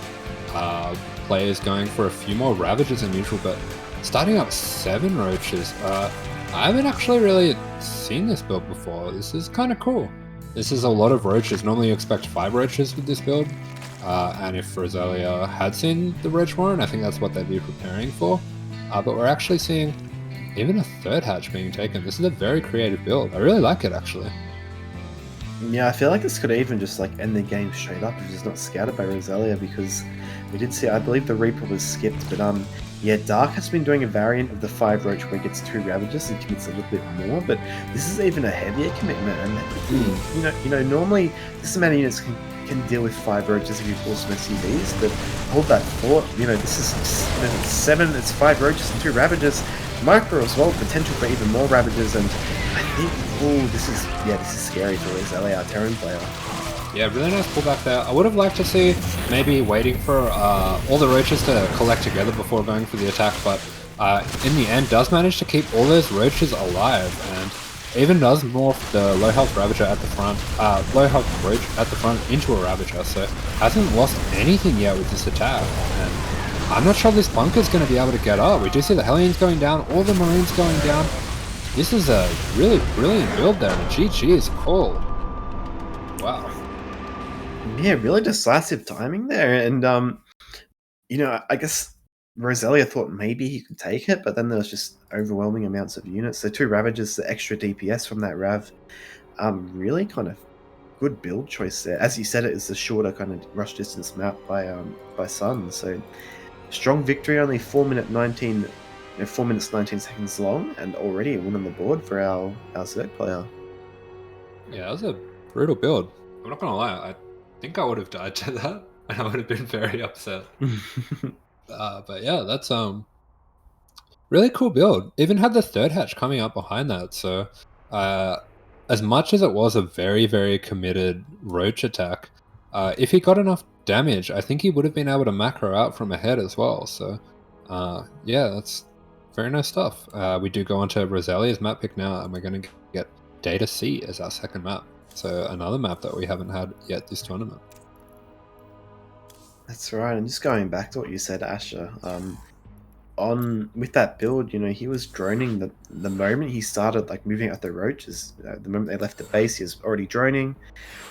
players going for a few more Ravagers than usual, but starting up 7 Roaches. I haven't actually really seen this build before. This is kind of cool. This is a lot of Roaches. Normally you expect 5 Roaches with this build. And if Roselia had seen the Roach Warren, I think that's what they'd be preparing for. But we're actually seeing even a 3rd hatch being taken. This is a very creative build. I really like it, actually. Yeah, I feel like this could even just end the game straight up if it's not scouted by Roselia, because we did see, I believe the Reaper was skipped, but yeah, Dark has been doing a variant of the 5 Roach where he gets 2 Ravagers and commits a little bit more, but this is even a heavier commitment, and that could be, normally this amount of units can deal with 5 Roaches if you force some SCVs, but hold that thought, this is 7, it's 5 Roaches and 2 Ravagers, Micro as well, potential for even more Ravagers, and I think, this is scary for Roselia, our Terran player. Yeah, really nice pullback there. I would have liked to see maybe waiting for all the Roaches to collect together before going for the attack, but in the end does manage to keep all those Roaches alive, and even does morph the low health Ravager at the front, low health Roach at the front into a Ravager, so hasn't lost anything yet with this attack. And I'm not sure this bunker's going to be able to get up. We do see the Hellions going down, all the Marines going down. This is a really brilliant build there, and GG is called. Wow. Yeah, really decisive timing there, and I guess Roselia thought maybe he could take it, but then there was just overwhelming amounts of units. So 2 Ravagers, the extra DPS from that Rav, really kind of good build choice there. As you said, it is the shorter kind of rush distance map by Sun. So strong victory, only 4 minute 19 4 minutes 19 seconds long, and already a win on the board for our Zerg player. Yeah, that was a brutal build. I'm not gonna lie, I think I would have died to that, and I would have been very upset. But yeah, that's really cool build. Even had the third hatch coming up behind that. So as much as it was a very, very committed roach attack, if he got enough damage, I think he would have been able to macro out from ahead as well. So yeah, that's very nice stuff. We do go on to Roselia's map pick now, and we're going to get Data C as our second map. So another map that we haven't had yet this tournament. That's right. And just going back to what you said, Asher, with that build, he was droning the moment he started like moving out the roaches. The moment they left the base, he was already droning.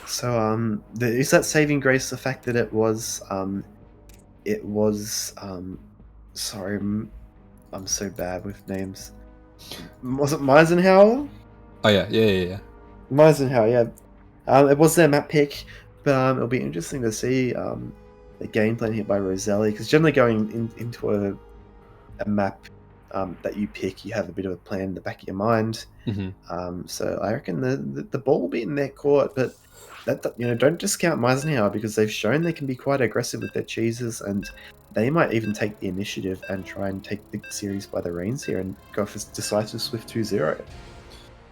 So is that saving grace the fact that it was sorry, I'm so bad with names. Was it Mizenhauer? Oh yeah. Mizenhauer, yeah. It was their map pick, but it'll be interesting to see the game plan here by Roselia, because generally going into a map that you pick, you have a bit of a plan in the back of your mind. So I reckon the ball will be in their court, but don't discount Mizenhauer, because they've shown they can be quite aggressive with their cheeses, and they might even take the initiative and try and take the series by the reins here and go for decisive swift 2-0.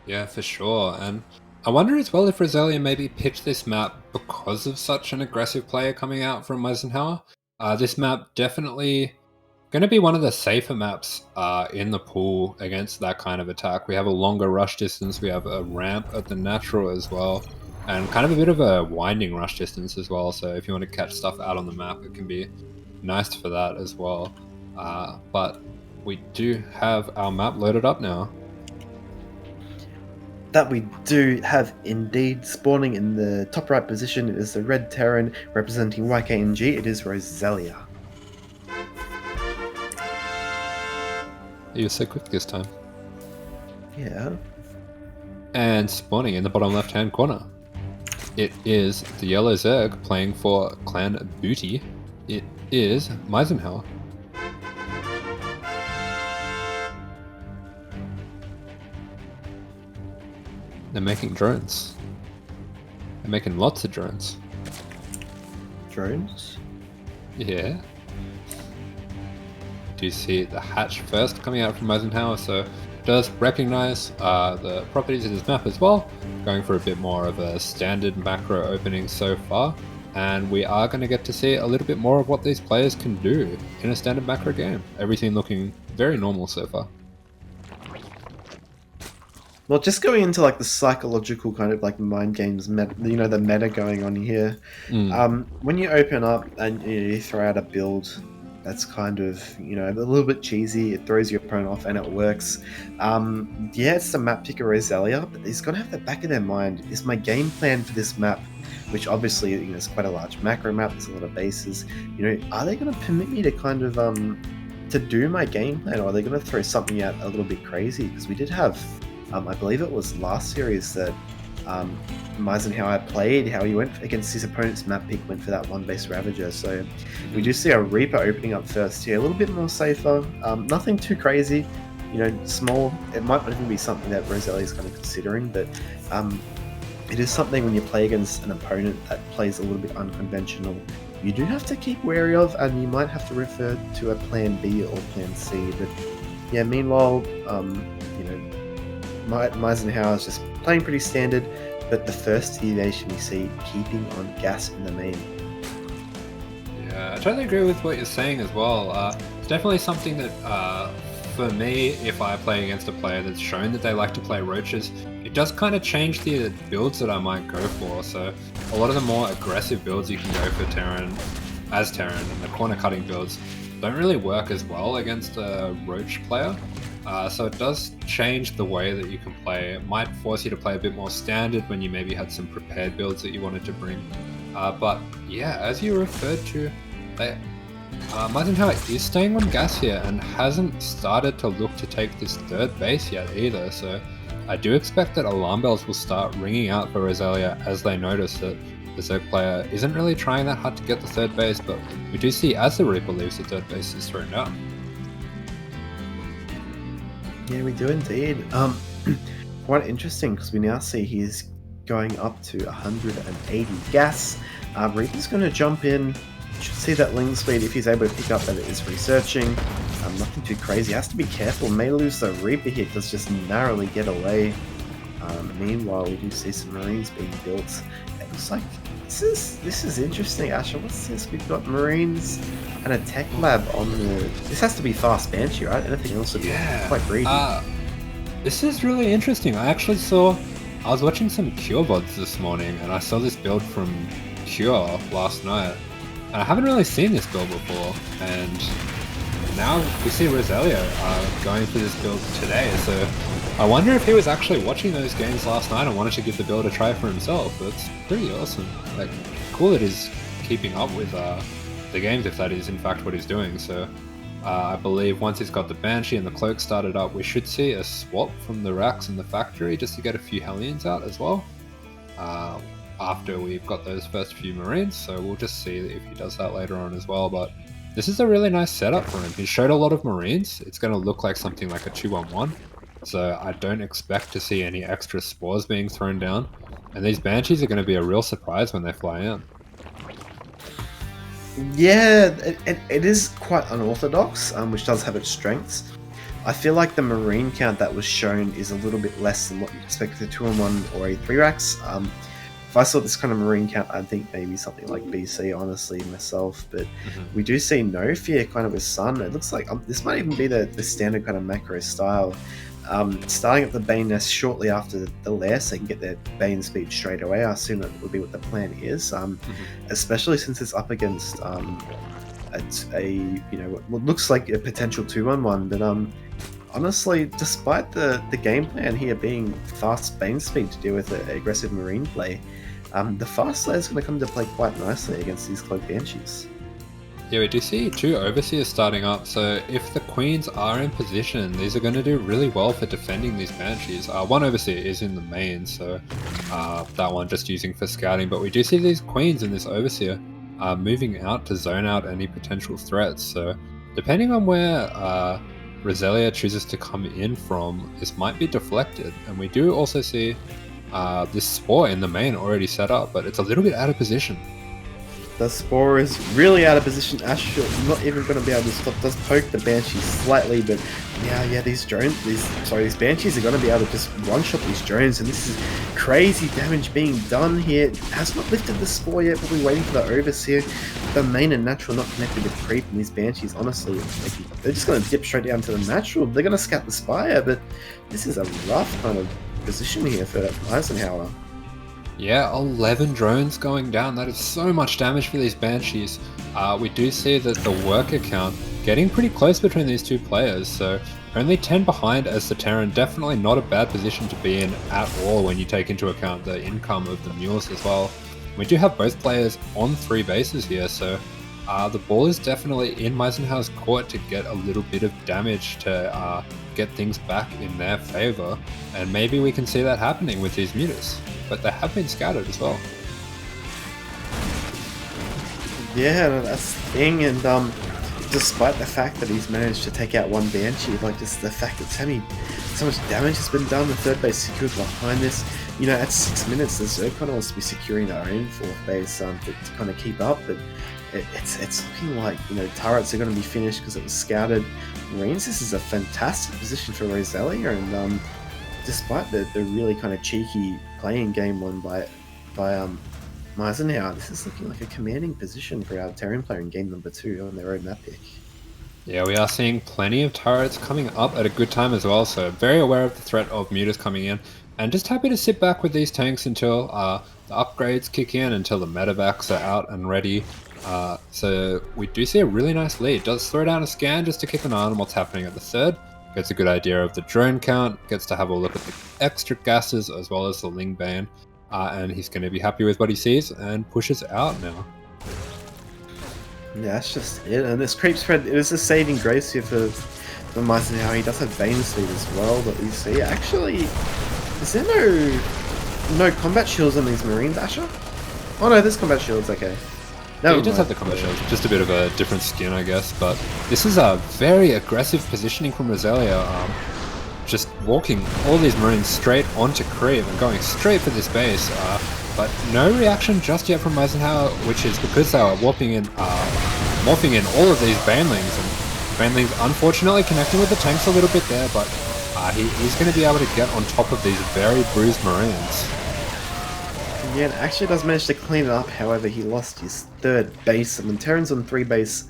Yeah, for sure. And I wonder as well if Roselia maybe picked this map because of such an aggressive player coming out from Mizenhauer. This map definitely going to be one of the safer maps in the pool against that kind of attack. We have a longer rush distance, we have a ramp at the natural as well, and kind of a bit of a winding rush distance as well. So if you want to catch stuff out on the map, it can be nice for that as well. But we do have our map loaded up now. That we do have indeed. Spawning in the top right position is the red Terran representing YKNG. It is Roselia. You were so quick this time. Yeah. And spawning in the bottom left hand corner, it is the yellow Zerg playing for Clan Booty. It is Mizenhauer. They're making drones. They're making lots of drones. Drones? Yeah. Do you see the hatch first coming out from Mizenhauer? So it does recognize the properties of this map as well. Going for a bit more of a standard macro opening so far. And we are going to get to see a little bit more of what these players can do in a standard macro game. Everything looking very normal so far. Well, just going into like the psychological kind of like mind games, the meta going on here. When you open up and you throw out a build that's kind of a little bit cheesy, it throws your opponent off and it works. It's the map picker Roselia, but he's got to have the back of their mind: is my game plan for this map, which obviously is quite a large macro map, there's a lot of bases. Are they going to permit me to kind of to do my game plan, or are they going to throw something out a little bit crazy? Because we did have. I believe it was last series that Mizenhauer played, how he went against his opponent's map pick, went for that one base Ravager. So we do see a Reaper opening up first here, a little bit more safer, nothing too crazy, small. It might not even be something that Roselia is kind of considering, but it is something when you play against an opponent that plays a little bit unconventional, you do have to keep wary of, and you might have to refer to a plan B or plan C. But yeah, meanwhile, Mizenhauer is just playing pretty standard, but the first deviation we see keeping on gas in the main. Yeah, I totally agree with what you're saying as well. It's definitely something that, for me, if I play against a player that's shown that they like to play roaches, it does kind of change the builds that I might go for. So a lot of the more aggressive builds you can go for Terran, and the corner cutting builds don't really work as well against a roach player. So it does change the way that you can play. It might force you to play a bit more standard when you maybe had some prepared builds that you wanted to bring. But yeah, as you referred to, Mizenhauer is staying on gas here and hasn't started to look to take this third base yet either. So I do expect that alarm bells will start ringing out for Roselia as they notice that the Zerg player isn't really trying that hard to get the third base, but we do see as the Reaper leaves, the third base is thrown down. Yeah, we do indeed. Quite interesting because we now see he's going up to 180 gas. Reaper's going to jump in. Should see that ling speed if he's able to pick up that it is researching. Nothing too crazy. Has to be careful. May lose the Reaper here. Does just narrowly get away. Meanwhile, we do see some Marines being built. It looks like this is interesting, Asher. What's this? We've got Marines and a tech lab on the. This has to be fast Banshee, right? Anything else would be quite greedy. This is really interesting. I was watching some Cure VODs this morning, and I saw this build from Cure last night. And I haven't really seen this build before, and now we see Roselia going for this build today. So I wonder if he was actually watching those games last night and wanted to give the build a try for himself. That's pretty awesome. Like, cool that he's keeping up with the games, if that is in fact what he's doing. So I believe once he's got the Banshee and the Cloak started up, we should see a swap from the racks in the factory just to get a few Hellions out as well. After we've got those first few Marines, so we'll just see if he does that later on as well. But this is a really nice setup for him. He showed a lot of Marines. It's going to look like something like a 2-1-1, so I don't expect to see any extra spores being thrown down, and these Banshees are going to be a real surprise when they fly in. Yeah, it is quite unorthodox, which does have its strengths. I feel like the Marine count that was shown is a little bit less than what you'd expect for 2-1-1 or a 3 racks. If I saw this kind of Marine count, I'd think maybe something like BC, honestly, myself. But we do see No Fear kind of with Sun. It looks like this might even be the standard kind of macro style. Starting at the Bane nest shortly after the lair, so they can get their Bane speed straight away. I assume that would be what the plan is, especially since it's up against what looks like a potential 2-1-1. But honestly, despite the game plan here being fast Bane speed to deal with the aggressive Marine play, the fast lair is going to come to play quite nicely against these Cloak Banshees. Yeah, we do see 2 Overseers starting up, so if the Queens are in position, these are going to do really well for defending these Banshees. 1 Overseer is in the main, so that one just using for scouting, but we do see these Queens in this Overseer moving out to zone out any potential threats, so depending on where Roselia chooses to come in from, this might be deflected, and we do also see this Spore in the main already set up, but it's a little bit out of position. The Spore is really out of position. Ash not even going to be able to stop. Does poke the Banshee slightly, but yeah, these Banshees are going to be able to just one-shot these drones, and this is crazy damage being done here. Has not lifted the Spore yet, probably waiting for the Overseer. The main and natural not connected with Creep, and these Banshees, honestly, they're just going to dip straight down to the natural. They're going to scout the Spire, but this is a rough kind of position here for Mizenhauer. Yeah, 11 drones going down. That is so much damage for these Banshees. We do see that the worker count getting pretty close between these 2 players, so only 10 behind as the Terran. Definitely not a bad position to be in at all when you take into account the income of the mules as well. We do have both players on 3 bases here, so the ball is definitely in Mizenhauer's court to get a little bit of damage to get things back in their favor, and maybe we can see that happening with these mutas. But they have been scattered as well. Yeah, that's the thing, and despite the fact that he's managed to take out 1 Banshee, like just the fact that so much damage has been done, the 3rd base secured behind this. At 6 minutes, the Zerg kind of wants to be securing their own 4th base to kind of keep up, but it's looking like turrets are going to be finished because it was scouted. Marines, this is a fantastic position for Roselia, and despite the really kind of cheeky playing game won by Mizenhauer, this is looking like a commanding position for our Terran player in game number 2 on their own map pick. Yeah, we are seeing plenty of turrets coming up at a good time as well, so very aware of the threat of mutas coming in, and just happy to sit back with these tanks until the upgrades kick in, until the medevacs are out and ready. So we do see a really nice lead. Does throw down a scan just to keep an eye on what's happening at the 3rd. Gets a good idea of the drone count, gets to have a look at the extra gases as well as the Ling Bane, and he's going to be happy with what he sees and pushes out now. Yeah, that's just it. And this creep spread, it is a saving grace here for Mizenhauer. He does have Bane speed as well, but you see, actually, is there no combat shields on these Marines, Asher? Oh no, there's combat shields, okay. Yeah, he does have the combat shield, just a bit of a different skin, I guess, but this is a very aggressive positioning from Roselia. just walking all these Marines straight onto creep and going straight for this base. But no reaction just yet from Mizenhauer, which is because they were morphing in all of these banelings, and banelings unfortunately connecting with the tanks a little bit there, but he's going to be able to get on top of these very bruised Marines. Yeah, and actually does manage to clean it up. However, he lost his 3rd base. I mean, Terran's on 3 base,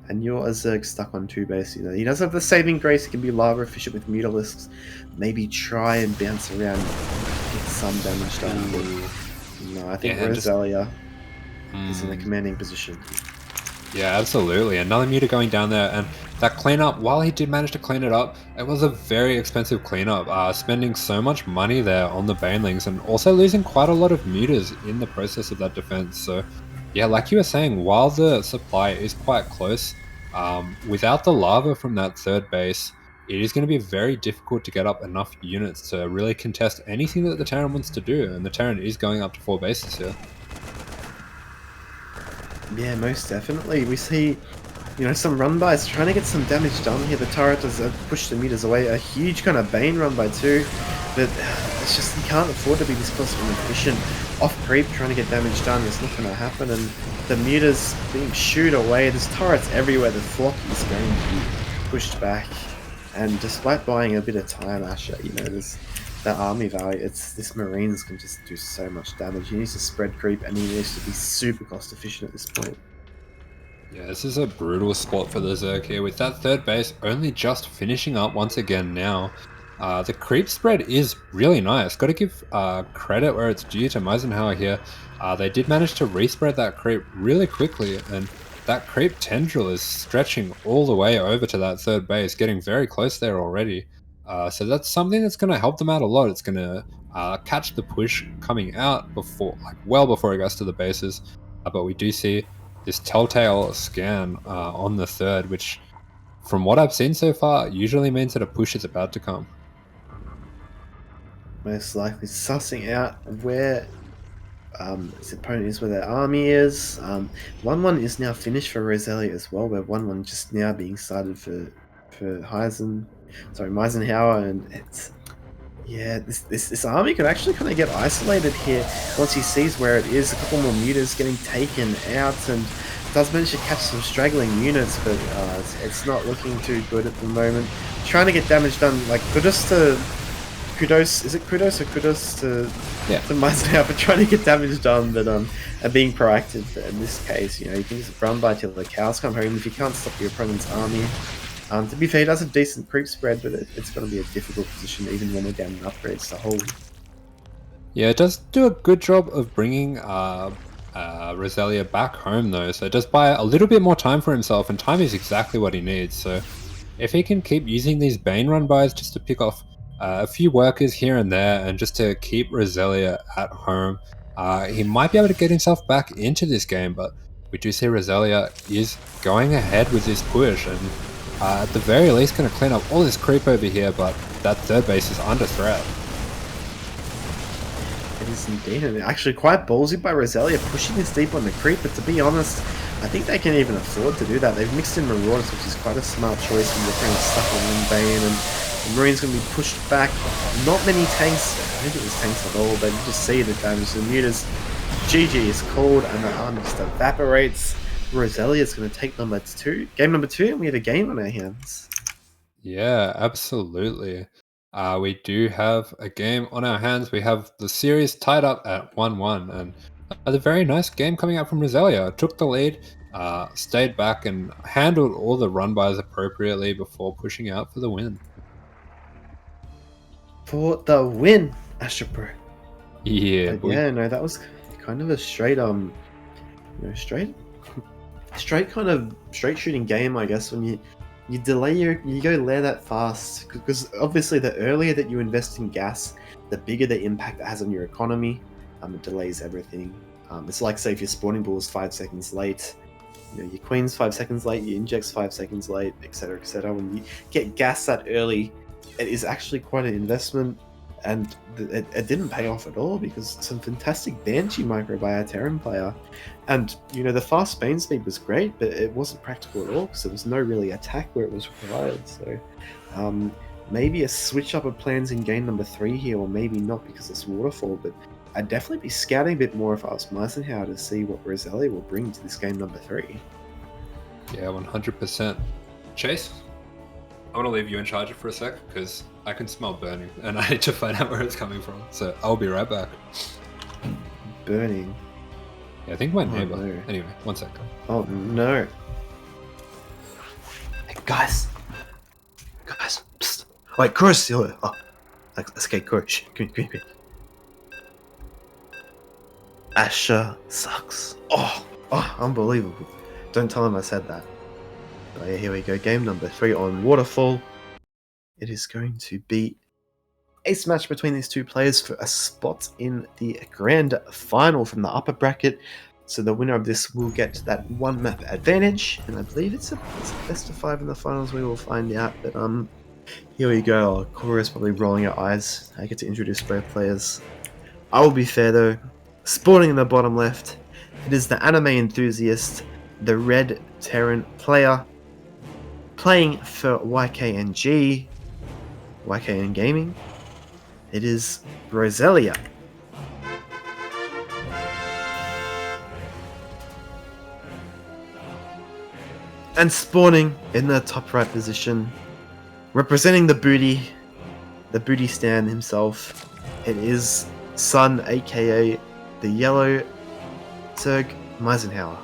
and your Zerg stuck on 2 base. You know, he does have the saving grace. He can be lava efficient with Mutalisks. Maybe try and bounce around, get some damage done. No, I think Roselia is in a commanding position. Yeah, absolutely. Another Muta going down there, and that cleanup, while he did manage to clean it up, it was a very expensive cleanup, spending so much money there on the banelings, and also losing quite a lot of Mutas in the process of that defense. So, yeah, like you were saying, while the supply is quite close, without the lava from that 3rd base, it is going to be very difficult to get up enough units to really contest anything that the Terran wants to do, and the Terran is going up to 4 bases here. Yeah, most definitely. We see, you know, some run-bys trying to get some damage done here. The turret has pushed the meters away. A huge kind of Bane run-by too. But it's just, you can't afford to be this close and efficient. Off creep, trying to get damage done. It's not going to happen. And the meters being shooed away. There's turrets everywhere. The flock is going to be pushed back. And despite buying a bit of time, Asher, you know, there's that army value. This Marines can just do so much damage. He needs to spread creep, and he needs to be super cost efficient at this point. Yeah, this is a brutal spot for the Zerg here, with that 3rd base only just finishing up once again now. The creep spread is really nice. Got to give credit where it's due to Mizenhauer here. They did manage to respread that creep really quickly, and that creep tendril is stretching all the way over to that 3rd base, getting very close there already. So that's something that's going to help them out a lot. It's going to catch the push coming out before, like well before it gets to the bases. But we do see this telltale scan on the 3rd, which, from what I've seen so far, usually means that a push is about to come. Most likely sussing out where his opponent is, where their army is. 1-1 is now finished for Roselia as well, where 1-1 just now being started for Mizenhauer, and it's, yeah, this army could actually kind of get isolated here once he sees where it is. A couple more mutas getting taken out, and does manage to catch some straggling units, but it's not looking too good at the moment. Trying to get damage done, like kudos to Mizenhauer for trying to get damage done, but and being proactive in this case. You know, you can just run by till the cows come home if you can't stop your opponent's army. To be fair, he does a decent creep spread, but it's going to be a difficult position even when we're getting upgrades to hold. Yeah, it does do a good job of bringing Roselia back home, though, so it does buy a little bit more time for himself, and time is exactly what he needs. So if he can keep using these Bane run-bys just to pick off a few workers here and there, and just to keep Roselia at home, he might be able to get himself back into this game. But we do see Roselia is going ahead with this push, and at the very least going to clean up all this creep over here, but that 3rd base is under threat. It is indeed, and actually quite ballsy by Roselia pushing this deep on the creep, but to be honest, I think they can even afford to do that. They've mixed in Marauders, which is quite a smart choice when they're kind of stuck on one Bane, and the Marine's going to be pushed back. Not many tanks, I don't think there's tanks at all, but you just see the damage. The mutas, GG is called, and the army just evaporates. Roselia is going to take game number 2, and we have a game on our hands. Yeah, absolutely. We do have a game on our hands. We have the series tied up at 1-1, and a very nice game coming out from Roselia. Took the lead, stayed back, and handled all the run-bys appropriately before pushing out for the win. For the win, AsherBro. Yeah, But yeah, no, that was kind of a straight straight shooting game, I guess, when you delay you go layer that fast, because obviously the earlier that you invest in gas, the bigger the impact it has on your economy. It delays everything. It's like, say, if your spawning pool is 5 seconds late, you know, your queen's 5 seconds late, your inject's 5 seconds late, etc., etc. When you get gas that early, it is actually quite an investment, and it didn't pay off at all, because some fantastic Banshee micro by our Terran player. And, you know, the fast Bane speed was great, but it wasn't practical at all, because there was no really attack where it was required. So maybe a switch up of plans in game number 3 here, or maybe not because it's Waterfall, but I'd definitely be scouting a bit more if I was Mizenhauer to see what Roselia will bring to this game number 3. Yeah, 100%. Chase, I want to leave you in charge for a sec because I can smell burning and I need to find out where it's coming from. So I'll be right back. Burning? Yeah, I think my neighbor. No. Anyway, one sec. Oh no. Hey, guys. Psst. Wait, Kurei's still here. Oh, let's get Kurei. Come here. Asher sucks. Oh, unbelievable. Don't tell him I said that. But yeah, here we go. Game number 3 on Waterfall. It is going to be a match between these two players for a spot in the grand final from the upper bracket. So the winner of this will get that 1 map advantage, and I believe it's a best of 5 in the finals. We will find out. But here we go. Kurei's probably rolling her eyes. I get to introduce both players. I will be fair though. Spawning in the bottom left, it is the anime enthusiast, the Red Terran player, playing for YKN Gaming. It is Roselia. And spawning in the top right position, representing the booty stand himself, it is Sun, aka the Yellow Zerg Mizenhauer.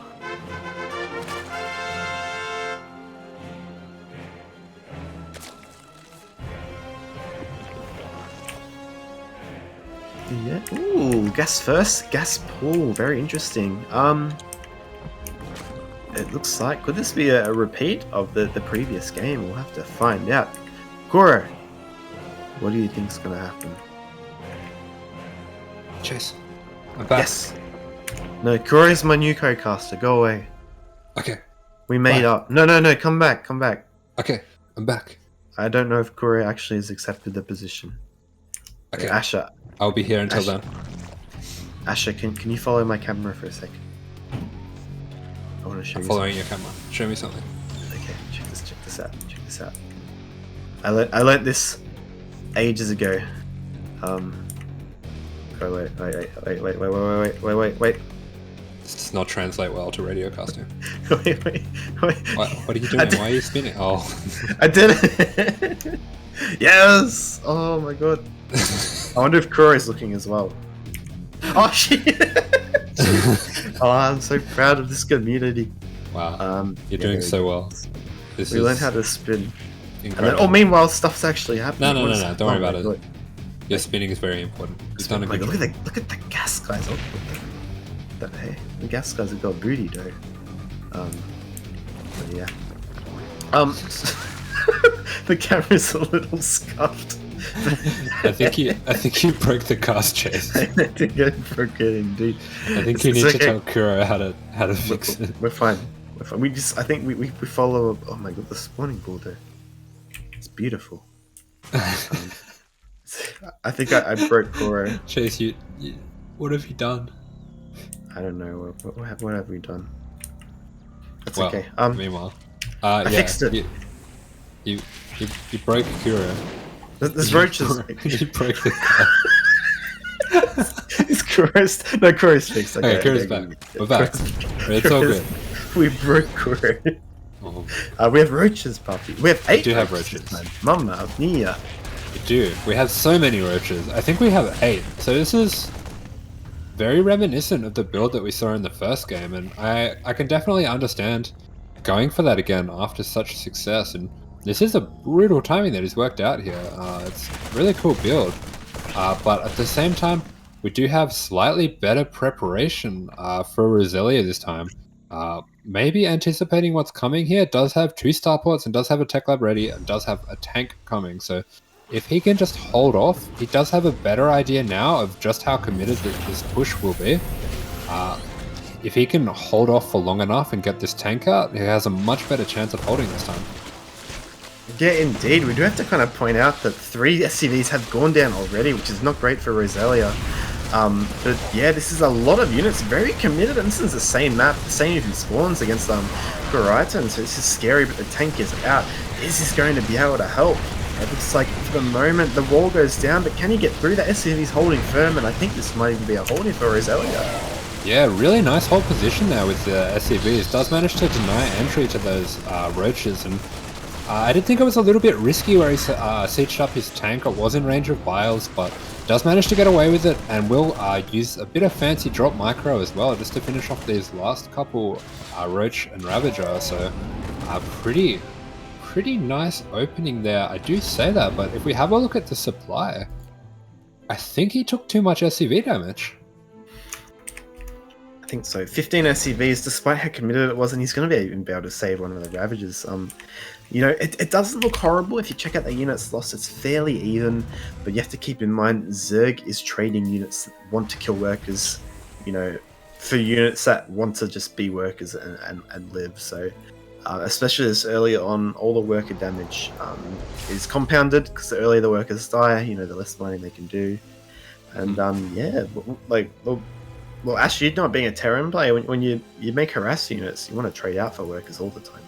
Yeah. Ooh, gas first, gas pool. Very interesting. It looks like, could this be a repeat of the previous game? We'll have to find out. Kureiton, what do you think's gonna happen? Chase, I'm back. Yes. No, Kurei's my new co-caster. Go away. Okay. We made up. No, come back. Okay, I'm back. I don't know if Kureiton actually has accepted the position. Okay. Asher. I'll be here until then. Asher, can you follow my camera for a sec? I want to show you Following your camera. Show me something. Okay, check this out. I learnt this ages ago. Oh, wait. This does not translate well to radio casting. wait. What are you doing? Why are you spinning? Oh. I did it! Yes! Oh my god. I wonder if Kurei's looking as well. Oh shit! Oh, I'm so proud of this community. Wow. You're doing so well. We learned how to spin. Incredible. And then, meanwhile, stuff's actually happening. No. Don't worry about it. Your spinning is very important. You've done a good job. Look at the gas guys. Hey, the gas guys have got booty though. But yeah. The camera's a little scuffed. I think you broke the cast, Chase. I think I broke it indeed. I think you need to tell Kurei how to fix it. We're fine. I think we follow. Oh my god, the spawning ball there. It's beautiful. I think I broke Kureiton. Chase, you what have you done? I don't know. What have we done? That's well, okay. Meanwhile, I fixed it. You broke Kureiton. There's roaches. You broke the car. It's Kurei's. No, Kurei's fixed. Okay, Kurei's back. We're back. It's all good. We broke Kureiton. Oh. We have roaches, puppy. We have 8 We do have roaches. Mamma mia. We do. We have so many roaches. I think we have 8. So this is very reminiscent of the build that we saw in the first game, and I can definitely understand going for that again after such success. And this is a brutal timing that is worked out here. It's a really cool build, but at the same time, we do have slightly better preparation for Roselia this time. Maybe anticipating what's coming here, does have 2 starports and does have a tech lab ready and does have a tank coming. So if he can just hold off, he does have a better idea now of just how committed this push will be. If he can hold off for long enough and get this tank out, he has a much better chance of holding this time. Yeah, indeed. We do have to kind of point out that 3 SCVs have gone down already, which is not great for Roselia. But yeah, this is a lot of units, very committed, and this is the same map, the same even spawns against Kureiton, so this is scary, but the tank is out. Is this going to be able to help? It looks like for the moment the wall goes down, but can he get through? The SCV's holding firm, and I think this might even be a holding for Roselia. Yeah, really nice hold position there with the SCVs. Does manage to deny entry to those roaches, and I did think it was a little bit risky where he sieged up his tank. It was in range of Biles, but does manage to get away with it, and will use a bit of fancy drop micro as well, just to finish off these last couple Roach and Ravager. So pretty nice opening there. I do say that, but if we have a look at the supply, I think he took too much SCV damage. I think so. 15 SCVs, despite how committed it was, and he's going to be able to save one of the Ravagers. You know, it doesn't look horrible. If you check out the units lost, it's fairly even, but you have to keep in mind Zerg is trading units that want to kill workers, you know, for units that want to just be workers and live. So, especially this early on, all the worker damage is compounded, because the earlier the workers die, you know, the less mining they can do. And yeah, like, well, Ash, you not being a Terran player, when you make harass units, you want to trade out for workers all the time.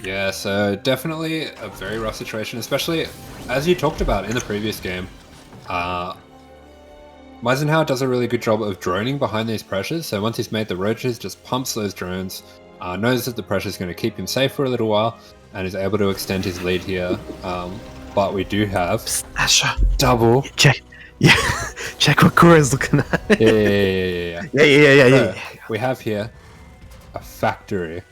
Yeah, so definitely a very rough situation, especially as you talked about in the previous game. Mizenhauer does a really good job of droning behind these pressures, so once he's made the roaches, just pumps those drones, knows that the pressure is going to keep him safe for a little while, and is able to extend his lead here. But we do have Asher double. Check what Kureiton's looking at. Yeah. So, we have here a factory.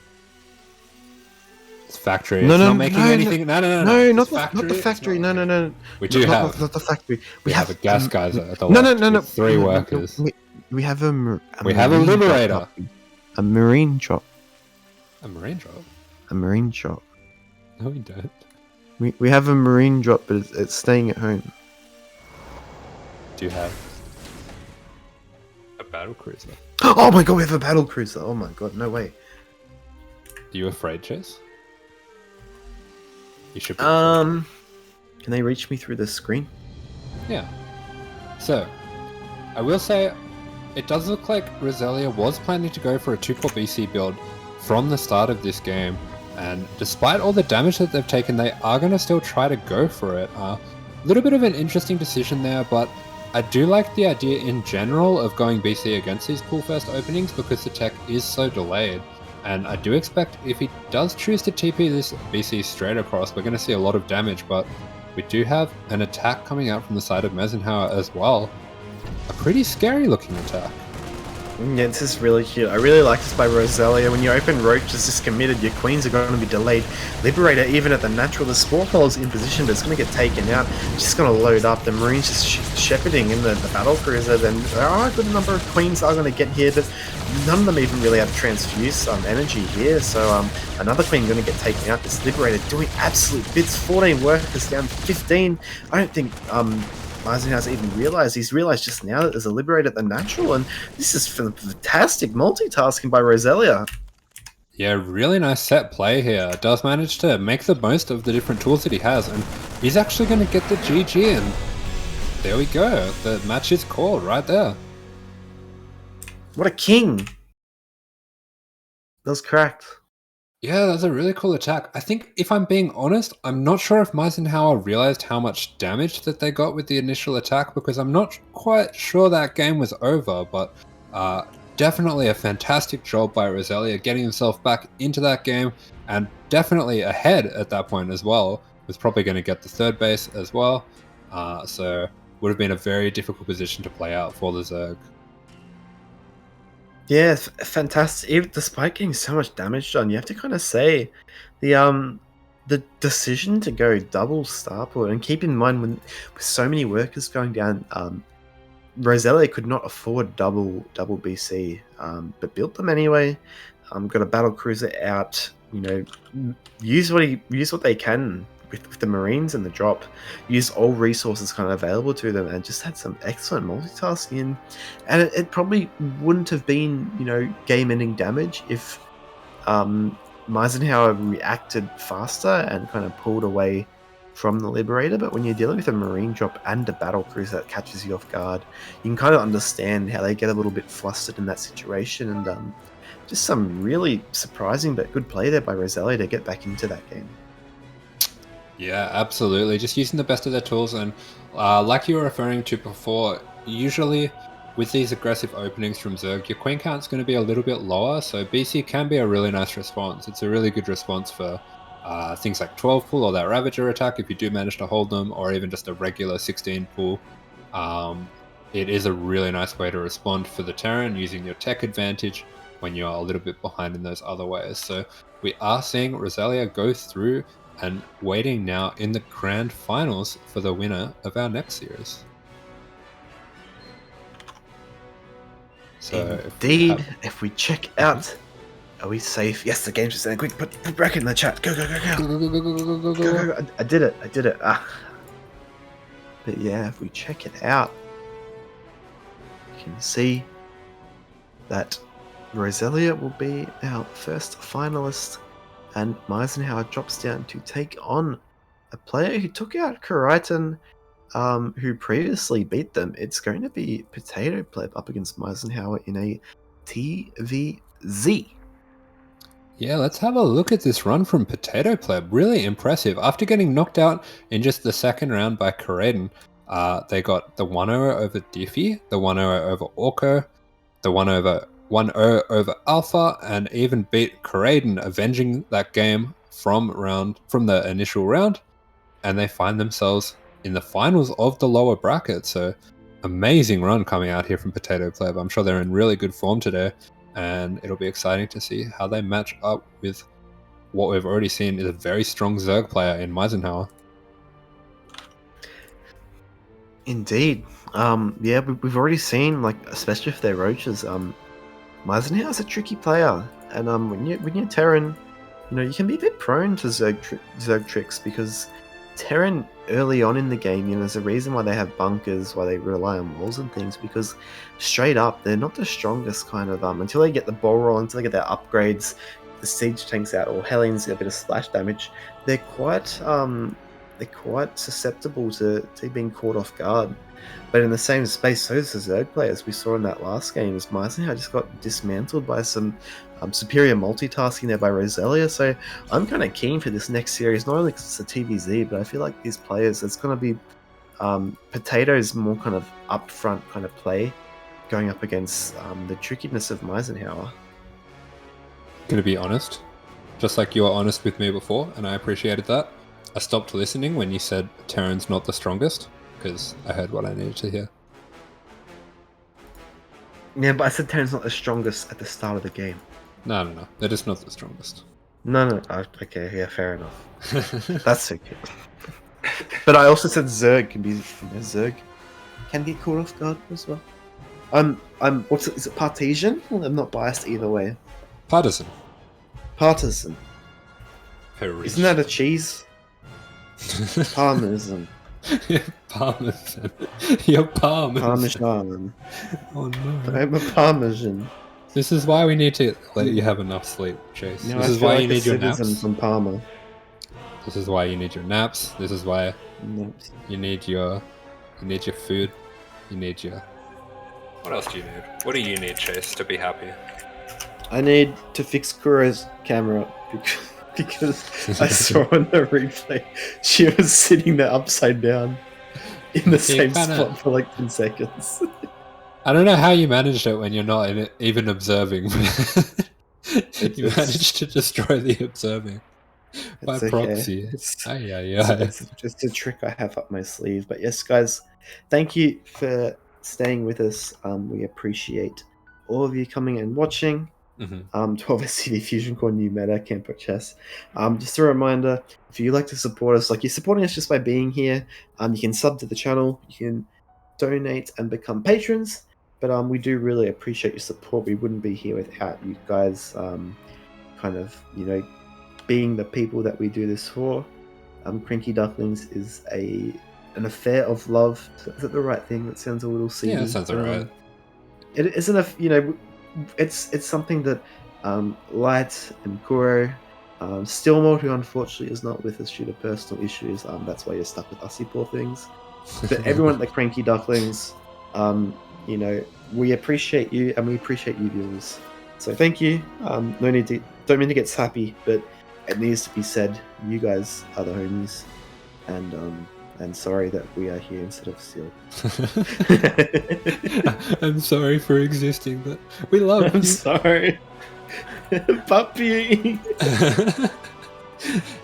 Factory. No, it's no, not making anything. No, not the factory. No. We do have not the factory. We have a gas geyser at the no. 3 workers. We have a liberator. A marine drop. A marine drop. A marine drop. No, we don't. We have a marine drop, but it's staying at home. Do you have a battle cruiser? Oh my god, we have a battle cruiser. Oh my god, no way. Are you afraid, Chase? You should be. Can they reach me through the screen? Yeah. So, I will say, it does look like Roselia was planning to go for a 2-core BC build from the start of this game, and despite all the damage that they've taken, they are going to still try to go for it. A little bit of an interesting decision there, but I do like the idea in general of going BC against these cool first openings, because the tech is so delayed. And I do expect if he does choose to TP this BC straight across, we're going to see a lot of damage, but we do have an attack coming out from the side of Mizenhauer as well. A pretty scary looking attack. Yeah, this is really cute. I really like this by Roselia. When you open Roach is just committed, your queens are going to be delayed. Liberator, even at the natural, the Spore Crawler's in position, but it's going to get taken out. Just going to load up. The Marine's just shepherding in the battle cruiser. Then there are a good number of queens are going to get here, but none of them even really have transfuse energy here. So another queen going to get taken out. This Liberator doing absolute bits. 14 workers down 15. I don't think Mizenhauer's even realized. He's realized just now that there's a Liberator at the natural, and this is fantastic multitasking by Roselia. Yeah, really nice set play here. Does manage to make the most of the different tools that he has, and he's actually going to get the GG, and there we go. The match is called right there. What a king! That was cracked. Yeah, that's a really cool attack. I think, if I'm being honest, I'm not sure if Mizenhauer realized how much damage that they got with the initial attack, because I'm not quite sure that game was over, but definitely a fantastic job by Roselia getting himself back into that game, and definitely ahead at that point as well. Was probably going to get the 3rd base as well, so would have been a very difficult position to play out for the Zerg. Yeah, fantastic. Even despite getting so much damage done, you have to kind of say the decision to go double starport, and keep in mind with so many workers going down, Roselia could not afford double BC, but built them anyway. Got a battle cruiser out. You know, use what they can with the Marines and the drop. Use all resources kind of available to them, and just had some excellent multitasking. And it probably wouldn't have been, you know, game-ending damage if Mizenhauer reacted faster and kind of pulled away from the Liberator. But when you're dealing with a Marine drop and a battle cruiser that catches you off guard, you can kind of understand how they get a little bit flustered in that situation. And just some really surprising but good play there by Roselia to get back into that game. Yeah, absolutely. Just using the best of their tools. And like you were referring to before, usually with these aggressive openings from Zerg, your queen count's going to be a little bit lower. So BC can be a really nice response. It's a really good response for things like 12 pull or that Ravager attack if you do manage to hold them, or even just a regular 16 pull. It is a really nice way to respond for the Terran using your tech advantage when you're a little bit behind in those other ways. So we are seeing Roselia go through and waiting now in the grand finals for the winner of our next series. So Indeed, if we check out, are we safe? Yes, the game's just saying, quick, put bracket in the chat. Go, go, go, go. Go. I did it. But yeah, if we check it out, you can see that Roselia will be our first finalist, and Mizenhauer drops down to take on a player who took out Kureiton, who previously beat them. It's going to be PotatoPleb up against Mizenhauer in a TVZ. Yeah, let's have a look at this run from PotatoPleb. Really impressive. After getting knocked out in just the second round by Kureiton, they got the 1-0 over Diffie, the 1-0 over Orko, the 1-0 over Alpha, and even beat Kureiton, avenging that game from the initial round. And they find themselves in the finals of the lower bracket. So amazing run coming out here from PotatoPleb. I'm sure they're in really good form today, and it'll be exciting to see how they match up with what we've already seen is a very strong Zerg player in Mizenhauer. Indeed. Yeah, we've already seen, like, especially if they're roaches, Mizenhauer's a tricky player, and when you're Terran, you can be a bit prone to Zerg tricks, because Terran early on in the game, there's a reason why they have bunkers, why they rely on walls and things, because straight up they're not the strongest kind of until they get the ball roll, until they get their upgrades, the siege tanks out, or Hellions get a bit of splash damage. They're quite susceptible to being caught off guard. But in the same space, so is the Zerg players. We saw in that last game, as Mizenhauer just got dismantled by some superior multitasking there by Roselia. So I'm kind of keen for this next series, not only because it's a TVZ, but I feel like these players, it's going to be Potato's more kind of upfront kind of play, going up against the trickiness of Mizenhauer. Gonna be honest, just like you were honest with me before, and I appreciated that. I stopped listening when you said Terran's not the strongest, because I heard what I needed to hear. Yeah, but I said Terran's not the strongest at the start of the game. No. They're just not the strongest. No. Okay, yeah, fair enough. That's okay. But I also said Zerg Zerg can get caught off guard as well. Is it Partisan? I'm not biased either way. Partisan. Isn't that a cheese? Parmesan. Parmesan. You're Parmesan. Parmesan. Oh no. I'm a Parmesan. This is why we need to let you have enough sleep, Chase. This is why you need your naps. From Parma. This is why you need your naps. This is why you need your food. You need your... What else do you need? What do you need, Chase, to be happy? I need to fix Kura's camera because I saw on the replay she was sitting there upside down in the same spot for like 10 seconds. I don't know how you managed it when you're not even observing. You managed to destroy the observing by proxy. It's just a trick I have up my sleeve. But yes, guys, thank you for staying with us. We appreciate all of you coming and watching. To obviously the Fusion Core new meta Camper Chess. Just a reminder, if you'd like to support us, like you're supporting us just by being here, you can sub to the channel, you can donate and become patrons. But we do really appreciate your support. We wouldn't be here without you guys, kind of, being the people that we do this for. CranKy Ducklings is an affair of love. Is that the right thing? That sounds a little seedy. Yeah, that sounds alright. It isn't it's something that Light and Kuro, Stillmore, who unfortunately is not with us due to personal issues, that's why you're stuck with us, you poor things. But everyone at the CranKy Ducklings, we appreciate you, and we appreciate you viewers. So thank you. Don't mean to get sappy, but it needs to be said. You guys are the homies. and sorry that we are here instead of Seal. I'm sorry for existing, but we love I'm you. sorry, puppy.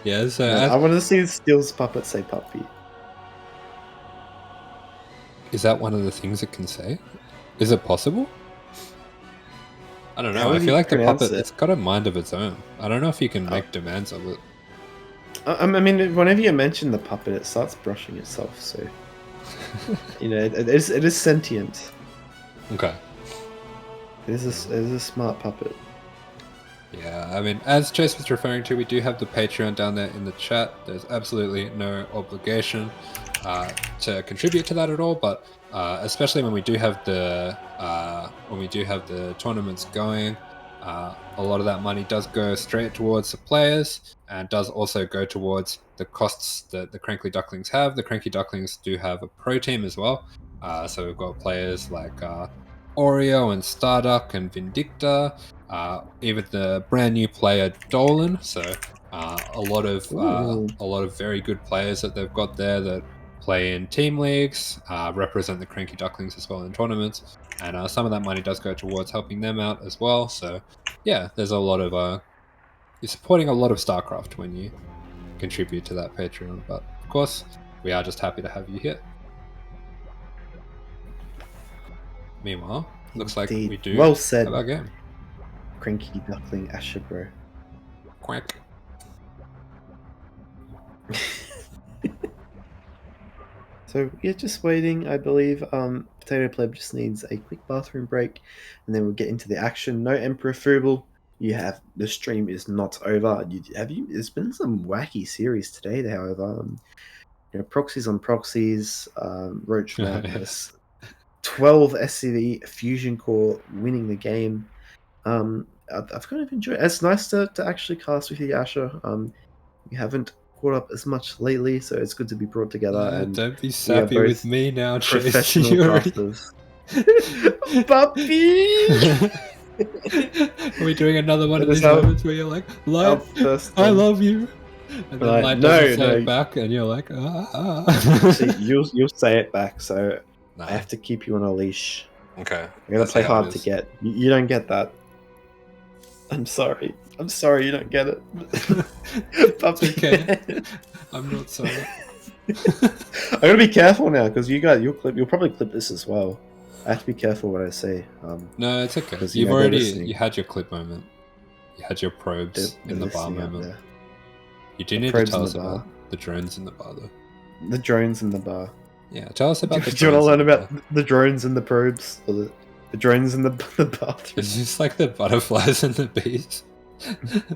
Yeah, so Man, I want to see Steel's puppet say puppy. is that one of the things it can say? Is it possible? I don't know. How I would feel you like the pronounce puppet, it? it's got a mind of its own. I don't know if you can Oh. make demands of it. I mean, whenever you mention the puppet, it starts brushing itself. So you know, it is sentient. Okay. It is a smart puppet. Yeah, I mean, as Chase was referring to, we do have the Patreon down there in the chat. There's absolutely no obligation to contribute to that at all, but especially when we do have the tournaments going, a lot of that money does go straight towards the players and does also go towards the costs that the CranKy Ducklings have. The CranKy Ducklings do have a pro team as well, so we've got players like Oreo and Starduck and Vindicta. Even the brand new player Dolan, so a lot of very good players that they've got there that play in team leagues, represent the CranKy Ducklings as well in tournaments, and some of that money does go towards helping them out as well. So yeah, there's a lot of you're supporting a lot of StarCraft when you contribute to that Patreon. But of course, we are just happy to have you here. Meanwhile, looks like Indeed. we do Well said. have our game. CranKy Duckling AsherBro. Quack. So we're just waiting, I believe. PotatoPleb just needs a quick bathroom break, and then we'll get into the action. No Emperor Fuble. The stream is not over. There's been some wacky series today, however. Proxies on proxies. Roach Map has 12 SCV Fusion Core winning the game. I've kind of enjoyed it. It's nice to actually cast with you, Asher. We haven't caught up as much lately, so it's good to be brought together. And don't be sappy with me now, Chase. professional casters. Puppy! Are we doing another one of these moments where you're like, I love you, and then Light doesn't say it back, and you're like, See, you'll say it back, so I have to keep you on a leash. Okay. I'm gonna play hard to get. You don't get that. I'm sorry. You don't get it. Puppy. Okay. I'm not sorry. I'm gonna be careful now because you'll probably clip this as well. I have to be careful what I say. No, it's okay. You had your clip moment. You had your probes in the bar moment. You do need to tell us about the drones in the bar, though. The drones in the bar. Yeah, tell us about. Do you want to learn about the drones and the probes, or the drones in the bathroom? It's just like the butterflies and the bees.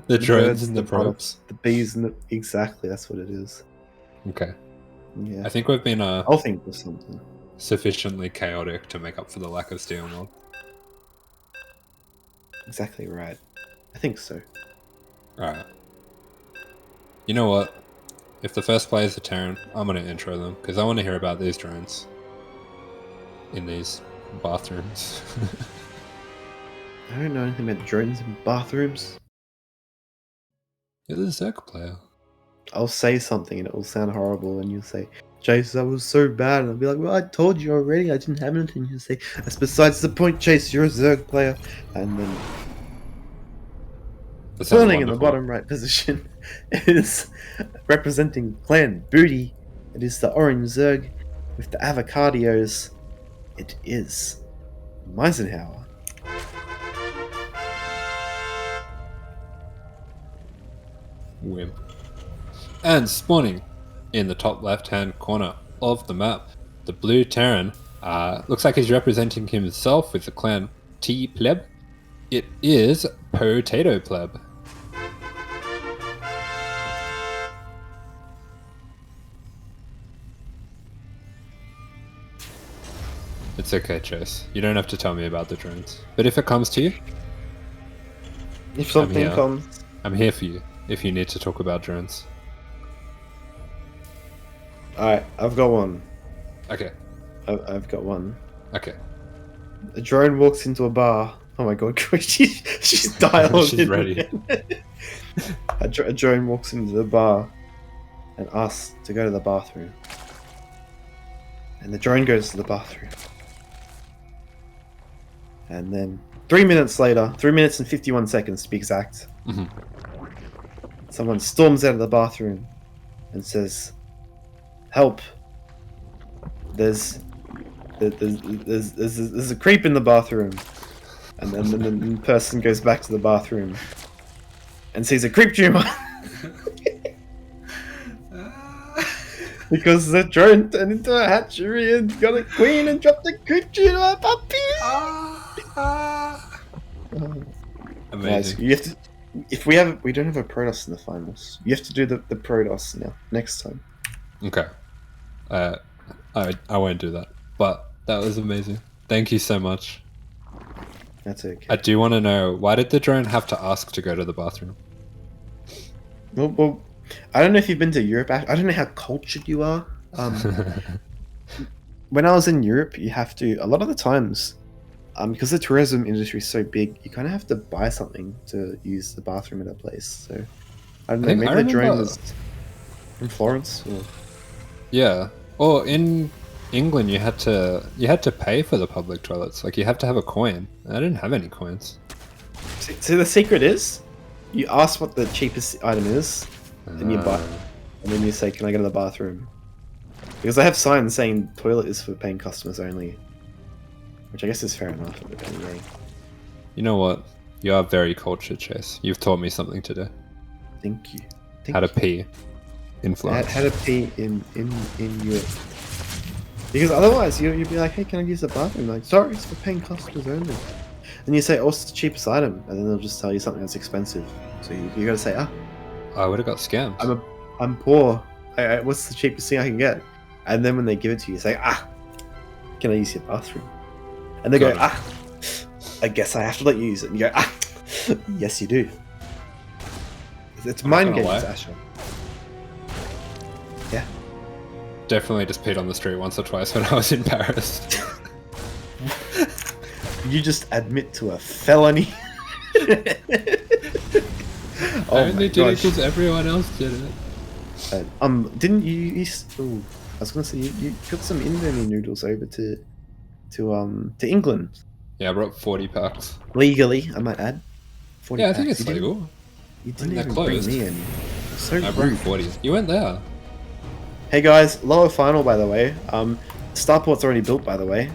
The drones and the probes. The bees and exactly, that's what it is. Okay. Yeah. I think we've been I'll think of something. Sufficiently chaotic to make up for the lack of steel mod. Exactly right. I think so. Alright. You know what? If the first players are Terran, I'm going to intro them, because I want to hear about these drones. In these bathrooms. I don't know anything about drones in bathrooms. You're the Zerg player. I'll say something and it will sound horrible, and you'll say, Chase, that was so bad. And I'll be like, well, I told you already, I didn't have anything. You'll say, that's besides the point, Chase, you're a Zerg player. And then burning in the bottom right position is representing Clan Booty. It is the orange Zerg with the avocados. It is Mizenhauer. Wimp. And spawning in the top left-hand corner of the map, the blue Terran looks like he's representing himself with the clan T-Pleb. It is PotatoPleb. It's okay, Chase. You don't have to tell me about the drones. But if it comes to you... If something comes... I'm here for you, if you need to talk about drones. Alright, I've got one. Okay. I've got one. Okay. A drone walks into a bar. Oh my god, she's dialed She's ready. A drone walks into the bar and asks to go to the bathroom. And the drone goes to the bathroom. And then 3 minutes later, 3 minutes and 51 seconds to be exact, someone storms out of the bathroom and says, "Help! There's a creep in the bathroom." And then the person goes back to the bathroom and sees a creep tumor. Because the drone turned into a hatchery and got a queen and dropped a creep tumor puppy. Amazing. Guys, you have to. If we don't have a Protoss in the finals. You have to do the Protoss now next time. Okay. I won't do that. But that was amazing. Thank you so much. That's okay. I do want to know, why did the drone have to ask to go to the bathroom? Well, I don't know if you've been to Europe. I don't know how cultured you are. When I was in Europe, you have to, a lot of the times, because the tourism industry is so big, you kind of have to buy something to use the bathroom at a place. So, I don't know, maybe the drone was in Florence? Or... Yeah. Or in England, you had to pay for the public toilets. Like, you have to have a coin. I didn't have any coins. So the secret is, you ask what the cheapest item is, and you buy it. And then you say, "Can I go to the bathroom?" Because they have signs saying toilet is for paying customers only. Which I guess is fair enough, but anyway. You know what? You are very cultured, Chase. You've taught me something today. Thank you. How to pee in Florence. How to pee in Europe. Because otherwise, you'd be like, "Hey, can I use the bathroom?" Like, "Sorry, it's for paying customers only." And you say, "Oh, it's the cheapest item," and then they'll just tell you something that's expensive. So you gotta say, I would have got scammed. I'm poor. What's the cheapest thing I can get?" And then when they give it to you, you say, "Can I use your bathroom?" And they go, "I guess I have to let you use it." And you go, "Yes, you do." It's mind games, Asher. Yeah. Definitely just peed on the street once or twice when I was in Paris. You just admit to a felony. I only did it because everyone else did it. Didn't you? I was gonna say you got some Indomie noodles over to England. Yeah, I brought 40 packs. Legally, I might add. 40 yeah, I think it's legal. You didn't even bring me any. So I brought 40. You went there. Hey guys, lower final by the way. Starport's already built by the way.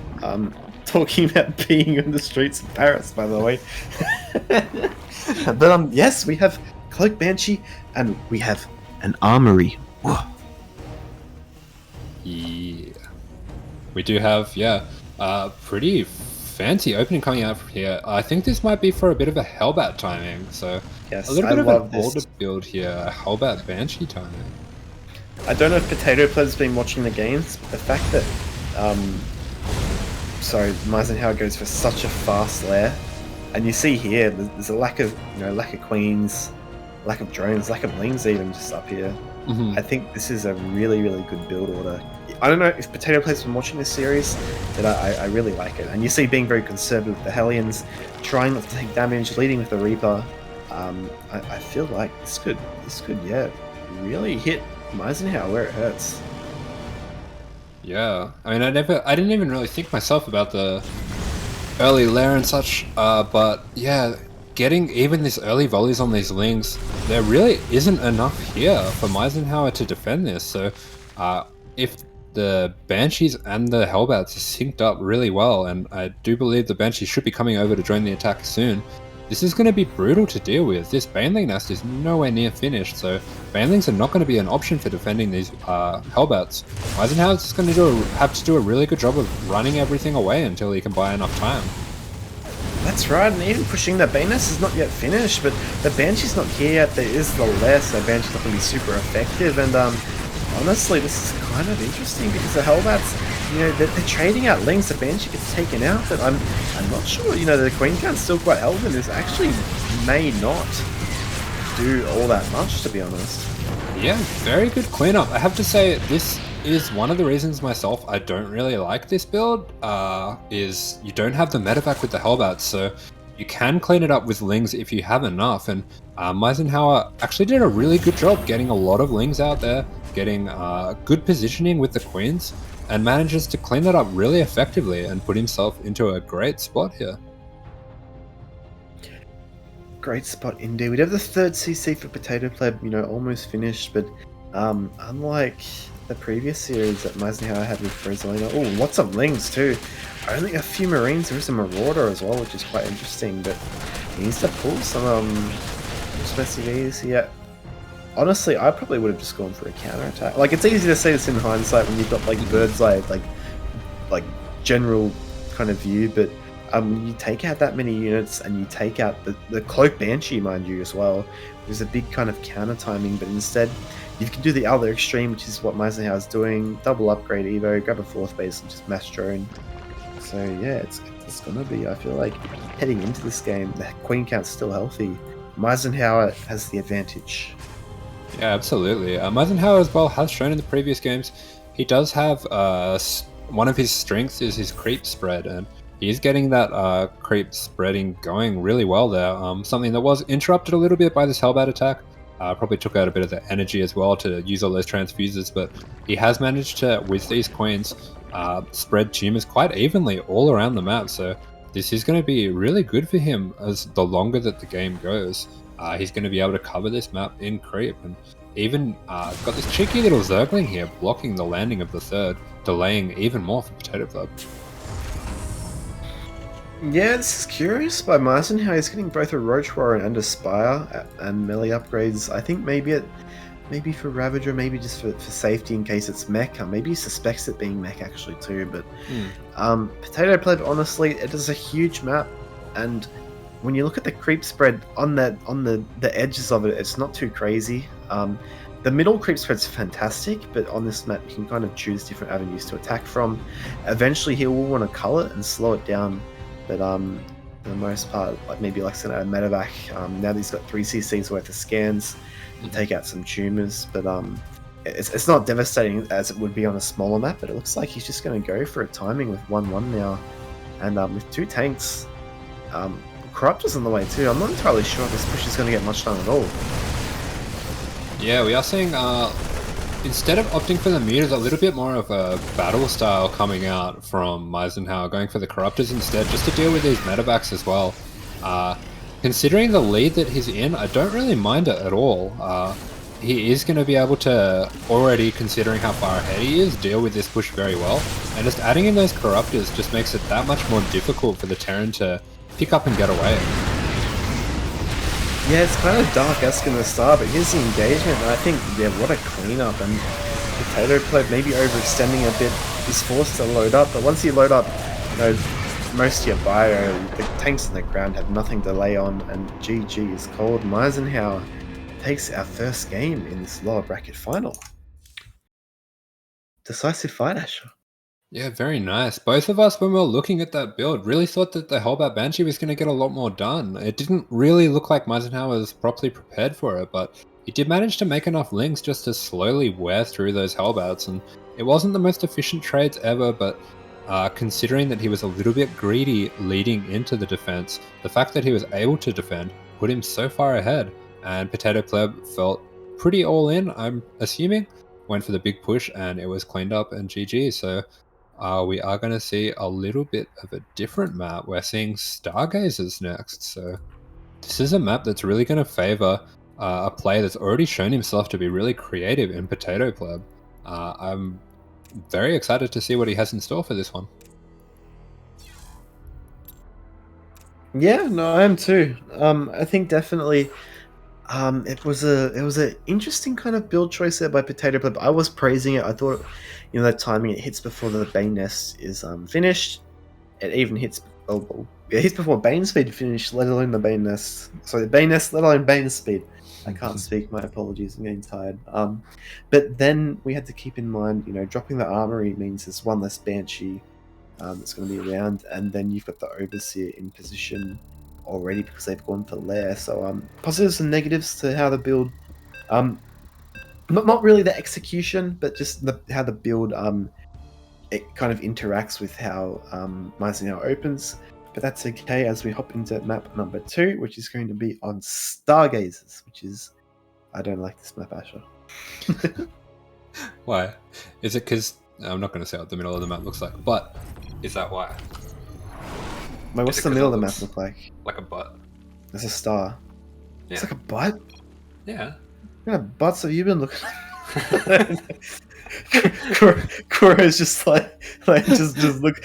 Talking about peeing on the streets of Paris by the way. But yes, we have Cloak Banshee and we have an armory. Whoa. Yeah. We do have, pretty fancy opening coming out from here. I think this might be for a bit of a Hellbat timing. So yes, a little bit of an older build here, a Hellbat Banshee timing. I don't know if PotatoPleb's been watching the games, but the fact that Mizenhauer goes for such a fast lair, and you see here there's a lack of queens, lack of drones, lack of lings even just up here. I think this is a really, really good build order. I don't know if PotatoPleb's been watching this series, but I really like it. And you see being very conservative with the Hellions, trying not to take damage, leading with the Reaper. I feel like this could really hit Mizenhauer where it hurts. Yeah, I mean, I didn't even really think myself about the early lair and such, but yeah, getting even these early volleys on these lings, there really isn't enough here for Mizenhauer to defend this. So, if the Banshees and the Hellbats are synced up really well, and I do believe the Banshees should be coming over to join the attack soon, this is going to be brutal to deal with. This Baneling nest is nowhere near finished, so Banelings are not going to be an option for defending these Hellbats. Mizenhauer's just going to have to do a really good job of running everything away until he can buy enough time. That's right, and even pushing the Bane nest is not yet finished, but the Banshee's not here yet. There is the lair, so Banshee's not going to be super effective, and honestly, this is kind of interesting because the Hellbats, they're trading out lings. The Banshee gets taken out, but I'm not sure. The Queen count's still quite elven. This actually may not do all that much, to be honest. Yeah, very good cleanup. I have to say, this is one of the reasons myself I don't really like this build, is you don't have the medevac with the Hellbats, so you can clean it up with lings if you have enough, and Mizenhauer actually did a really good job getting a lot of lings out there, getting good positioning with the queens and manages to clean that up really effectively and put himself into a great spot here. Great spot indeed. We have the third CC for PotatoPleb, almost finished, but unlike the previous series that Mizenhauer had with Roselia, lots of lings too. Only a few marines. There is a marauder as well, which is quite interesting, but he needs to pull some SPCVs. Yeah. Honestly, I probably would have just gone for a counter-attack. Like, it's easy to say this in hindsight when you've got like bird's eye, like general kind of view, but you take out that many units and you take out the cloak banshee, mind you, as well. There's a big kind of counter timing, but instead you can do the other extreme, which is what Mizenhauer is doing. Double upgrade Evo, grab a 4th base and just mass drone. So yeah, it's gonna be, I feel like, heading into this game, the queen count's still healthy. Mizenhauer has the advantage. Yeah, absolutely. Mizenhauer as well has shown in the previous games he does have one of his strengths is his creep spread, and he's getting that creep spreading going really well there. Something that was interrupted a little bit by this Hellbat attack. Probably took out a bit of the energy as well to use all those transfusers, but he has managed to, with these queens, spread tumors quite evenly all around the map. So this is going to be really good for him as the longer that the game goes. He's going to be able to cover this map in creep, and even got this cheeky little Zergling here blocking the landing of the third, delaying even more for PotatoPleb. Yeah, this is curious by Mizenhauer. He's getting both a Roach Warren and a Spire and melee upgrades. I think maybe for Ravager, maybe just for safety in case it's mech. Maybe he suspects it being mech actually too. But PotatoPleb, honestly, it is a huge map, and when you look at the creep spread on the edges of it, it's not too crazy. The middle creep spread's fantastic, but on this map you can kind of choose different avenues to attack from. Eventually he will want to cull it and slow it down, but for the most part, maybe like send out a medevac. Now that he's got 3 CCs worth of scans and take out some tumors, but it's not devastating as it would be on a smaller map, but it looks like he's just going to go for a timing with 1-1 now, and with 2 tanks. Corruptor's on the way too. I'm not entirely sure if this push is going to get much done at all. Yeah, we are seeing, instead of opting for the meters, a little bit more of a battle style coming out from Mizenhauer, going for the Corruptors instead, just to deal with these medevacs as well. Considering the lead that he's in, I don't really mind it at all. He is going to be able to, already considering how far ahead he is, deal with this push very well. And just adding in those Corruptors just makes it that much more difficult for the Terran to pick up and get away. Yeah, it's kind of dark-esque in the start, but here's the engagement, and I think, yeah, what a cleanup, and PotatoPleb maybe overextending a bit, is forced to load up, but once you load up, most of your bio, the tanks on the ground have nothing to lay on, and GG is called. Mizenhauer takes our first game in this lower bracket final. Decisive fight, Asher. Yeah, very nice. Both of us, when we were looking at that build, really thought that the Hellbat Banshee was going to get a lot more done. It didn't really look like Mizenhauer was properly prepared for it, but he did manage to make enough links just to slowly wear through those Hellbats, and it wasn't the most efficient trades ever, but considering that he was a little bit greedy leading into the defense, the fact that he was able to defend put him so far ahead, and PotatoPleb felt pretty all in, I'm assuming, went for the big push, and it was cleaned up and GG, so we are going to see a little bit of a different map. We're seeing Stargazers next, so this is a map that's really going to favor a player that's already shown himself to be really creative in PotatoPleb. I'm very excited to see what he has in store for this one. Yeah, no, I am too. I think definitely it was an interesting kind of build choice there by PotatoPleb. I was praising it. I thought, that timing, it hits before the Bane Nest is finished. It even hits, it hits before Bane Speed finished, let alone the Bane Nest. Sorry, the Bane Nest, let alone Bane Speed. I can't speak, my apologies, I'm getting tired. But then we had to keep in mind, dropping the Armory means there's one less Banshee that's going to be around, and then you've got the Overseer in position already because they've gone for Lair. So positives and negatives to how the build, not really the execution, but just how the build it kind of interacts with how Mizenhauer opens. But that's okay as we hop into map number 2, which is going to be on Stargazers, which is, I don't like this map, Asher. Why? Is it because I'm not going to say what the middle of the map looks like, but is that why? Wait, what's Is it the 'cause middle it of the map looks look like? like a butt? There's a star. Yeah. It's like a butt? Yeah. What kind of butts have you been looking at? Kureiton's just like just look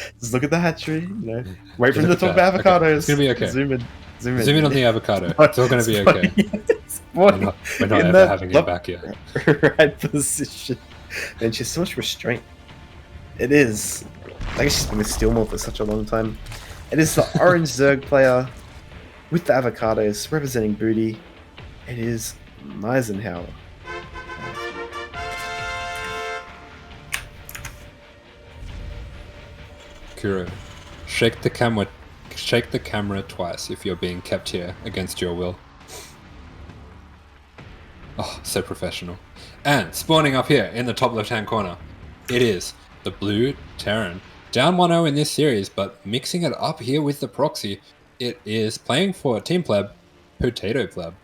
at the hatchery, you know. Wait for him to talk about avocados. Okay. It's gonna be okay. Zoom in. Zoom in on the avocado. It's all gonna be okay. We're not in ever that having him back here. right position. And she's so much restraint. It is. I guess she's been with Steelmore for such a long time. It is the orange Zerg player with the avocados representing booty. It is Mizenhauer. Kuro, shake the camera twice if you're being kept here against your will. Oh, so professional. And spawning up here in the top left-hand corner, it is the blue Terran. Down 1-0 in this series, but mixing it up here with the proxy, it is playing for Team Pleb, PotatoPleb.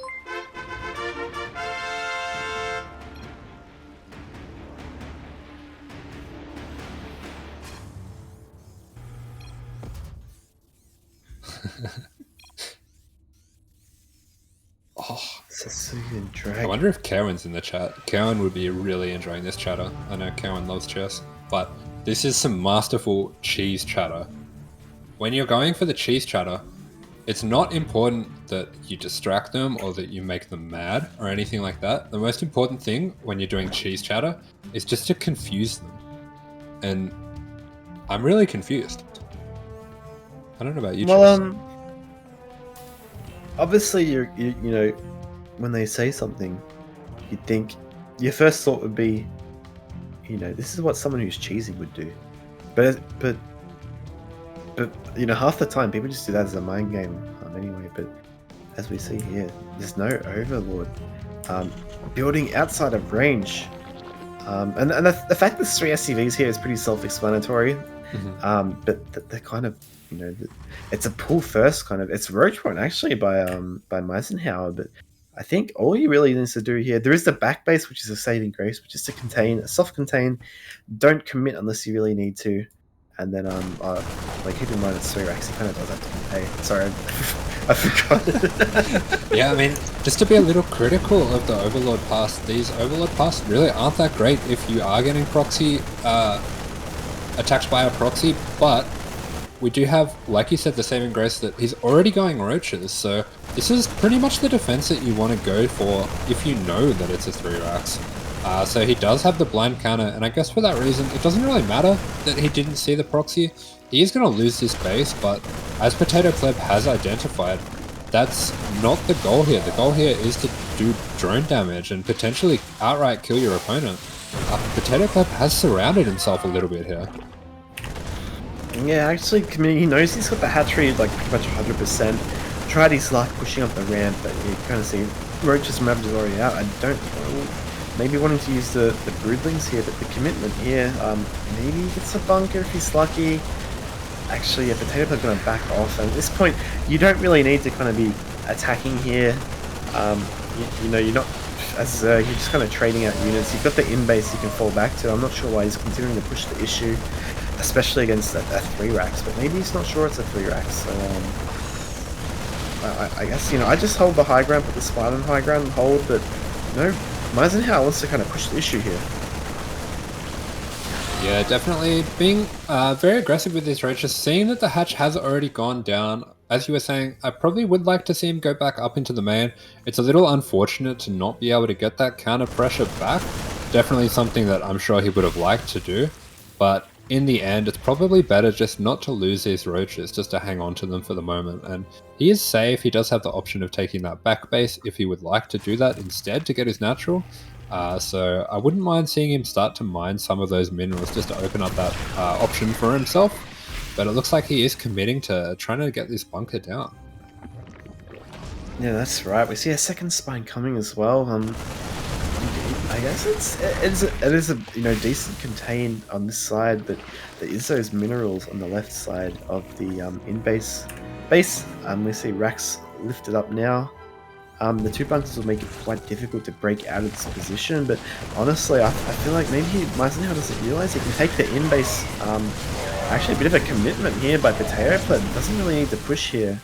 Oh, Sicilian Dragon. I wonder if Karen's in the chat. Karen would be really enjoying this chatter. I know Karen loves chess, but this is some masterful cheese chatter. When you're going for the cheese chatter, it's not important that you distract them or that you make them mad or anything like that. The most important thing when you're doing cheese chatter is just to confuse them. And I'm really confused. I don't know about you, Well, obviously you know, when they say something, you'd think your first thought would be, you know, this is what someone who's cheesy would do. But you know, half the time people just do that as a mind game anyway. But as we see here, there's no overlord building outside of range, and the fact there's 3 SCVs here is pretty self-explanatory. But they're kind of, you know, it's a pull first kind of. It's roach run actually by Mizenhauer, but I think all he really needs to do here, there is the back base, which is a saving grace, which is to contain, soft contain, don't commit unless you really need to, and then like keep in mind it's 3 racks, he kind of does have to pay. Sorry, I forgot. Yeah, I mean, just to be a little critical of the Overlord pass, these Overlord pass really aren't that great if you are getting proxy attacked by a proxy, but we do have, like you said, the saving grace that he's already going roaches, so this is pretty much the defense that you want to go for if you know that it's a 3 racks. So he does have the blind counter, and I guess for that reason, it doesn't really matter that he didn't see the proxy. He is going to lose this base, but as PotatoPleb has identified, that's not the goal here. The goal here is to do drone damage and potentially outright kill your opponent. PotatoPleb has surrounded himself a little bit here. Yeah, actually, he knows he's got the hatchery like pretty much 100%. Tried his luck pushing up the ramp, but you kind of see Roach's map is already out. I don't know. Maybe wanting to use the broodlings here, but the commitment here, maybe he gets a bunker if he's lucky. Actually, yeah, PotatoPleb's going to back off, and at this point, you don't really need to kind of be attacking here. You know, you're not, as you're just kind of trading out units. You've got the in-base you can fall back to. I'm not sure why he's considering to push the issue, especially against a 3 racks, but maybe he's not sure it's a 3 racks, so I guess, you know, I just hold the high ground, put the spine on high ground and hold, but no, Mizenhauer wants to kind of push the issue here. Yeah, definitely being very aggressive with these roaches, seeing that the hatch has already gone down. As you were saying, I probably would like to see him go back up into the main. It's a little unfortunate to not be able to get that counter pressure back. Definitely something that I'm sure he would have liked to do, but in the end, it's probably better just not to lose these roaches, just to hang on to them for the moment. And he is safe. He does have the option of taking that back base if he would like to do that instead to get his natural. So I wouldn't mind seeing him start to mine some of those minerals just to open up that option for himself. But it looks like he is committing to trying to get this bunker down. Yeah, that's right. We see a second spine coming as well. I guess it is a you know, decent contain on this side, but there is those minerals on the left side of the in base. We see racks lifted up now. The 2 bunches will make it quite difficult to break out of this position, but honestly, I feel like maybe Mizenhauer doesn't realize he can take the in-base. Actually, a bit of a commitment here by PotatoPleb. Doesn't really need to push here.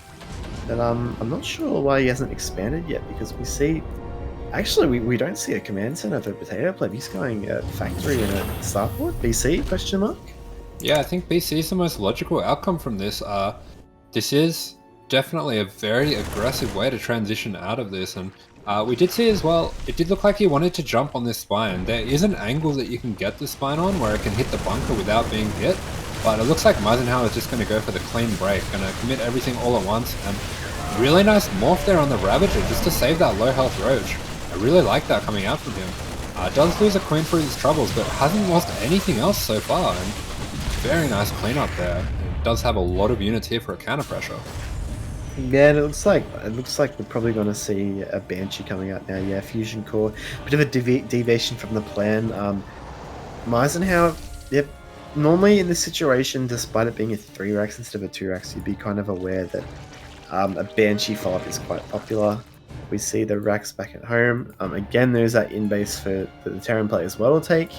But I'm not sure why he hasn't expanded yet, because we see... Actually, we don't see a command center for PotatoPleb. He's going factory and a starport. BC, question mark? Yeah, I think BC is the most logical outcome from this. This is definitely a very aggressive way to transition out of this, and we did see as well, it did look like he wanted to jump on this spine. There is an angle that you can get the spine on where it can hit the bunker without being hit, but it looks like Mizenhauer is just going to go for the clean break, going to commit everything all at once, and really nice morph there on the Ravager just to save that low health Roach. I really like that coming out from him. Does lose a queen for his troubles, but hasn't lost anything else so far, and very nice cleanup there. It does have a lot of units here for a counter pressure. Yeah, and it looks like we're probably going to see a Banshee coming out now. Yeah, Fusion Core, bit of a deviation from the plan. Mizenhauer, yep. Normally in this situation, despite it being a 3 racks instead of a 2 racks, you'd be kind of aware that a Banshee follow-up is quite popular. We see the racks back at home. Again, there's that in-base for the Terran player as well to take.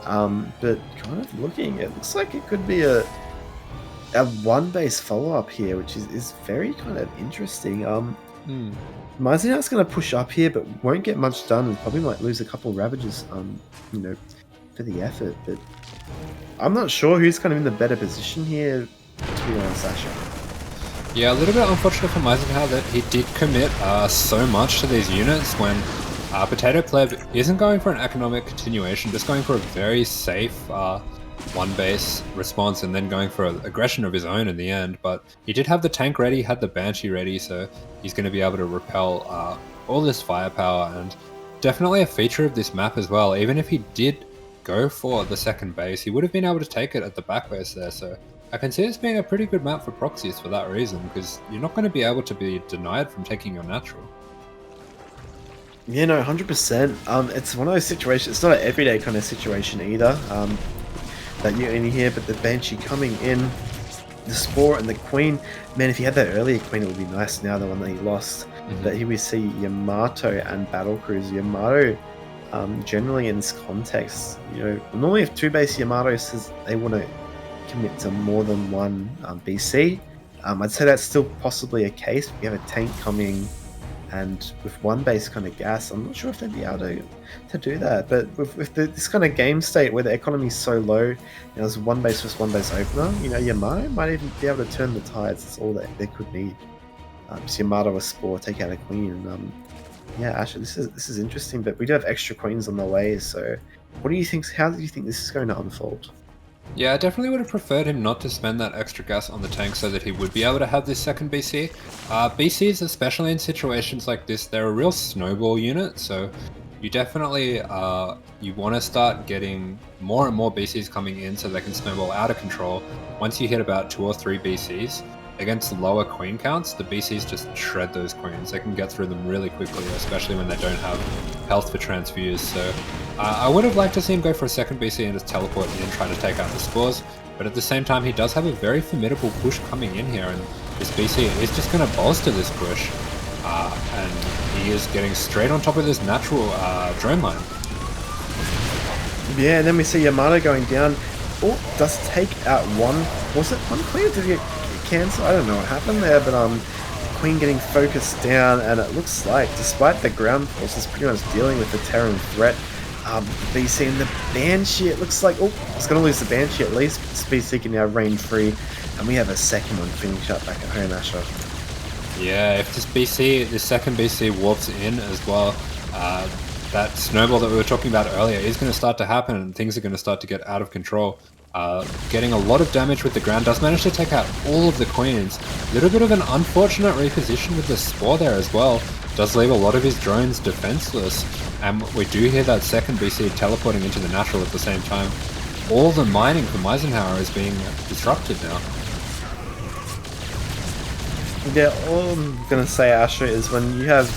But kind of looking, it looks like it could be a 1-base follow-up here, which is very kind of interesting. Mizenhauer's going to push up here, but won't get much done, and probably might lose a couple Ravagers, you know, for the effort. But I'm not sure who's kind of in the better position here, to be honest, Asher. Yeah, a little bit unfortunate for Mizenhauer that he did commit so much to these units when PotatoPleb isn't going for an economic continuation, just going for a very safe 1-base response and then going for aggression of his own in the end. But he did have the tank ready, had the Banshee ready, so he's going to be able to repel all this firepower, and definitely a feature of this map as well. Even if he did go for the second base, he would have been able to take it at the back base there, so I can see this being a pretty good map for proxies for that reason, because you're not going to be able to be denied from taking your natural. Yeah, no, 100%. It's one of those situations, it's not an everyday kind of situation either, that you're in here, but the Banshee coming in, the Spore and the Queen, man, if he had that earlier Queen, it would be nice now, the one that he lost. But here we see Yamato and Battlecruiser. Yamato, generally in this context, you know, normally if 2-base Yamato says they want to commit to more than 1 BC, I'd say that's still possibly a case. We have a tank coming, and with 1-base kind of gas, I'm not sure if they'd be able to do that. But with this kind of game state where the economy is so low, you know, there's 1-base versus 1-base opener, you know, Yamato might even be able to turn the tides. That's all that they could need. So Yamato a Spore, take out a Queen, and yeah, Asher, this is interesting. But we do have extra Queens on the way, so what do you think? How do you think this is going to unfold? Yeah, I definitely would have preferred him not to spend that extra gas on the tank so that he would be able to have this second BC. BCs, especially in situations like this, they're a real snowball unit, so you definitely you want to start getting more and more BCs coming in so they can snowball out of control. Once you hit about 2 or 3 BCs, against lower queen counts, the BCs just shred those queens. They can get through them really quickly, especially when they don't have health for transfuse. So I would have liked to see him go for a second BC and just teleport in, trying to take out the Spores. But at the same time, he does have a very formidable push coming in here, and this BC is just going to bolster this push. And he is getting straight on top of this natural drone line. Yeah, and then we see Yamato going down. Oh, does take out 1. Was it 1 queen? Did he get cancelled? I don't know what happened there, but Queen getting focused down, and it looks like, despite the ground forces pretty much dealing with the Terran threat, the BC and the Banshee, it looks like, oh, it's going to lose the Banshee at least, but this BC can now reign free, and we have a second one finish up back at home, Asher. Yeah, if this second BC warps in as well, that snowball that we were talking about earlier is going to start to happen, and things are going to start to get out of control. Getting a lot of damage with the ground, does manage to take out all of the queens. A little bit of an unfortunate reposition with the Spore there as well. Does leave a lot of his drones defenseless, and we do hear that second BC teleporting into the natural at the same time. All the mining for Mizenhauer is being disrupted now. Yeah, all I'm going to say, Asher, is when you have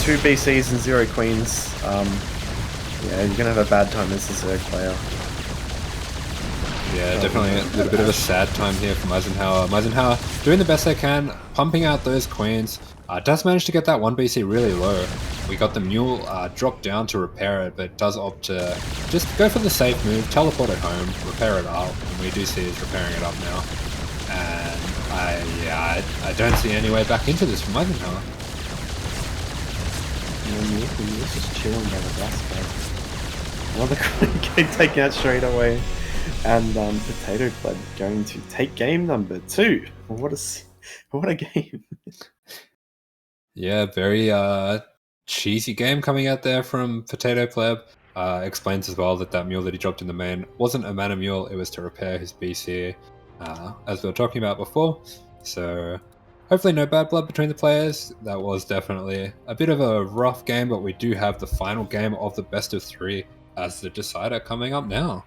2 BCs and 0 queens, yeah, you're going to have a bad time as a Zerg player. Yeah, definitely a little bit of a sad time here for Mizenhauer. Mizenhauer doing the best they can, pumping out those queens, Does manage to get that 1 BC really low. We got the mule drop down to repair it, but does opt to just go for the safe move, teleport it home, repair it up, and we do see he's repairing it up now. And I don't see any way back into this from Mizenhauer. He's just chilling by the gas bag. Another CranKy taken out straight away. And PotatoPleb going to take game number 2. What a game. Yeah, very cheesy game coming out there from PotatoPleb. Explains as well that mule that he dropped in the main wasn't a mana mule, it was to repair his BC, as we were talking about before. So hopefully no bad blood between the players. That was definitely a bit of a rough game, but we do have the final game of the best of 3 as the decider coming up now.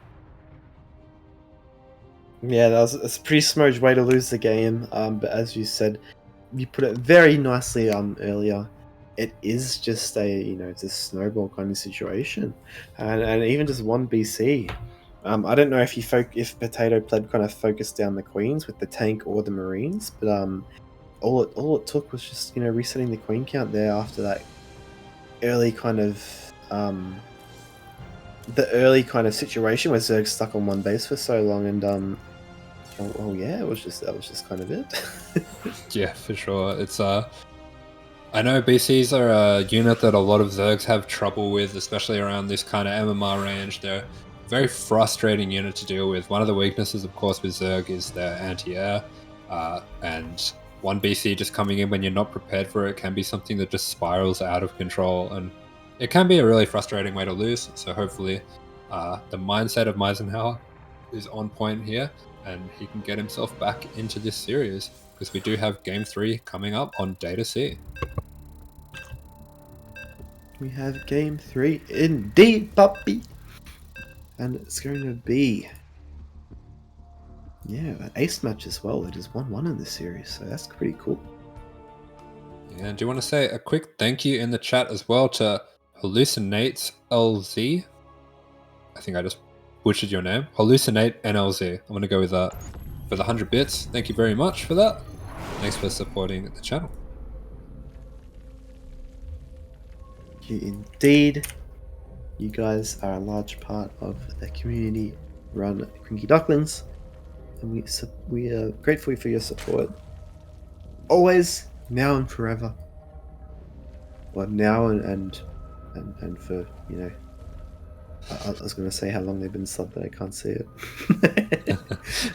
Yeah, that's a pretty smudged way to lose the game, but as you said, you put it very nicely earlier. It is just it's a snowball kind of situation, and even just 1 BC. I don't know if PotatoPleb kind of focused down the queens with the tank or the marines, but all it took was just resetting the queen count there after that early kind of situation where Zerg's stuck on 1 base for so long, and yeah, that was just kind of it. Yeah, for sure. It's I know BCs are a unit that a lot of Zergs have trouble with, especially around this kind of MMR range. They're a very frustrating unit to deal with. One of the weaknesses, of course, with Zerg is their anti-air, and 1 BC just coming in when you're not prepared for it can be something that just spirals out of control, and it can be a really frustrating way to lose. So hopefully the mindset of Mizenhauer is on point here, and he can get himself back into this series, because we do have game 3 coming up on Data C. We have game 3 indeed, puppy, and it's going to be an ace match as well. It is 1-1 in this series, so that's pretty cool. Yeah, do you want to say a quick thank you in the chat as well to Hallucinates LZ? I think I just butchered your name. Hallucinate NLZ. I'm going to go with that for the 100 bits. Thank you very much for that. Thanks for supporting the channel. Indeed, you guys are a large part of the community-run CranKy Ducklings, and we are grateful for your support. Always, now and forever. Well, now and for I was going to say how long they've been subbed, but I can't see it.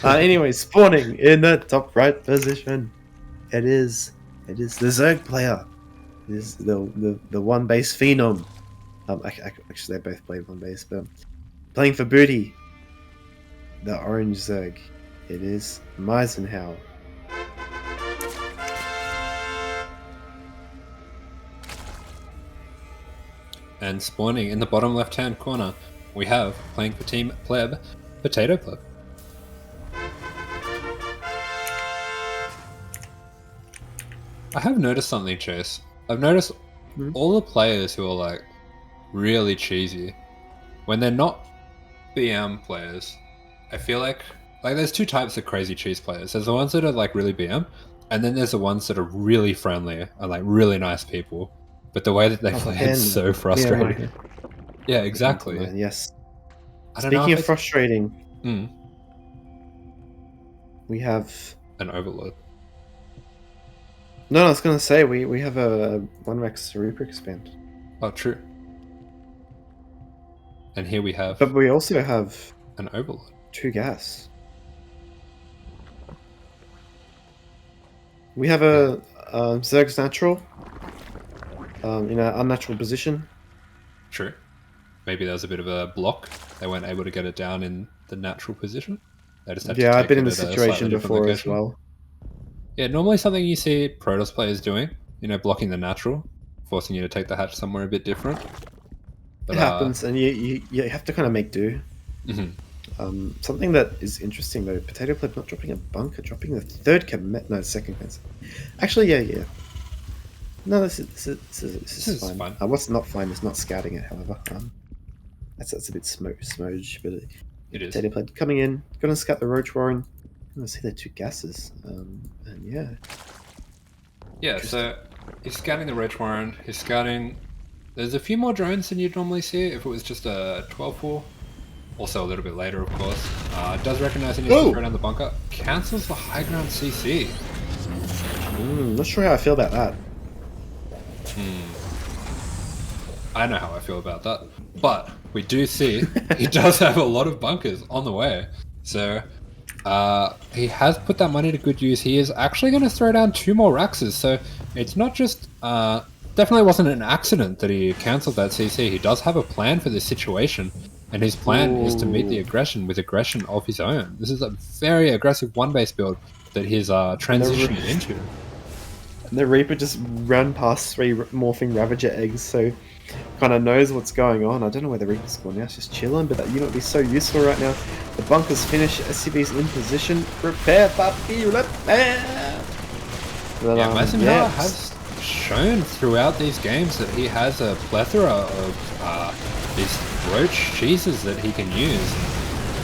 Anyway, spawning in the top right position, it is the Zerg player. It is the 1 base phenom. Actually, they both play 1 base, but playing for booty, the orange Zerg. It is Mizenhauer. And spawning in the bottom left-hand corner, we have, playing for Team Pleb, PotatoPleb. I have noticed something, Chase. I've noticed all the players who are like really cheesy, when they're not BM players, I feel like there's 2 types of crazy cheese players. There's the ones that are like really BM, and then there's the ones that are really friendly and like really nice people. But the way that they play is so frustrating. Yeah, exactly. Yes. Speaking of frustrating, we have an overload. No, I was going to say we have a 1 Rex Reaper expand. Oh, true. And here we have. But we also have an overload. 2 gas. We have a Zerg's natural in an unnatural position. True. Maybe there was a bit of a block. They weren't able to get it down in the natural position. They just had to I've been in this situation before as well. Yeah, normally something you see Protoss players doing, blocking the natural, forcing you to take the hatch somewhere a bit different. But, it happens, and you have to kind of make do. Something that is interesting though, PotatoPleb not dropping a bunker, dropping the 3rd commit, no, 2nd commit. Actually, yeah. No, this is fine. What's not fine is not scouting it, however. That's a bit smudge, but it is. PotatoPleb coming in, gonna scout the Roach Warren. I see the 2 gases, and yeah. Yeah, so He's scouting the Red Warren. He's scouting. There's a few more drones than you'd normally see if it was just a 12-4. Also a little bit later, of course. Does recognize he needs to throw down the bunker. Cancels the high ground CC. Not sure how I feel about that. I know how I feel about that. But we do see he does have a lot of bunkers on the way. So he has put that money to good use. He is actually going to throw down 2 more Raxes. So it's not just... definitely wasn't an accident that he cancelled that CC. He does have a plan for this situation. And his plan is to meet the aggression with aggression of his own. This is a very aggressive one-base build that he's transitioning into. And the Reaper just ran past 3 morphing Ravager eggs, so kind of knows what's going on. I don't know where the Reaper's gone now. It's just chilling, but that unit would be so useful right now. The bunker's finished. SCV's in position. Prepare, puppy. Prepare. Mizenhauer has shown throughout these games that he has a plethora of these roach cheeses that he can use.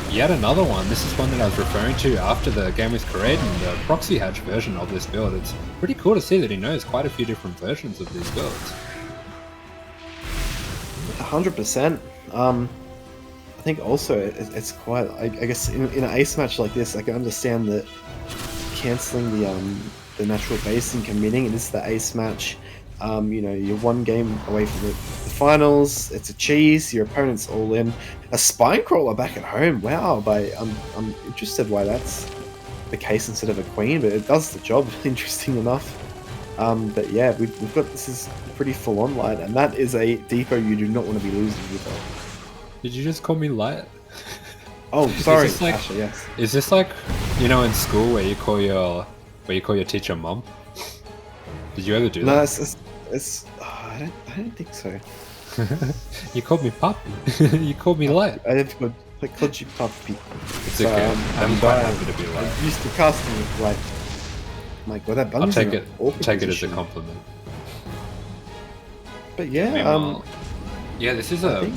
Yet another one. This is one that I was referring to after the game with Kureiton, the proxy hatch version of this build. It's pretty cool to see that he knows quite a few different versions of these builds. 100%. I think also it's quite. I guess in an ace match like this, I can understand that cancelling the natural base and committing. It is the ace match. You know, you're 1 game away from the finals. It's a cheese. Your opponent's all in. A spine crawler back at home. Wow, I'm interested why that's the case instead of a queen, but it does the job. Interesting enough. But yeah, we've got this is pretty full on light, and that is a depot you do not want to be losing with. Did you just call me light? Oh, sorry, like, Asher, yes. Is this like, you know, in school where you call your teacher mom? Did you ever do that? No, it's I don't think so. You called me puppy. You called me light. I called you puppy. It's okay. I'm quite happy to be light. I'm used to casting with light. My God, that I'll take it as a compliment. But yeah, meanwhile, yeah, this is a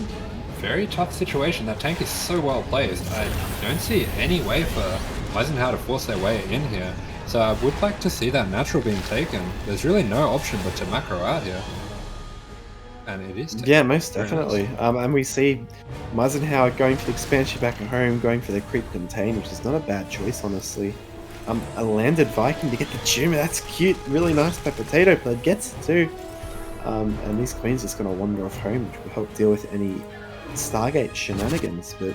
very tough situation. That tank is so well placed. I don't see any way for Mizenhauer to force their way in here. So I would like to see that natural being taken. There's really no option but to macro out here. And it is taken. Yeah, most definitely. And we see Mizenhauer going for the expansion back at home, going for the creep contain, which is not a bad choice, honestly. A landed Viking to get the tumor, that's cute. Really nice by PotatoPleb, gets it too. And these queens just going to wander off home, which will help deal with any Stargate shenanigans. But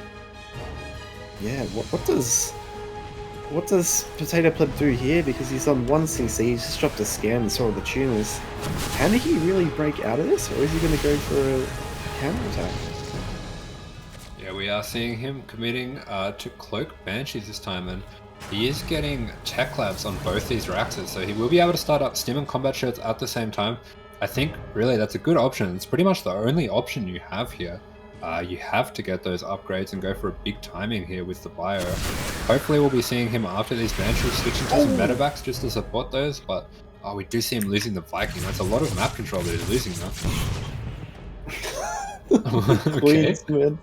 yeah, what does PotatoPleb do here? Because he's on 1 CC, he's just dropped a scan and saw the tumors. Can he really break out of this, or is he going to go for a counter attack? Yeah, we are seeing him committing to Cloak Banshees this time, and he is getting tech labs on both these Raxes, so he will be able to start up Stim and Combat Shirts at the same time. I think, really, that's a good option. It's pretty much the only option you have here. You have to get those upgrades and go for a big timing here with the bio. Hopefully we'll be seeing him after these Banshees switching to some medevacs just to support those, but we do see him losing the Viking. That's a lot of map control that he's losing now. Okay. Queens, man.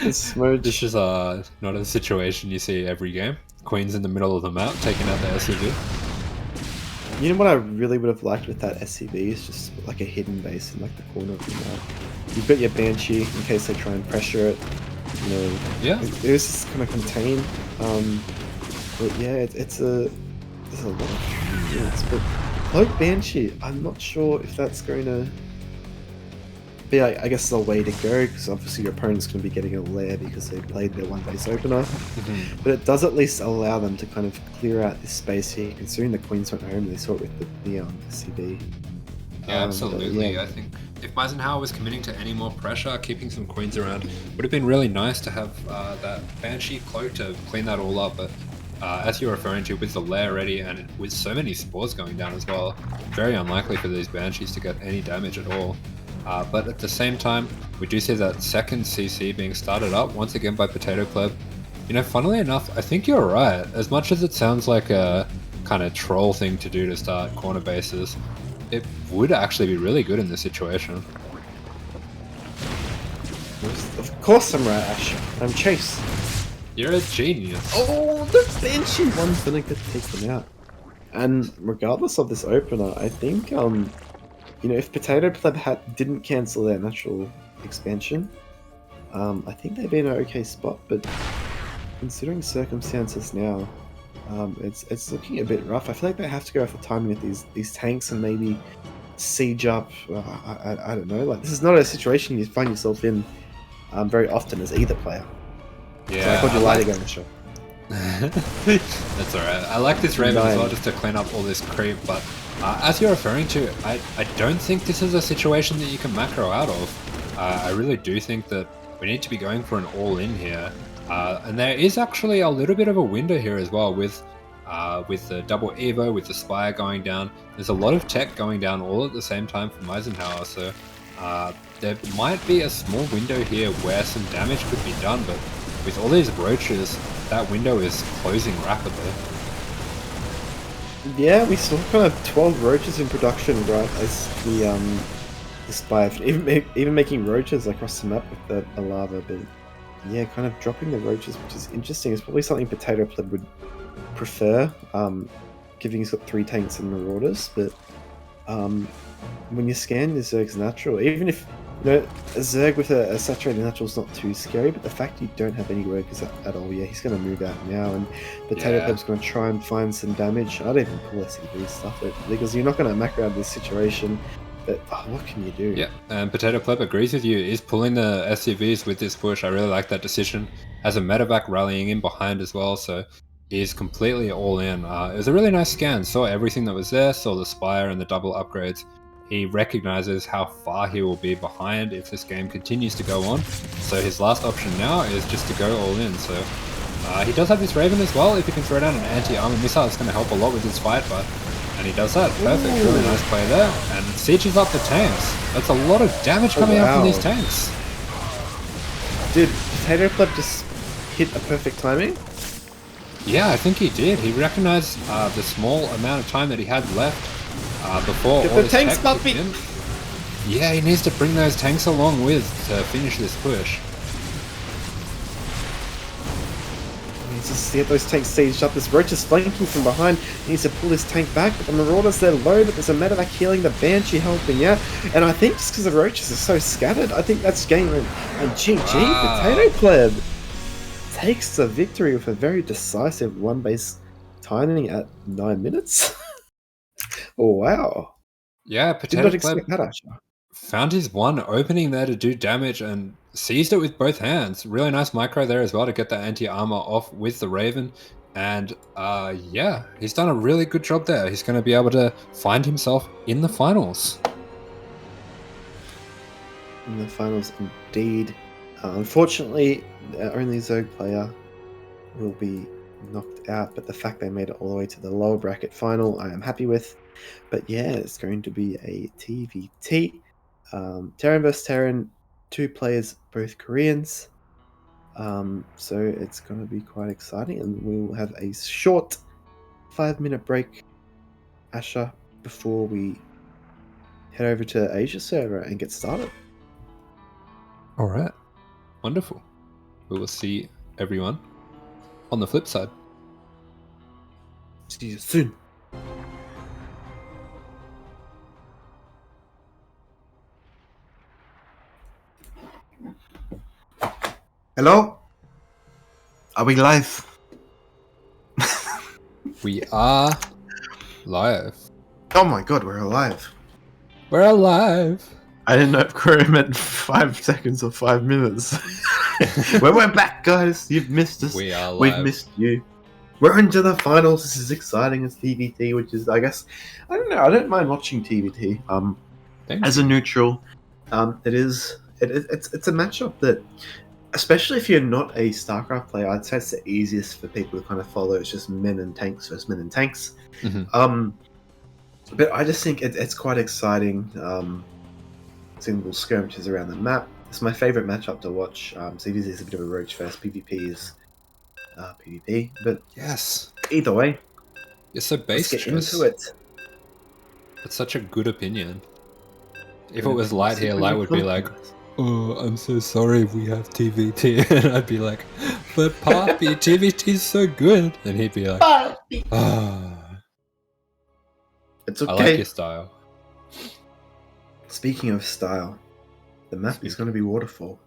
This is not a situation you see every game. Queen's in the middle of the map, taking out the SCV. You know what I really would have liked with that SCV is just like a hidden base in like the corner of the map. You've got your Banshee in case they try and pressure it. You know, yeah. It was just kind of contained. But yeah, there's a lot of units. But Cloak Banshee, I'm not sure if that's going to be, I guess, the way to go, because obviously your opponent's going to be getting a lair because they played their 1 base opener. But it does at least allow them to kind of clear out this space here, considering the Queens went home, they saw it with the SCV. Yeah, absolutely. I think if Mizenhauer was committing to any more pressure, keeping some Queens around would have been really nice to have that Banshee Cloak to clean that all up, but as you're referring to, with the lair ready and with so many spores going down as well, very unlikely for these Banshees to get any damage at all. But at the same time, we do see that second CC being started up once again by PotatoPleb. You know, funnily enough, I think you're right. As much as it sounds like a kind of troll thing to do to start corner bases, it would actually be really good in this situation. Of course I'm right, Asher. I'm Chase. You're a genius. Oh, the Banshee one's gonna get taken out. And regardless of this opener, I think if PotatoPleb didn't cancel their natural expansion, I think they'd be in an okay spot. But considering circumstances now, it's looking a bit rough. I feel like they have to go for timing with these tanks and maybe siege up. I don't know. Like, this is not a situation you find yourself in very often as either player. Yeah, so I called you light again, Asher. That's alright. I like this Raven as well, just to clean up all this creep, but as you're referring to, I don't think this is a situation that you can macro out of. I really do think that we need to be going for an all-in here. And there is actually a little bit of a window here as well with the double Evo, with the Spire going down. There's a lot of tech going down all at the same time for Mizenhauer, so there might be a small window here where some damage could be done, but with all these roaches, that window is closing rapidly. Yeah, we saw kind of 12 roaches in production, right, as the Spire, even making roaches across the map with the lava, but yeah, kind of dropping the roaches, which is interesting. It's probably something PotatoPleb would prefer, given he's got 3 tanks and marauders, but when you scan the Zerg's natural, even if a Zerg with a saturated natural is not too scary, but the fact you don't have any workers at all, yeah, he's going to move out now, and PotatoPleb's going to try and find some damage. I don't even pull SCV stuff, because you're not going to macro out of this situation, but what can you do? Yeah, and PotatoPleb agrees with you, is pulling the SCVs with this push. I really like that decision. Has a medevac rallying in behind as well, so he's completely all in. It was a really nice scan, saw everything that was there, saw the Spire and the double upgrades. He recognizes how far he will be behind if this game continues to go on. So his last option now is just to go all in. So he does have this Raven as well. If he can throw down an anti-armor missile, it's going to help a lot with his fight. And he does that. Perfect. Really nice play there. And sieges up the tanks. That's a lot of damage coming out from these tanks. Did PotatoPleb just hit a perfect timing? Yeah, I think he did. He recognized the small amount of time that he had left before all the this tanks tech must kicked in. Yeah, he needs to bring those tanks along with to finish this push. He needs to see if those tanks sieged up. This roach is flanking from behind. He needs to pull this tank back, but the marauders, they're low, but there's a medevac healing, the Banshee helping out. And I think just because the roaches are so scattered, I think that's game and GG. PotatoPleb takes the victory with a very decisive one-base timing at 9 minutes. Oh, wow. Yeah, PotatoPleb found his one opening there to do damage and seized it with both hands. Really nice micro there as well to get that anti-armor off with the Raven. And yeah, he's done a really good job there. He's going to be able to find himself in the finals. In the finals, indeed. Unfortunately, the only Zerg player will be knocked out, but the fact they made it all the way to the lower bracket final, I am happy with. But yeah, it's going to be a TVT. Terran vs Terran, 2 players, both Koreans. So it's going to be quite exciting, and we will have a short 5-minute break, Asher, before we head over to Asia server and get started. All right. Wonderful. We will see everyone on the flip side. See you soon. Hello? Are we live? We are live. Oh my god, we're alive. We're alive. I didn't know if Corey meant 5 seconds or 5 minutes. We're back, guys. You've missed us. We are live. We've missed you. We're into the finals. This is exciting as TVT, which is, I guess, I don't know. I don't mind watching TVT. As a neutral, it's a matchup that, especially if you're not a StarCraft player, I'd say it's the easiest for people to kind of follow. It's just men and tanks versus men and tanks. Mm-hmm. But I just think it's quite exciting. Single skirmishes around the map. It's my favorite matchup to watch. CVT is a bit of a roach fest. PvP is PvP, but yes, either way, it's so base. Let's get into it. It's such a good opinion. If it was Light here, Light would be like, "Oh, I'm so sorry, we have TVT," and I'd be like, "But Poppy, TVT is so good," and he'd be like, "Ah." It's I okay. like your style. Speaking of style, the map is going to be Waterfall.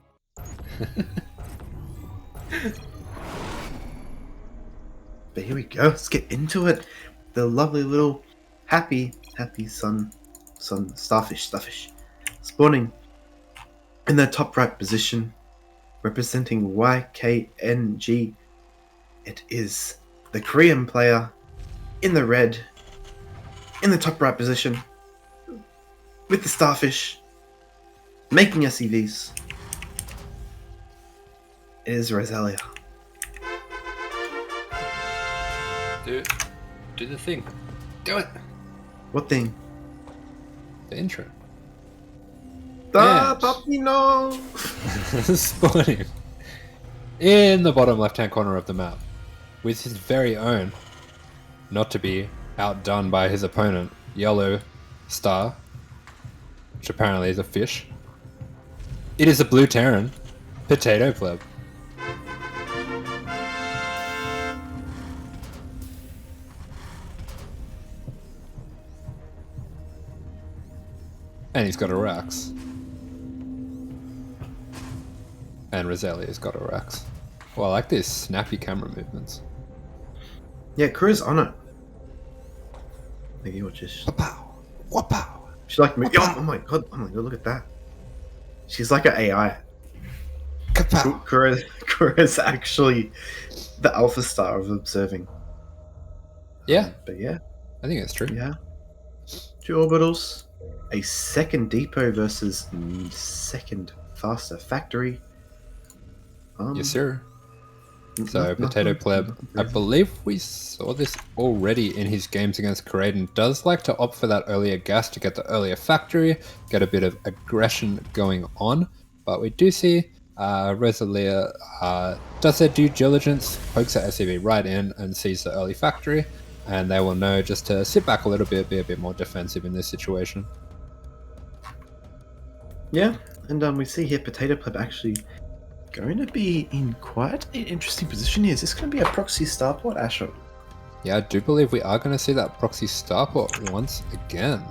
But here we go. Let's get into it. The lovely little happy starfish spawning in the top right position, representing YKNG. It is the Korean player in the red, in the top right position, with the starfish, making SCVs. It is Roselia. Do the thing. Do it. What thing? The intro. Ah, puppy, no! Spawning in the bottom left-hand corner of the map with his very own, not to be outdone by his opponent, yellow star, which apparently is a fish. It is a blue Terran, PotatoPleb. And he's got a Rax. And Roselia's got a Rax. Well, I like these snappy camera movements. Yeah, Crew's on it. I think you just... Wapow! Wapow! She's like, oh my god, look at that. She's like an AI. Kapow! Kureiton's actually the alpha star of observing. Yeah. But yeah. I think it's true. Yeah. 2 orbitals. A second depot versus second faster factory. Yes, sir. So, PotatoPleb, I believe we saw this already in his games against Kureiton, does like to opt for that earlier gas to get the earlier factory, get a bit of aggression going on. But we do see Roselia does their due diligence, pokes that SCV right in and sees the early factory, and they will know just to sit back a little bit, be a bit more defensive in this situation. Yeah, and we see here PotatoPleb actually going to be in quite an interesting position here. Is this going to be a proxy starport, Asher? Yeah, I do believe we are going to see that proxy starport once again.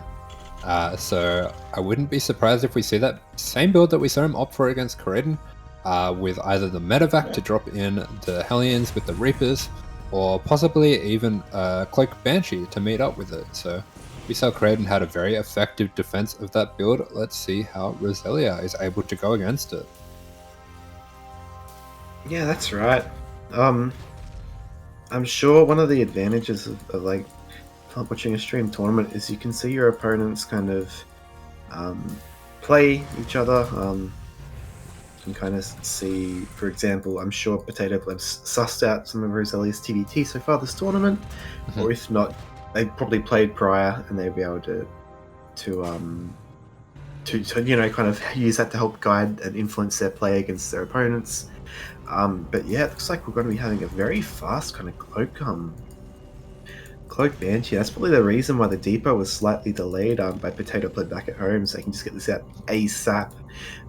So I wouldn't be surprised if we see that same build that we saw him opt for against Kureiton, with either the medevac to drop in the Hellions with the Reapers, or possibly even Cloak Banshee to meet up with it. So we saw Kureiton had a very effective defense of that build. Let's see how Roselia is able to go against it. Yeah, that's right. I'm sure one of the advantages of like watching a stream tournament is you can see your opponents kind of play each other. You can kind of see, for example, I'm sure PotatoPleb's sussed out some of Roselia's TVT so far this tournament, or if not, they probably played prior and they'd be able to you know, kind of use that to help guide and influence their play against their opponents. But yeah, it looks like we're going to be having a very fast kind of Cloak Banshee. That's probably the reason why the depot was slightly delayed by PotatoPleb back at home, so they can just get this out ASAP.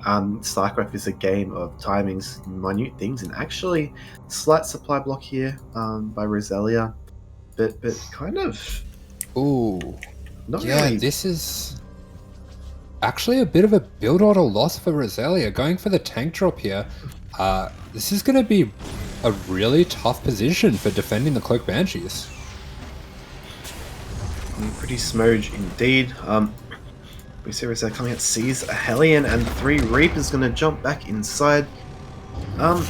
StarCraft is a game of timings, minute things, and actually slight supply block here by Roselia, but kind of... Ooh. Not yeah, really... This is actually a bit of a build order loss for Roselia. Going for the tank drop here. This is going to be a really tough position for defending the Cloak Banshees. Pretty smooge indeed. We see Roselia coming out, sees a Hellion and 3 Reapers going to jump back inside. I'm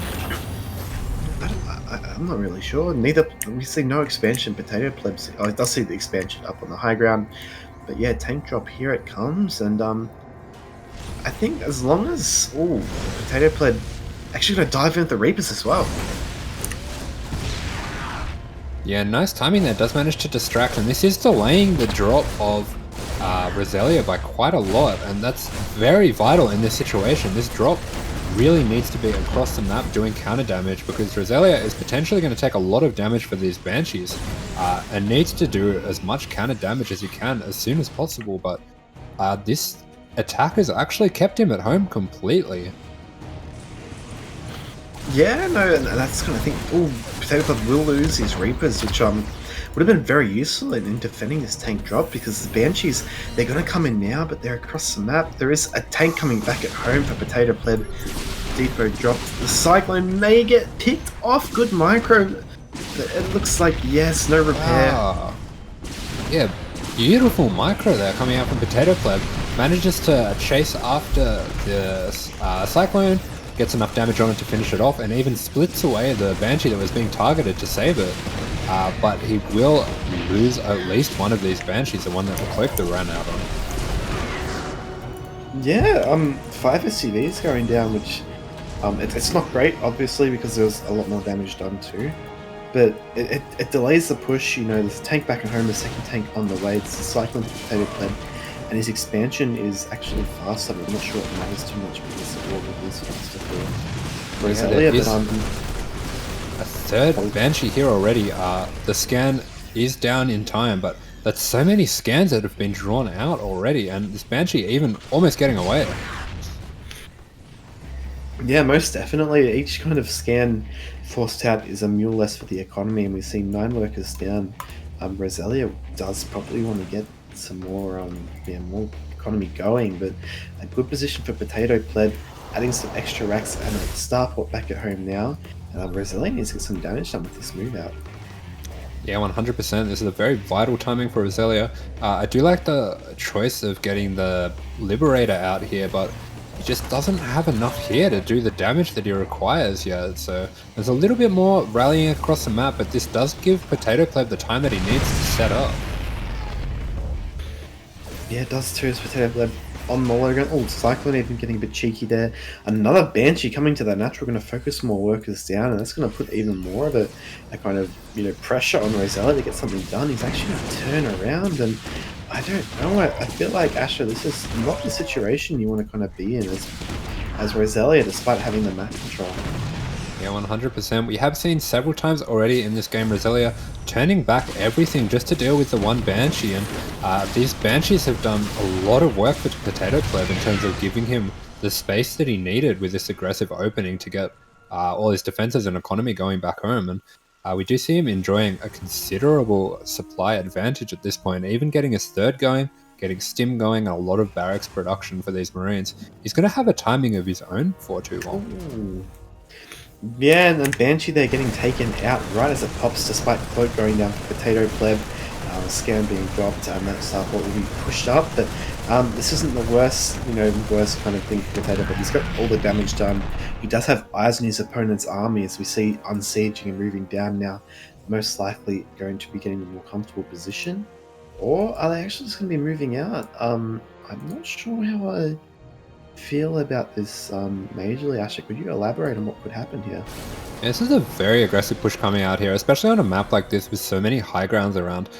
not really sure. Neither we see no expansion. PotatoPleb. Oh, it does see the expansion up on the high ground, but yeah, tank drop here it comes, and I think as long as PotatoPleb actually going to dive in with the Reapers as well. Yeah, nice timing there. Does manage to distract, and this is delaying the drop of Roselia by quite a lot, and that's very vital in this situation. This drop really needs to be across the map doing counter damage, because Roselia is potentially going to take a lot of damage for these Banshees, and needs to do as much counter damage as you can as soon as possible, but this attack has actually kept him at home completely. Yeah, no, and that's kind of thing. Oh, PotatoPleb will lose his Reapers, which would have been very useful in defending this tank drop, because the Banshees, they're going to come in now, but they're across the map. There is a tank coming back at home for PotatoPleb. Depot dropped. The Cyclone may get picked off. Good micro. It looks like, yes, no repair. Yeah, beautiful micro there coming out from PotatoPleb. Manages to chase after the Cyclone, gets enough damage on it to finish it off, and even splits away the Banshee that was being targeted to save it. But he will lose at least one of these Banshees, the one that the Collector ran out on. Yeah, 5 SCVs going down, which it's not great, obviously, because there was a lot more damage done too. But it delays the push. You know, there's a tank back at home, a second tank on the way. It's the Cyclone PotatoPleb, and his expansion is actually faster. I'm not sure it matters too much because the order is faster for Roselia, but a third Banshee here already. The scan is down in time, but that's so many scans that have been drawn out already, and this Banshee even almost getting away. Yeah, most definitely. Each kind of scan forced out is a mule less for the economy, and we've seen 9 workers down. Roselia does probably want to get some more, more economy going, but a good position for PotatoPleb, adding some extra racks and a starport back at home now. Roselia needs to get some damage done with this move out. Yeah, 100%. This is a very vital timing for Roselia. I do like the choice of getting the Liberator out here, but he just doesn't have enough here to do the damage that he requires yet. So there's a little bit more rallying across the map, but this does give PotatoPleb the time that he needs to set up. Yeah, it does too. As PotatoPleb on the low ground. Oh, Cyclone even getting a bit cheeky there. Another Banshee coming to the natural, going to focus more workers down, and that's going to put even more of a kind of pressure on Roselia to get something done. He's actually going to turn around, and I don't know. I feel like, Asher, this is not the situation you want to kind of be in as Roselia, despite having the map control. Yeah, 100%. We have seen several times already in this game Roselia turning back everything just to deal with the one Banshee, and these Banshees have done a lot of work for PotatoPleb in terms of giving him the space that he needed with this aggressive opening to get all his defenses and economy going back home. And we do see him enjoying a considerable supply advantage at this point, even getting his third going, getting stim going, and a lot of barracks production for these Marines. He's going to have a timing of his own for too long. Ooh. Yeah, and then Banshee there getting taken out right as it pops, despite Cloak going down for PotatoPleb, Scan being dropped, and that starport will be pushed up. But this isn't the worst, worst kind of thing for PotatoPleb. He's got all the damage done. He does have eyes on his opponent's army, as we see unsieging and moving down now. Most likely going to be getting a more comfortable position, or are they actually just going to be moving out? I'm not sure how I feel about this majorly. Asher, could you elaborate on what could happen here? Yeah, this is a very aggressive push coming out here, especially on a map like this with so many high grounds around.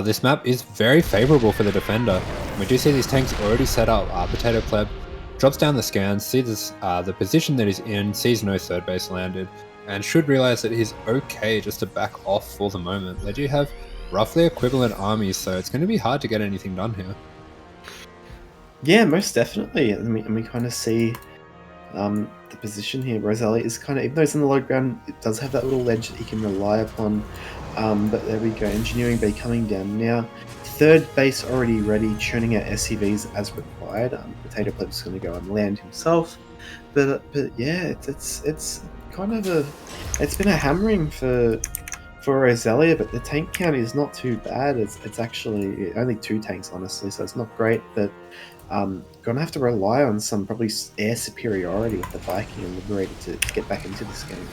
This map is very favorable for the defender. We do see these tanks already set up. PotatoPleb drops down the scans, sees the position that he's in, sees no third base landed, and should realize that he's okay just to back off for the moment. They do have roughly equivalent armies, so it's going to be hard to get anything done here. Yeah, most definitely. And we kind of see the position here. Roselia is kind of, even though it's in the low ground, it does have that little ledge that he can rely upon. But there we go, Engineering Bay coming down now. Third base already ready, churning out SCVs as required. PotatoPleb is going to go and land himself. But yeah, it's kind of it's been a hammering for Roselia, but the tank count is not too bad. It's actually only 2 tanks, honestly, so it's not great, but gonna have to rely on some probably air superiority with the Viking and Liberator to get back into this game.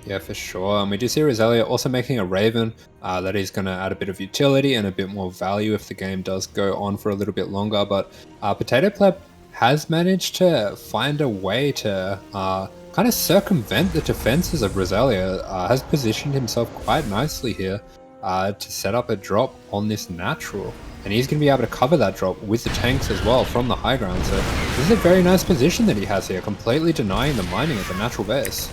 Yeah, for sure. And we do see Roselia also making a Raven that is going to add a bit of utility and a bit more value if the game does go on for a little bit longer. But PotatoPleb has managed to find a way to kind of circumvent the defenses of Roselia, has positioned himself quite nicely here to set up a drop on this natural. And he's going to be able to cover that drop with the tanks as well from the high ground. So this is a very nice position that he has here, completely denying the mining at the natural base.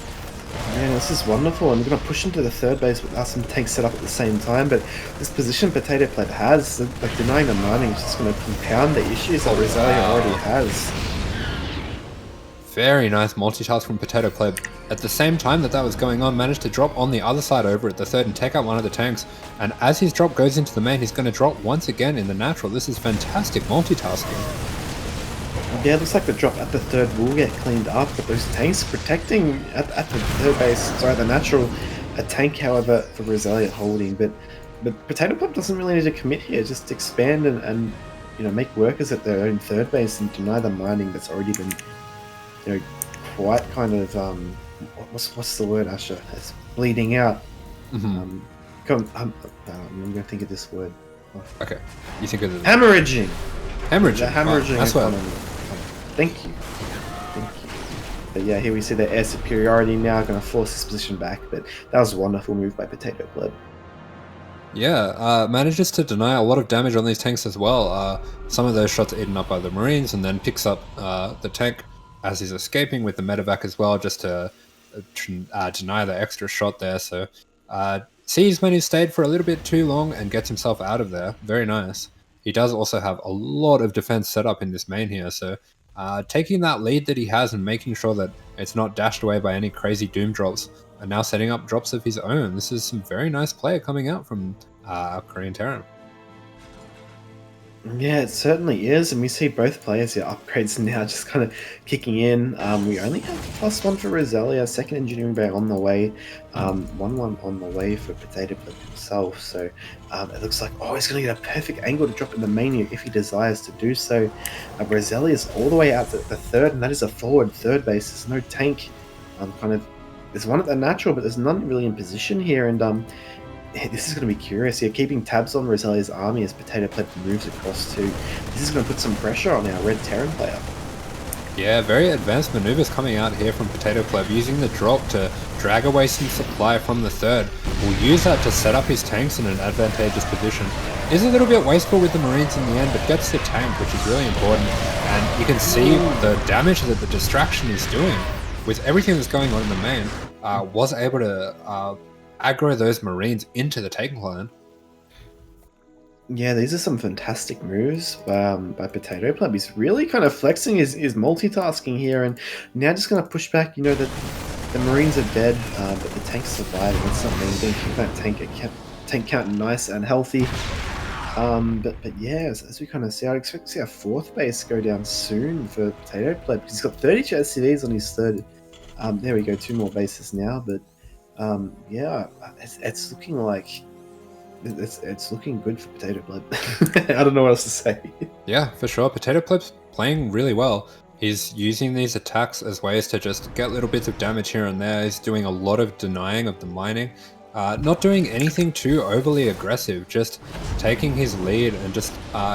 Man, this is wonderful, and we're going to push into the third base with some tanks set up at the same time, but this position PotatoPleb has, like denying the mining, is just going to compound the issues that Roselia already has. Very nice multitask from PotatoPleb. At the same time that was going on, managed to drop on the other side over at the third and take out one of the tanks. And as his drop goes into the main, he's going to drop once again in the natural. This is fantastic multitasking. Yeah, it looks like the drop at the third will get cleaned up, but those tanks protecting at the third base, sorry, the natural, a tank, however, for Roselia holding, but PotatoPleb doesn't really need to commit here, just expand and you know, make workers at their own third base and deny the mining that's already been, you know, quite kind of, what's the word, Asher? It's bleeding out. I'm going to think of this word. Okay, you think of the... Hemorrhaging! Hemorrhaging. The hemorrhaging that's what... Thank you. But yeah, here we see the air superiority now, going to force this position back, but that was a wonderful move by PotatoPleb. Yeah, manages to deny a lot of damage on these tanks as well. Some of those shots are eaten up by the Marines, and then picks up the tank as he's escaping with the medevac as well, just to deny the extra shot there. So sees when he's stayed for a little bit too long and gets himself out of there. Very nice. He does also have a lot of defense set up in this main here, so taking that lead that he has and making sure that it's not dashed away by any crazy doom drops, and now setting up drops of his own. This is some very nice play coming out from Korean Terran. Yeah, it certainly is, and we see both players here upgrades now just kind of kicking in. We only have +1 for Roselia, second engineering bay on the way, 1-1 on the way for PotatoPleb himself, so it looks like, oh, he's going to get a perfect angle to drop in the main here if he desires to do so. Roselia is all the way out to the third, and that is a forward third base. There's no tank, there's one at the natural, but there's none really in position here, and this is going to be curious here, keeping tabs on Roselia's army as PotatoPleb moves across to. This is going to put some pressure on our red Terran player. Yeah, very advanced maneuvers coming out here from PotatoPleb, using the drop to drag away some supply from the third. We'll use that to set up his tanks in an advantageous position. Is a little bit wasteful with the Marines in the end, but gets the tank, which is really important. And you can see the damage that the distraction is doing. With everything that's going on in the main, was able to aggro those Marines into the tank line. Yeah, these are some fantastic moves by PotatoPleb. He's really kind of flexing his multitasking here, and now just going to push back. You know that the Marines are dead, but the tank's surviving. That's something. Going to keep that tank count nice and healthy. But yeah, as we kind of see, I'd expect to see a fourth base go down soon for PotatoPleb. He's got 32 SCVs on his third. There we go, 2 more bases now, but yeah, it's looking like it's looking good for PotatoPleb. I don't know what else to say. Yeah, for sure. PotatoPleb's playing really well. He's using these attacks as ways to just get little bits of damage here and there. He's doing a lot of denying of the mining. Not doing anything too overly aggressive, just taking his lead and just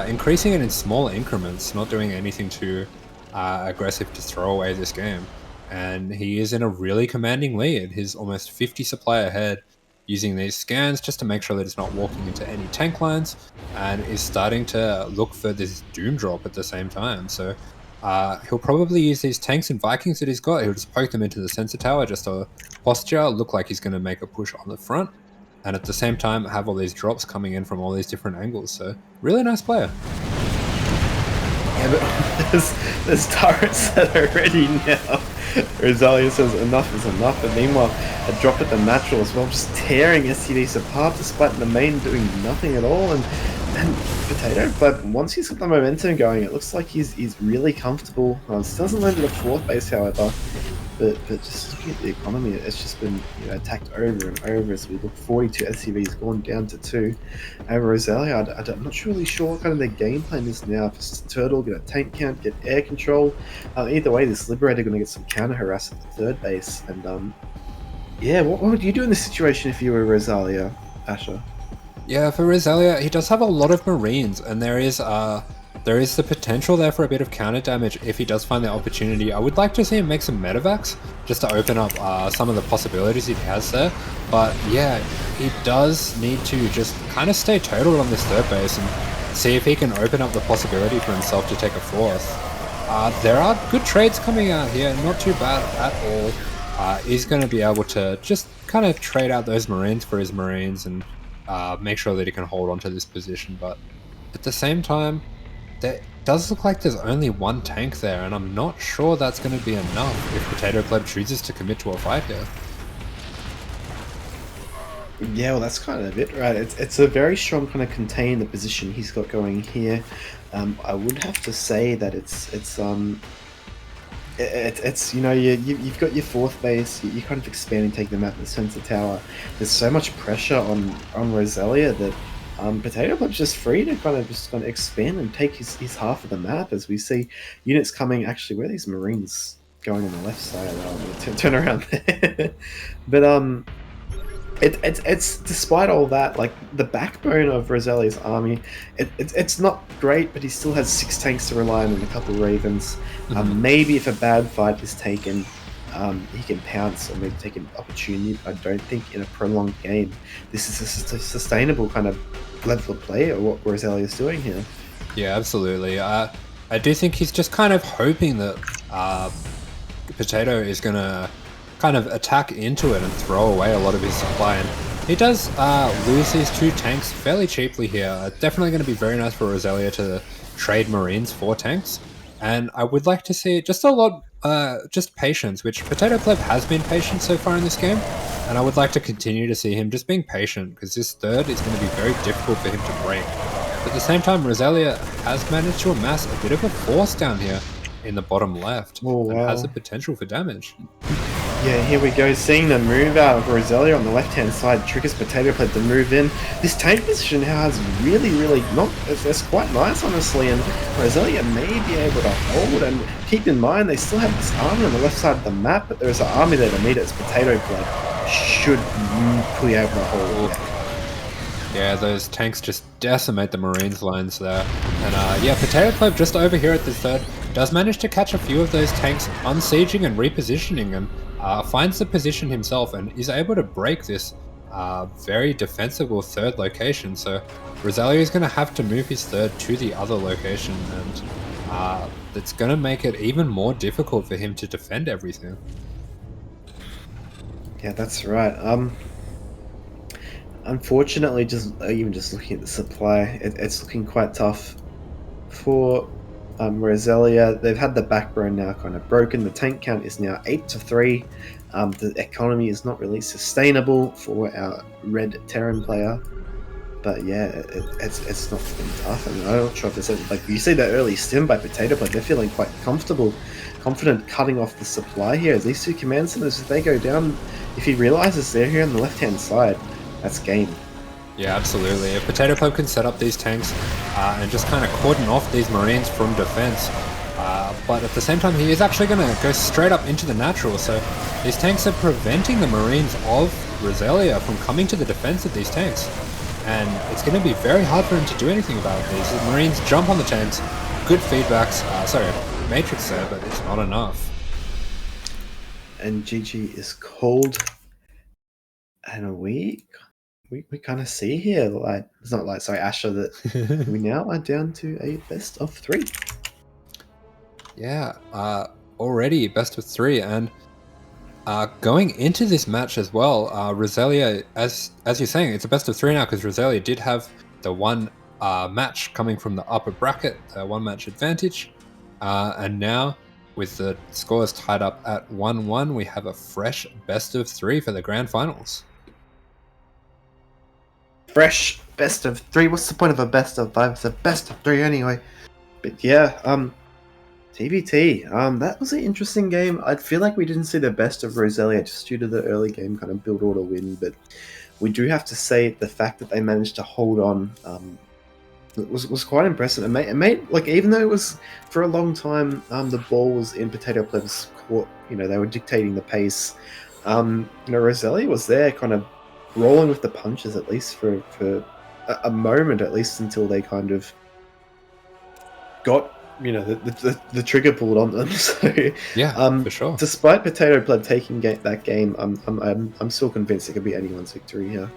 increasing it in small increments, not doing anything too aggressive to throw away this game. And he is in a really commanding lead. He's almost 50 supply ahead, using these scans just to make sure that he's not walking into any tank lines, and is starting to look for this doom drop at the same time. So he'll probably use these tanks and Vikings that he's got. He'll just poke them into the sensor tower just to posture, look like he's going to make a push on the front, and at the same time have all these drops coming in from all these different angles. So really nice player. Yeah, but there's turrets that are ready now. Roselia says enough is enough, and meanwhile a drop at the natural as well, just tearing SCVs apart despite the main doing nothing at all. And PotatoPleb, once he's got the momentum going, it looks like he's really comfortable. Still doesn't land at a fourth base, however, but just looking at the economy, it's just been, you know, attacked over and over as we look. 42 SCVs gone down to 2. And Roselia, I'm not really sure what kind of their game plan is now. If it's Turtle, get a tank count, get air control. Either way, this Liberator going to get some counter harass at the third base. And yeah, what would you do in this situation if you were Roselia, Asher? Yeah, for Roselia, he does have a lot of Marines, and there is the potential there for a bit of counter damage if he does find the opportunity. I would like to see him make some medevacs just to open up some of the possibilities he has there. But yeah, he does need to just kind of stay total on this third base and see if he can open up the possibility for himself to take a fourth. There are good trades coming out here, not too bad at all. He's going to be able to just kind of trade out those Marines for his Marines and make sure that he can hold on to this position. But at the same time, does look like there's only one tank there, and I'm not sure that's going to be enough if PotatoPleb chooses to commit to a fight here. Yeah, well, that's kind of it, right? It's a very strong kind of contain the position he's got going here. I would have to say that it's you know you've got your fourth base, you kind of expand and take them out in the center tower. There's so much pressure on Roselia that PotatoPleb's just free to kind of expand and take his half of the map as we see units coming. Actually, where are these Marines going on the left side? Turn around there, but it's despite all that, like the backbone of Roselia's army, it's not great, but he still has 6 tanks to rely on and a couple Ravens. Maybe if a bad fight is taken, he can pounce or maybe take an opportunity. But I don't think in a prolonged game this is a sustainable kind of level of play or what Roselia is doing here. Yeah, absolutely. I do think he's just kind of hoping that Potato is going to kind of attack into it and throw away a lot of his supply, and he does lose these 2 tanks fairly cheaply here. Definitely going to be very nice for Roselia to trade Marines for tanks, and I would like to see just a lot just patience, which PotatoPleb has been patient so far in this game, and I would like to continue to see him just being patient, because this third is going to be very difficult for him to break. But at the same time, Roselia has managed to amass a bit of a force down here in the bottom left, and has the potential for damage. Yeah, here we go, seeing the move out of Roselia on the left-hand side triggers PotatoPleb to move in. This tank position now is really not, it's quite nice, honestly, and Roselia may be able to hold, and keep in mind they still have this army on the left side of the map, but there's an army there to meet its PotatoPleb. Should be able to hold. Yeah, those tanks just decimate the Marines lines there. And yeah, PotatoPleb just over here at the third does manage to catch a few of those tanks unsieging and repositioning, and finds the position himself and is able to break this very defensible third location. So Roselia is going to have to move his third to the other location, and it's going to make it even more difficult for him to defend everything. Yeah, that's right. Unfortunately, even just looking at the supply, it's looking quite tough for Roselia. They've had the backbone now kind of broken. The tank count is now 8-3. The economy is not really sustainable for our red Terran player. But yeah, it's not been tough. I mean, I'm not sure if there's like you see that early stim by PotatoPleb, they're feeling quite confident cutting off the supply here. These 2 command centers, if they go down, if he realizes they're here on the left-hand side, that's game. Yeah, absolutely. If PotatoPleb can set up these tanks and just kind of cordon off these Marines from defense, but at the same time he is actually going to go straight up into the natural, so these tanks are preventing the Marines of Roselia from coming to the defense of these tanks, and it's going to be very hard for him to do anything about it. These Marines jump on the tanks, good feedbacks, sorry, matrix there, but it's not enough. And GG is called, and we kind of see here, like, it's not like, sorry, Asher, that we now are down to a best of 3. Yeah, already best of 3, and going into this match as well, Roselia, as you're saying, it's a best of 3 now, because Roselia did have the one match coming from the upper bracket, the 1 match advantage, and now with the scores tied up at 1-1, we have a fresh best of 3 for the grand finals. Fresh best of 3. What's the point of a best of 5? It's a best of 3 anyway. But yeah, TBT. That was an interesting game. I feel like we didn't see the best of Roselia just due to the early game kind of build order win, but we do have to say the fact that they managed to hold on was quite impressive. It made like, even though it was for a long time, the ball was in PotatoPleb's court. You know, they were dictating the pace. You know, Roselia was there, kind of rolling with the punches, at least for a moment, at least until they kind of got, you know, the trigger pulled on them. So yeah, for sure. Despite PotatoPleb taking that game, I'm still convinced it could be anyone's victory here.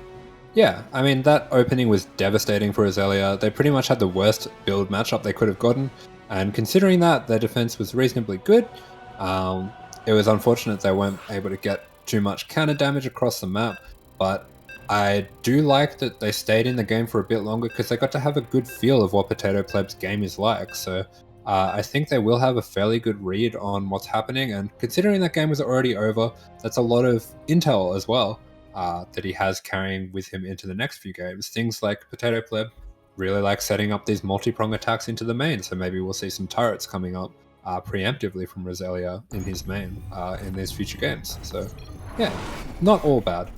Yeah, I mean, that opening was devastating for Roselia. They pretty much had the worst build matchup they could have gotten, and considering that their defense was reasonably good, it was unfortunate they weren't able to get too much counter damage across the map, but I do like that they stayed in the game for a bit longer because they got to have a good feel of what PotatoPleb's game is like. So I think they will have a fairly good read on what's happening. And considering that game was already over, that's a lot of intel as well that he has carrying with him into the next few games. Things like PotatoPleb really like setting up these multi-prong attacks into the main. So maybe we'll see some turrets coming up preemptively from Roselia in his main in these future games. So yeah, not all bad.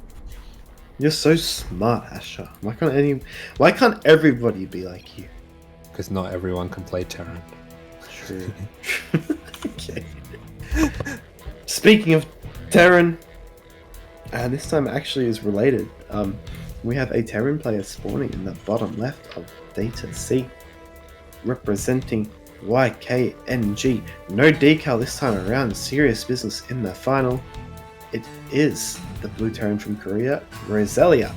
You're so smart, Asher. Why can't everybody be like you? Because not everyone can play Terran. True. Okay. Speaking of Terran, this time actually is related. We have a Terran player spawning in the bottom left of Data C, representing YKNG. No decal this time around. Serious business in the final. It is the blue Terran from Korea, Roselia.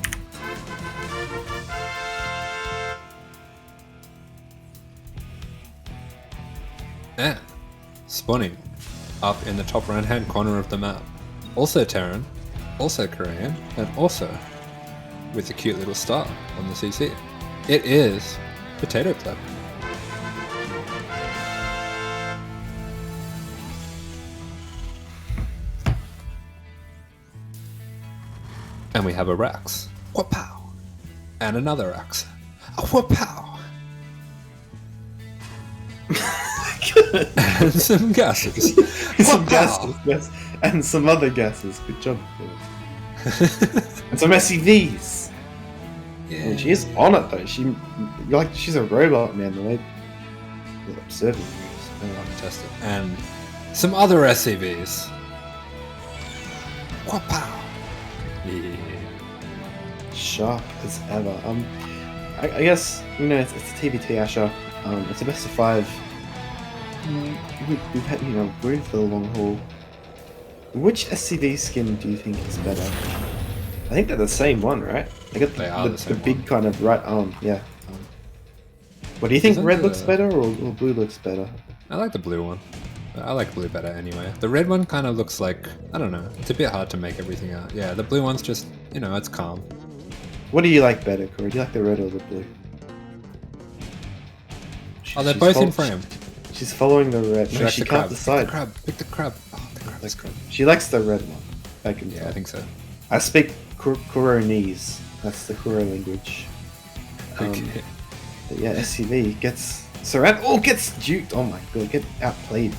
And spawning up in the top right hand corner of the map. Also Terran, also Korean, and also with a cute little star on the CC. It is PotatoPleb. And we have a Rax. Whoop-pow! And another Rax. Whoop-pow! And some gases. Some gases, yes. And some other gases. Good job. And some SCVs. Yeah. And she is on it though. She's a robot, man. The way you're observing her. Fantastic. And some other SCVs. Whoop-pow! Yeah. Sharp as ever. I guess it's a TBT Asher. It's a best of 5. We've had we're in for the long haul. Which SCV skin do you think is better? I think they're the same one, right? They got the big one. Kind of right arm. Yeah. What do you think? Red looks better or blue looks better? I like the blue one. I like blue better anyway. The red one kind of looks like, I don't know, it's a bit hard to make everything out. Yeah, the blue one's just, it's calm. What do you like better, Corey? Do you like the red or the blue? They're both in frame. She's following the red. No, she can't decide. Pick the crab. Oh, the crab is good. She likes the red one. I can tell. I think so. I speak Kureitonese. That's the Kuro language. Okay. But yeah, SCV gets surrounded. Oh, gets duped. Oh my god, get outplayed.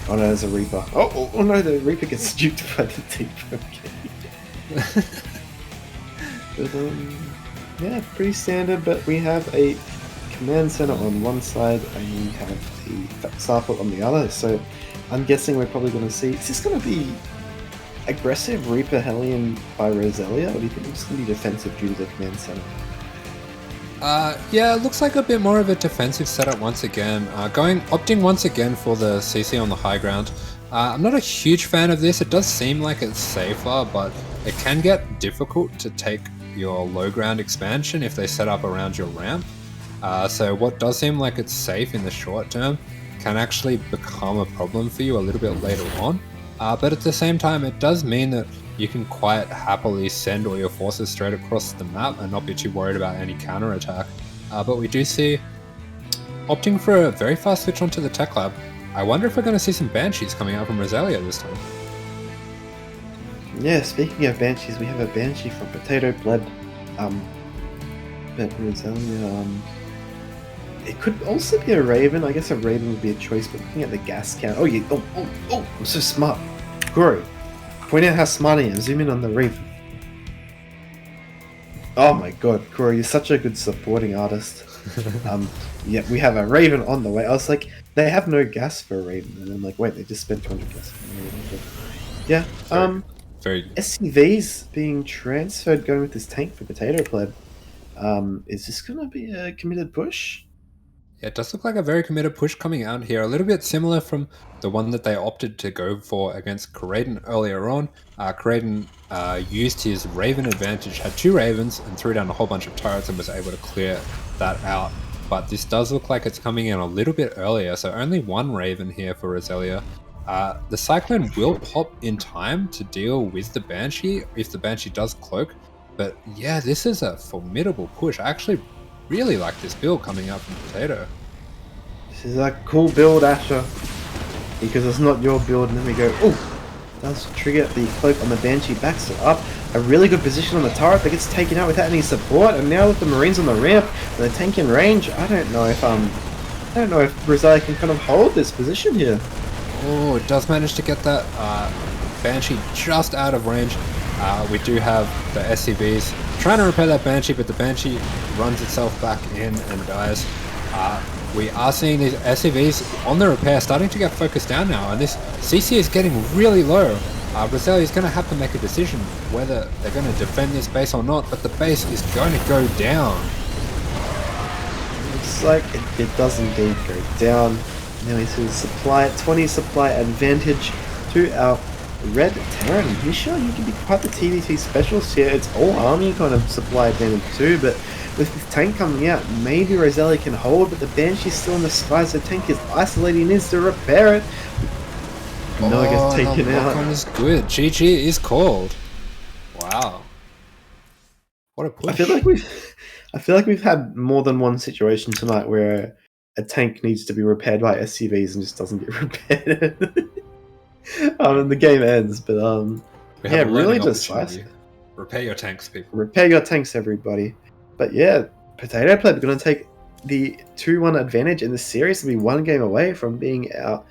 Oh no, there's a Reaper. Oh no, the Reaper gets duped by the deep. Okay. But, yeah, pretty standard, but we have a command center on one side and we have the Starport on the other, so I'm guessing we're probably going to see... Is this going to be aggressive Reaper Hellion by Roselia, or do you think it's going to be defensive due to the command center? Yeah, it looks like a bit more of a defensive setup once again. Opting once again for the CC on the high ground. I'm not a huge fan of this. It does seem like it's safer, but it can get difficult to take your low ground expansion if they set up around your ramp. So what does seem like it's safe in the short term can actually become a problem for you a little bit later on. But at the same time, it does mean that you can quite happily send all your forces straight across the map and not be too worried about any counterattack. But we do see opting for a very fast switch onto the tech lab. I wonder if we're going to see some Banshees coming out from Roselia this time. Yeah, speaking of Banshees, we have a Banshee from PotatoPleb. But Roselia, it could also be a Raven. I guess a Raven would be a choice, but looking at the gas count... Oh, yeah. Oh, I'm so smart. Corey, point out how smart I am. Zoom in on the Raven. Oh my god, Corey, you're such a good supporting artist. Yeah, we have a Raven on the way. I was like, they have no gas for a Raven. And I'm like, wait, they just spent 200 gas for a Raven. Yeah, very SCVs being transferred going with this tank for PotatoPleb. Is this going to be a committed push? Yeah, it does look like a very committed push coming out here. A little bit similar from the one that they opted to go for against Kureiton earlier on. Kureiton used his Raven advantage, had 2 Ravens, and threw down a whole bunch of turrets and was able to clear that out. But this does look like it's coming in a little bit earlier, so only 1 Raven here for Roselia. The Cyclone will pop in time to deal with the Banshee if the Banshee does cloak. But yeah, this is a formidable push. I actually really like this build coming out from Potato. This is a cool build, Asher, because it's not your build. And then we go, oh, does trigger the cloak on the Banshee, backs it up. A really good position on the turret that gets taken out without any support, and now with the Marines on the ramp and the tank in range, I don't know if Roselia can kind of hold this position here. Oh, it does manage to get that Banshee just out of range. We do have the SCVs trying to repair that Banshee, but the Banshee runs itself back in and dies. We are seeing these SCVs on the repair starting to get focused down now, and this CC is getting really low. Roselia is going to have to make a decision whether they're going to defend this base or not, but the base is going to go down. Looks like it does indeed go down. Now we see supply, 20 supply advantage to our Red Terran. You sure you can be quite the TVT specialist here? It's all army kind of supply advantage too, but with this tank coming out, maybe Roselia can hold, but the Banshee's still in the sky, so the tank is isolating, needs to repair it. No, it gets taken out. The is good. GG is called. Wow. What a push. I feel like we've had more than one situation tonight where a tank needs to be repaired by SCVs and just doesn't get repaired. And the game ends, but yeah, really decisive. Repair your tanks, people. Repair your tanks, everybody. But yeah, PotatoPleb going to take the 2-1 advantage in the series and be one game away from being our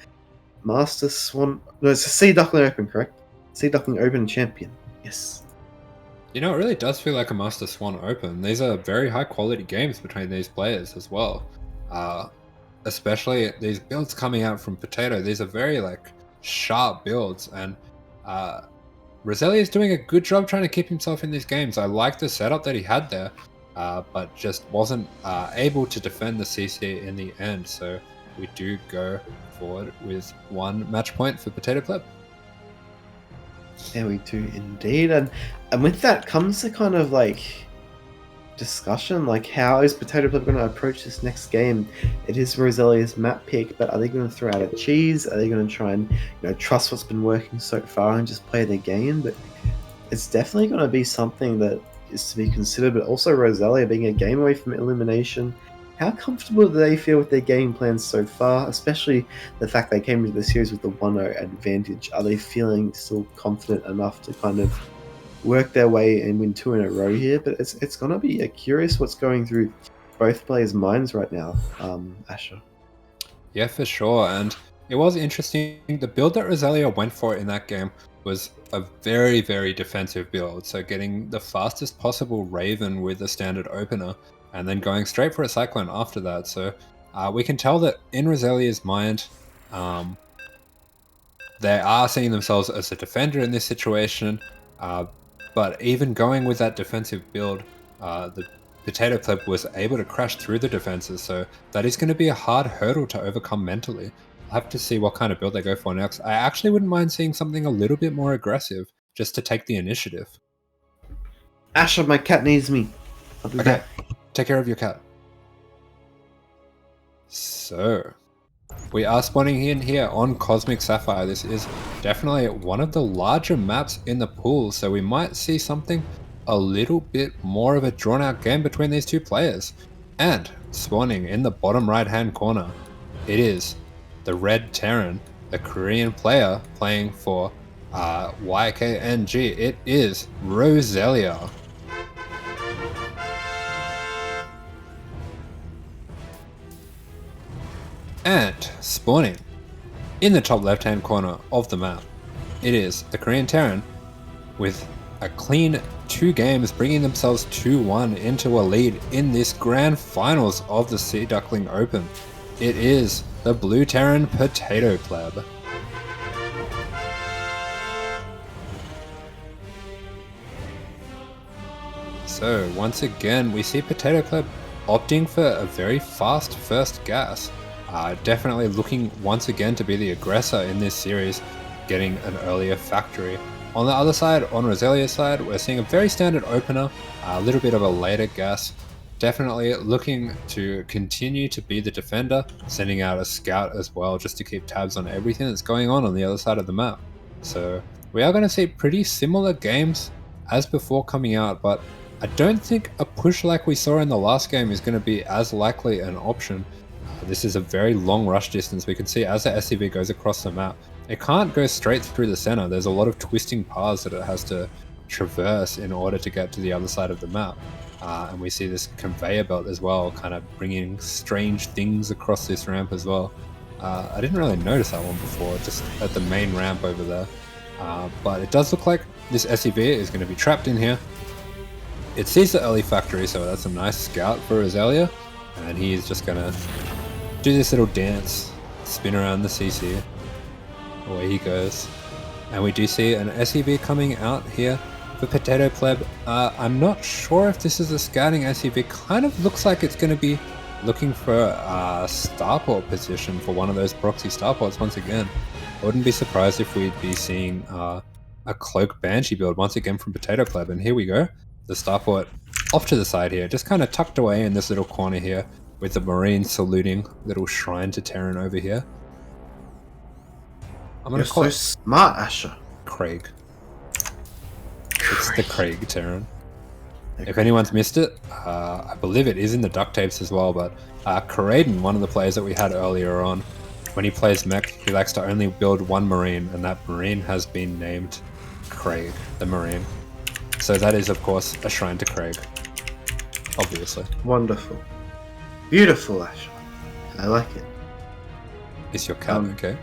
Master Swan. No, it's a Sea Duckling Open, correct? Sea Duckling Open champion. Yes. You know, it really does feel like a Master Swan Open. These are very high quality games between these players as well. Especially these builds coming out from Potato. These are very like sharp builds, and Roselia is doing a good job trying to keep himself in these games. I like the setup that he had there, but just wasn't able to defend the CC in the end. So we do go forward with 1 match point for PotatoPleb. Yeah, we do indeed, and with that comes the kind of like discussion, like how is PotatoPleb going to approach this next game? It is Roselia's map pick, but are they going to throw out a cheese? Are they going to try and trust what's been working so far and just play the game? But it's definitely going to be something that is to be considered. But also Roselia being a game away from elimination, how comfortable do they feel with their game plans so far, especially the fact they came into the series with the 1-0 advantage? Are they feeling still confident enough to kind of work their way and win 2 in a row here? But it's going to be curious what's going through both players' minds right now, Asher. Yeah, for sure. And it was interesting. The build that Roselia went for in that game was a very, very defensive build. So getting the fastest possible Raven with a standard opener, and then going straight for a Cyclone after that. So we can tell that in Roselia's mind, they are seeing themselves as a defender in this situation. But even going with that defensive build, the PotatoPleb was able to crash through the defenses. So that is going to be a hard hurdle to overcome mentally. I'll have to see what kind of build they go for next. I actually wouldn't mind seeing something a little bit more aggressive just to take the initiative. Asher, my cat needs me. I'll do that. Take care of your cat. So, we are spawning in here on Cosmic Sapphire. This is definitely one of the larger maps in the pool, so we might see something a little bit more of a drawn out game between these two players. And spawning in the bottom right hand corner, it is the Red Terran, the Korean player playing for YKNG. It is Roselia. And spawning in the top left hand corner of the map, it is the Korean Terran with a clean 2 games, bringing themselves 2-1 into a lead in this grand finals of the Sea Duckling Open. It is the Blue Terran PotatoPleb. So once again, we see PotatoPleb opting for a very fast first gas. Definitely looking once again to be the aggressor in this series, getting an earlier factory. On the other side, on Roselia's side, we're seeing a very standard opener, a little bit of a later gas. Definitely looking to continue to be the defender, sending out a scout as well, just to keep tabs on everything that's going on the other side of the map. So we are going to see pretty similar games as before coming out, but I don't think a push like we saw in the last game is going to be as likely an option. This is a very long rush distance. We can see as the SCV goes across the map, it can't go straight through the center. There's a lot of twisting paths that it has to traverse in order to get to the other side of the map. And we see this conveyor belt as well, kind of bringing strange things across this ramp as well. I didn't really notice that one before, just at the main ramp over there. But it does look like this SCV is going to be trapped in here. It sees the early factory, so that's a nice scout for Roselia. And he's just going to do this little dance, spin around the CC. Away he goes. And we do see an SCV coming out here for PotatoPleb. I'm not sure if this is a scouting SCV. Kind of looks like it's going to be looking for a starport position for one of those proxy starports once again. I wouldn't be surprised if we'd be seeing a Cloak Banshee build once again from PotatoPleb. And here we go. The starport off to the side here, just kind of tucked away in this little corner here with the Marines saluting. Little shrine to Terran over here. I'm going to call so it smart, Asher. Craig. It's the Craig Terran. If anyone's missed it, I believe it is in the duct tapes as well, but Kureiton, one of the players that we had earlier on, when he plays mech, he likes to only build one Marine, and that Marine has been named Craig, the Marine. So that is, of course, a shrine to Craig. Obviously. Wonderful. Beautiful, Asher. I like it. Is your cat okay?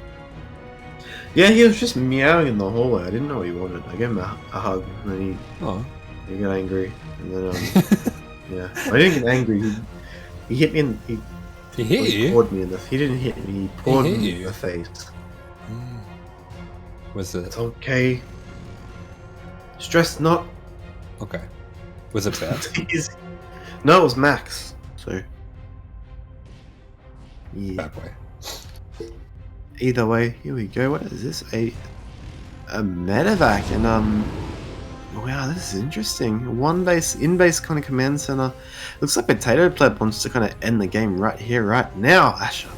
Yeah, he was just meowing in the hallway. I didn't know what he wanted. I gave him a hug, and then he got angry. And then, yeah. I didn't get angry. He hit me in... He hit you? He poured me in the... He didn't hit me. He poured me in the face. Was it... It's okay. Stress not. Okay. Was it bad? No, it was Max. So... Yeah. Bad way. Either way, here we go. What is this? A medevac, and wow, this is interesting. One base, in-base kind of command center. Looks like PotatoPleb wants to kind of end the game right here, right now, Asher.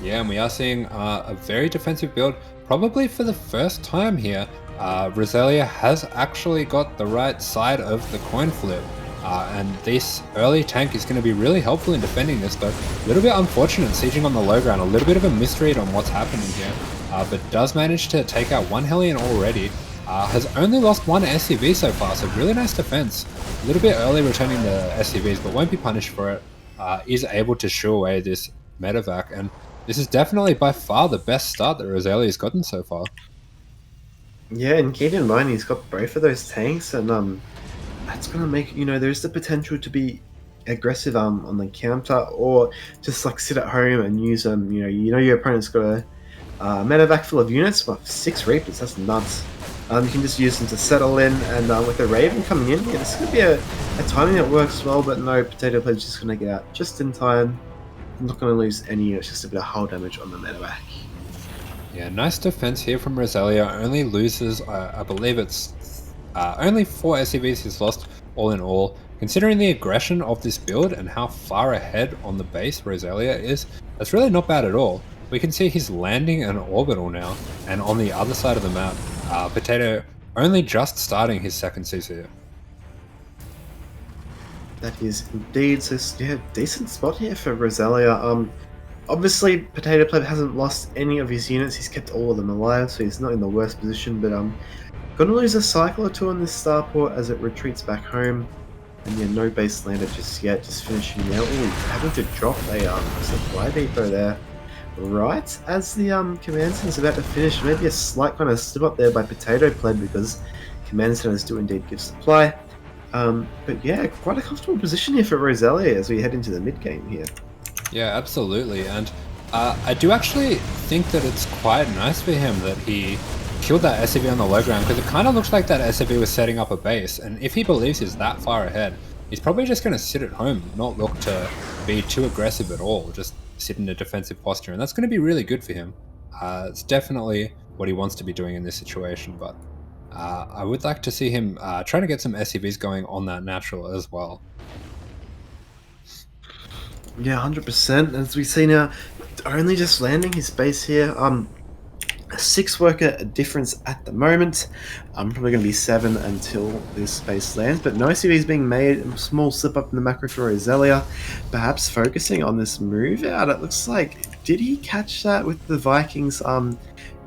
Yeah, and we are seeing a very defensive build, probably for the first time here. Roselia has actually got the right side of the coin flip. And this early tank is going to be really helpful in defending this, but a little bit unfortunate sieging on the low ground, a little bit of a misread on what's happening here, but does manage to take out one Hellion already. Has only lost one SCV so far, so really nice defense. A little bit early returning the SCVs, but won't be punished for it. Is able to shoo away this medevac, and this is definitely by far the best start that Roselia's gotten so far. Yeah, and keep in mind he's got both of those tanks, and that's going to make, there's the potential to be aggressive on the counter, or just like sit at home and use your opponent's got a medevac full of units, but 6 Reapers, that's nuts. You can just use them to settle in, and with the Raven coming in, this is going to be a timing that works well, but no, PotatoPleb's just going to get out just in time. I'm not going to lose any, it's just a bit of hull damage on the medevac. Yeah, nice defense here from Roselia. Only loses, I believe it's only 4 SCVs he's lost all in all. Considering the aggression of this build and how far ahead on the base Roselia is, that's really not bad at all. We can see he's landing an orbital now, and on the other side of the map, Potato only just starting his second CC. That is indeed, so yeah, decent spot here for Roselia. Obviously, PotatoPleb hasn't lost any of his units, he's kept all of them alive, so he's not in the worst position, but gonna lose a cycle or two on this starport as it retreats back home. And yeah, no base landed just yet, just finishing now. Ooh, having to drop a supply depot there. Right as the command center is about to finish, maybe a slight kind of slip up there by PotatoPleb because command centers do indeed give supply. But yeah, quite a comfortable position here for Roselia as we head into the mid game here. Yeah, absolutely, and I do actually think that it's quite nice for him that he killed that SCV on the low ground, because it kind of looks like that SCV was setting up a base, and if he believes he's that far ahead, he's probably just going to sit at home, not look to be too aggressive at all, just sit in a defensive posture, and that's going to be really good for him. It's definitely what he wants to be doing in this situation, but I would like to see him trying to get some SCVs going on that natural as well. Yeah, 100%. As we see now, only just landing his base here. 6 worker difference at the moment. I'm probably going to be 7 until this space lands, but no SCVs being made. A small slip up in the macro for Roselia, perhaps focusing on this move out. It looks like, did he catch that with the Vikings?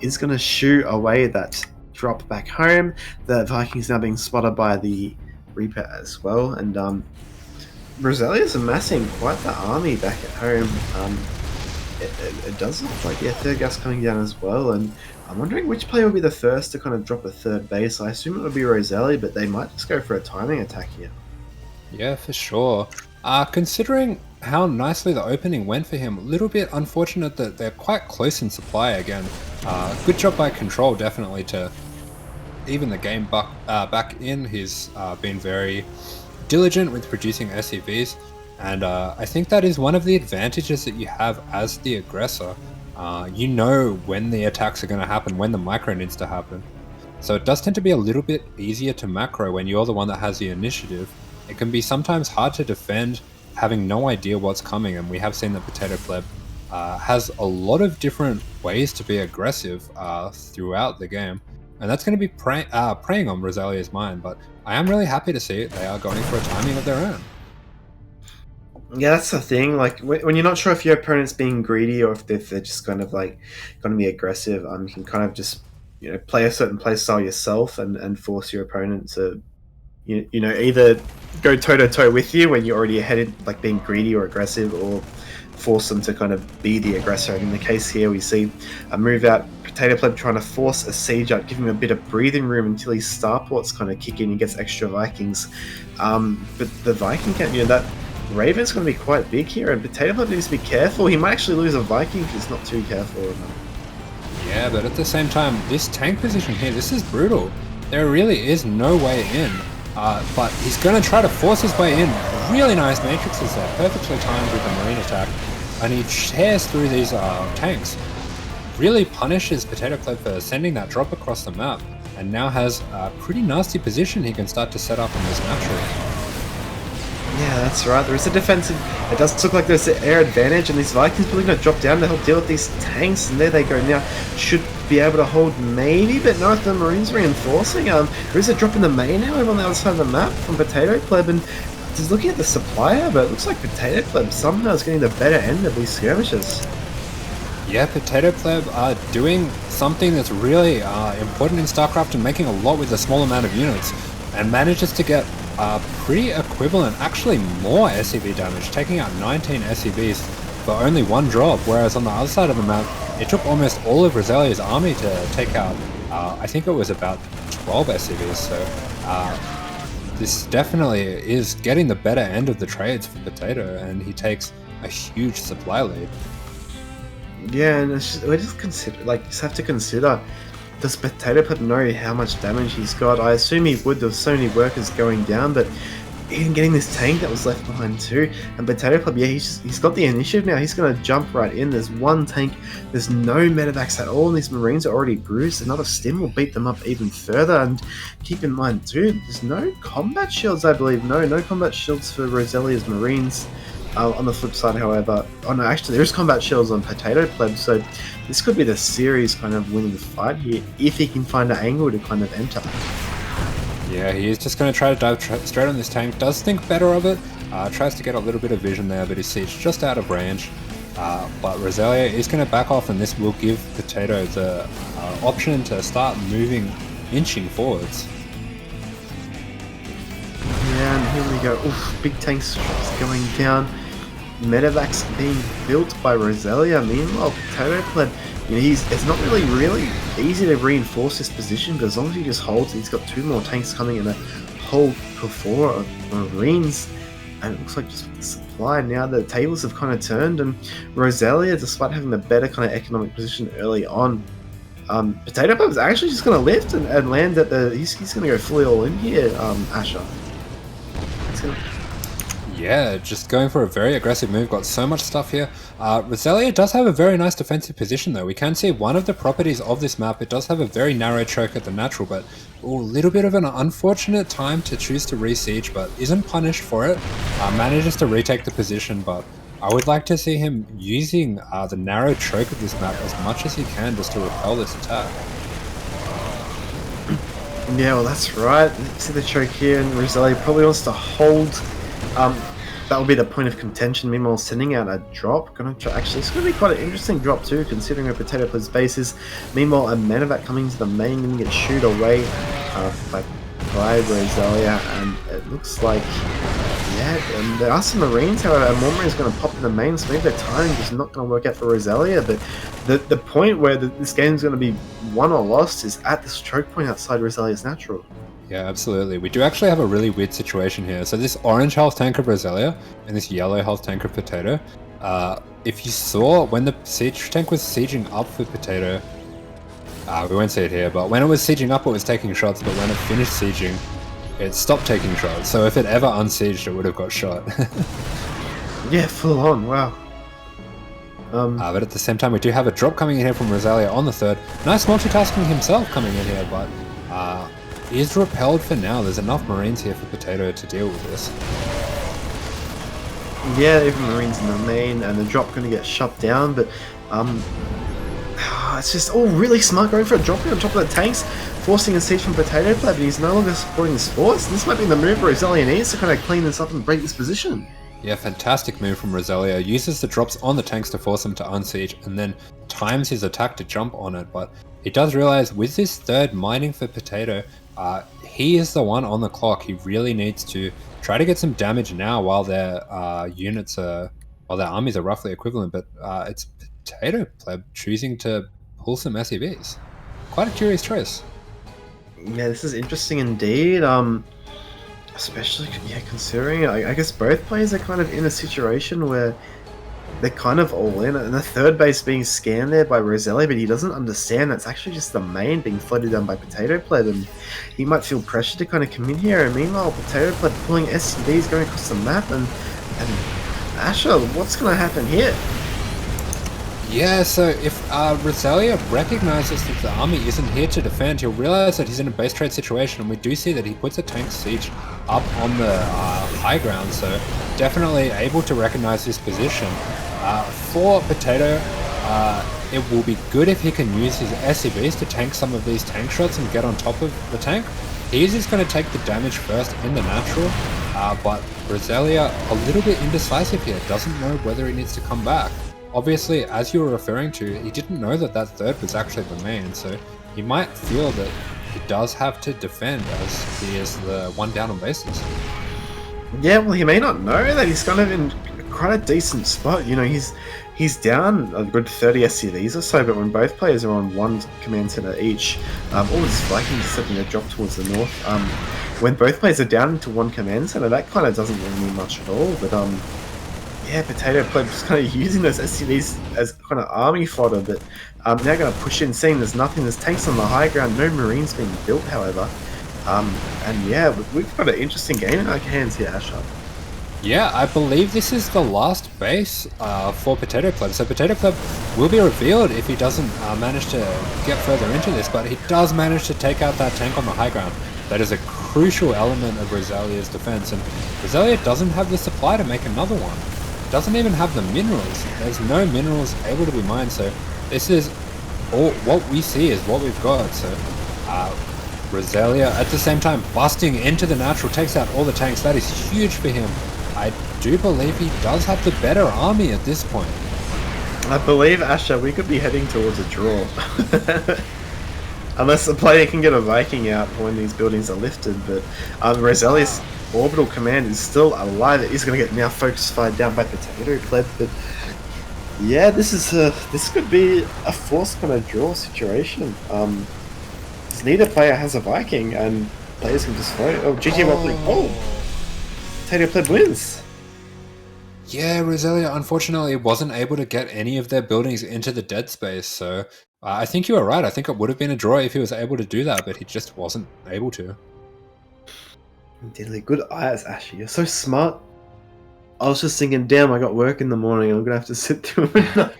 Is going to shoot away that drop back home. The Vikings now being spotted by the Reaper as well, and Roselia's amassing quite the army back at home. It does look like, yeah, third gas coming down as well, and I'm wondering which player will be the first to kind of drop a third base. I assume it would be Roselia, but they might just go for a timing attack here. Yeah, for sure. Considering how nicely the opening went for him, a little bit unfortunate that they're quite close in supply again. Good job by Control, definitely, to even the game back in. He's been very diligent with producing SCVs. And I think that is one of the advantages that you have as the aggressor. You know when the attacks are going to happen, when the micro needs to happen. So it does tend to be a little bit easier to macro when you're the one that has the initiative. It can be sometimes hard to defend having no idea what's coming, and we have seen that PotatoPleb has a lot of different ways to be aggressive throughout the game. And that's going to be preying on Roselia's mind, but I am really happy to see it. They are going for a timing of their own. Yeah, that's the thing. Like when you're not sure if your opponent's being greedy or if they're just kind of like going to be aggressive, you can kind of just play a certain play style yourself and force your opponent to either go toe to toe with you when you're already ahead, like being greedy or aggressive, or force them to kind of be the aggressor. And in the case here, we see a move out. PotatoPleb trying to force a siege out, give him a bit of breathing room until his starports kind of kick in and gets extra Vikings. But the Viking camp, that Raven's going to be quite big here, and PotatoPleb needs to be careful. He might actually lose a Viking if he's not too careful. Yeah, but at the same time, this tank position here, this is brutal. There really is no way in. But he's going to try to force his way in. Really nice matrices there, perfectly timed with the marine attack. And he tears through these tanks. Really punishes PotatoPleb for sending that drop across the map. And now has a pretty nasty position he can start to set up in this natural. Yeah, that's right. There is a defensive. It does look like there's an air advantage, and these Vikings probably going to drop down to help deal with these tanks. And there they go now. Should be able to hold maybe, but no, if the Marines reinforcing. There is a drop in the main, however, on the other side of the map from PotatoPleb, and just looking at the supplier, but it looks like PotatoPleb somehow is getting the better end of these skirmishes. Yeah, PotatoPleb are doing something that's really important in StarCraft and making a lot with a small amount of units, and manages to get pretty equivalent, actually more SCV damage, taking out 19 SCVs for only one drop, whereas on the other side of the map, it took almost all of Roselia's army to take out, I think it was about 12 SCVs, so this definitely is getting the better end of the trades for Potato, and he takes a huge supply lead. Yeah, and we just have to consider, does PotatoPleb know how much damage he's got? I assume he would. There's so many workers going down, but even getting this tank that was left behind too. And PotatoPleb, yeah, he's got the initiative now. He's going to jump right in. There's one tank. There's no medevacs at all, and these Marines are already bruised. Another stim will beat them up even further. And keep in mind too, there's no combat shields, I believe. No combat shields for Roselia's Marines. On the flip side, however, no, actually there is combat shields on PotatoPleb, so this could be the series kind of winning fight here if he can find an angle to kind of enter. Yeah, he is just going to try to dive straight on this tank. Does think better of it. Tries to get a little bit of vision there, but he sees just out of range. But Roselia is going to back off, and this will give Potato the option to start moving, inching forwards. Yeah, and here we go. Oof, big tanks going down. Medevacs being built by Roselia. Meanwhile, PotatoPleb, it's not really easy to reinforce this position, but as long as he just holds, he's got 2 more tanks coming and a whole core of Marines. And it looks like just supply now, the tables have kind of turned, and Roselia, despite having the better kind of economic position early on, PotatoPleb is actually just going to lift and land at the. He's going to go fully all in here, Asher. Yeah, just going for a very aggressive move, got so much stuff here. Roselia does have a very nice defensive position though. We can see one of the properties of this map, it does have a very narrow choke at the natural, but a little bit of an unfortunate time to choose to re-siege, but isn't punished for it. Manages to retake the position, but I would like to see him using the narrow choke of this map as much as he can just to repel this attack. Yeah, well, that's right. You see the choke here, and Roselia probably wants to hold. That will be the point of contention. Meanwhile, sending out a drop. Actually, it's going to be quite an interesting drop too, considering where PotatoPleb's base is. Meanwhile, a Manavac coming to the main going to get shooed away by Roselia, and it looks like, yeah, and there are some Marines. However, more Marines going to pop in the main, so maybe the timing is not going to work out for Roselia. But the point where this game is going to be won or lost is at this choke point outside Roselia's natural. Yeah, absolutely. We do actually have a really weird situation here. So this orange health tank of Roselia and this yellow health tank of Potato, if you saw when the siege tank was sieging up for Potato, we won't see it here, but when it was sieging up, it was taking shots, but when it finished sieging, it stopped taking shots. So if it ever unsieged, it would have got shot. Yeah, full on, wow. But at the same time, we do have a drop coming in here from Roselia on the third. Nice multitasking himself coming in here, but he is repelled for now. There's enough Marines here for Potato to deal with this. Yeah, even Marines in the main, and the drop going to get shut down, but it's just all really smart going for a drop on top of the tanks, forcing a siege from PotatoPleb, but he's no longer supporting his force. This might be the move Roselia needs to kind of clean this up and break this position. Yeah, fantastic move from Roselia. Uses the drops on the tanks to force him to unsiege, and then times his attack to jump on it. But he does realize with this third mining for Potato, he is the one on the clock. He really needs to try to get some damage now while their while their armies are roughly equivalent. But it's PotatoPleb choosing to pull some SEVs. Quite a curious choice. Yeah, this is interesting indeed. Especially, yeah, considering I guess both players are kind of in a situation where they're kind of all in, and the third base being scanned there by Roselia, but he doesn't understand that's actually just the main being flooded down by PotatoPleb, and he might feel pressure to kind of come in here. And meanwhile, PotatoPleb pulling SCVs going across the map, and Asher, what's going to happen here? Yeah, so if Roselia recognizes that the army isn't here to defend, he'll realize that he's in a base trade situation, and we do see that he puts a tank siege up on the high ground, so definitely able to recognize his position. For Potato, it will be good if he can use his SCVs to tank some of these tank shots and get on top of the tank. He's just going to take the damage first in the natural, but Roselia, a little bit indecisive here, doesn't know whether he needs to come back. Obviously, as you were referring to, he didn't know that that third was actually the main, so he might feel that he does have to defend as he is the one down on bases. Yeah, well, he may not know that he's kind of in quite a decent spot. You know, he's down a good 30 SCVs or so, but when both players are on one command center each, all this Vikings is starting to drop towards the north. When both players are down into one command center, that kind of doesn't really mean much at all, but yeah, PotatoPleb just kind of using those SCVs as kind of army fodder, but now going to push in, seeing there's nothing, there's tanks on the high ground, no Marines being built, however. And yeah, we've got an interesting game in our hands here, Asher. Yeah, I believe this is the last base for PotatoPleb, so PotatoPleb will be revealed if he doesn't manage to get further into this, but he does manage to take out that tank on the high ground. That is a crucial element of Roselia's defense, and Roselia doesn't have the supply to make another one. Doesn't even have the minerals. There's no minerals able to be mined, so this is all what we see is what we've got. So Roselia at the same time busting into the natural, takes out all the tanks. That is huge for him. I do believe he does have the better army at this point. I believe, Asher, we could be heading towards a draw. Unless the player can get a Viking out when these buildings are lifted, but Roselia's orbital command is still alive. It is going to get now focused fired down by PotatoPleb, but yeah, this could be a forced kind of draw situation. Neither player has a Viking, and players can just vote. Oh, GG Wobbling. Oh, PotatoPleb wins. Yeah, Roselia unfortunately wasn't able to get any of their buildings into the dead space, so I think you were right. I think it would have been a draw if he was able to do that, but he just wasn't able to. Diddly, good eyes, Asher. You're so smart. I was just thinking, damn, I got work in the morning. I'm gonna have to sit through another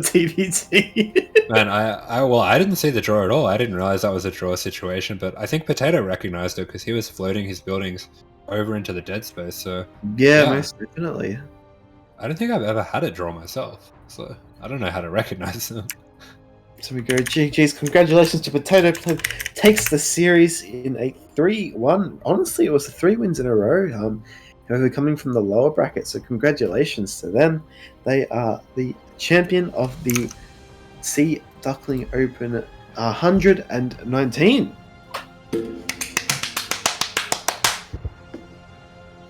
TVT. Man, I didn't see the draw at all. I didn't realize that was a draw situation, but I think Potato recognized it because he was floating his buildings over into the dead space. So yeah, most definitely. I don't think I've ever had a draw myself, so I don't know how to recognize them. So we go GG's. Congratulations to PotatoPleb. Takes the series in a 3-1. Honestly, it was 3 wins in a row. However, coming from the lower bracket, so congratulations to them. They are the champion of the Sea Duckling Open 119.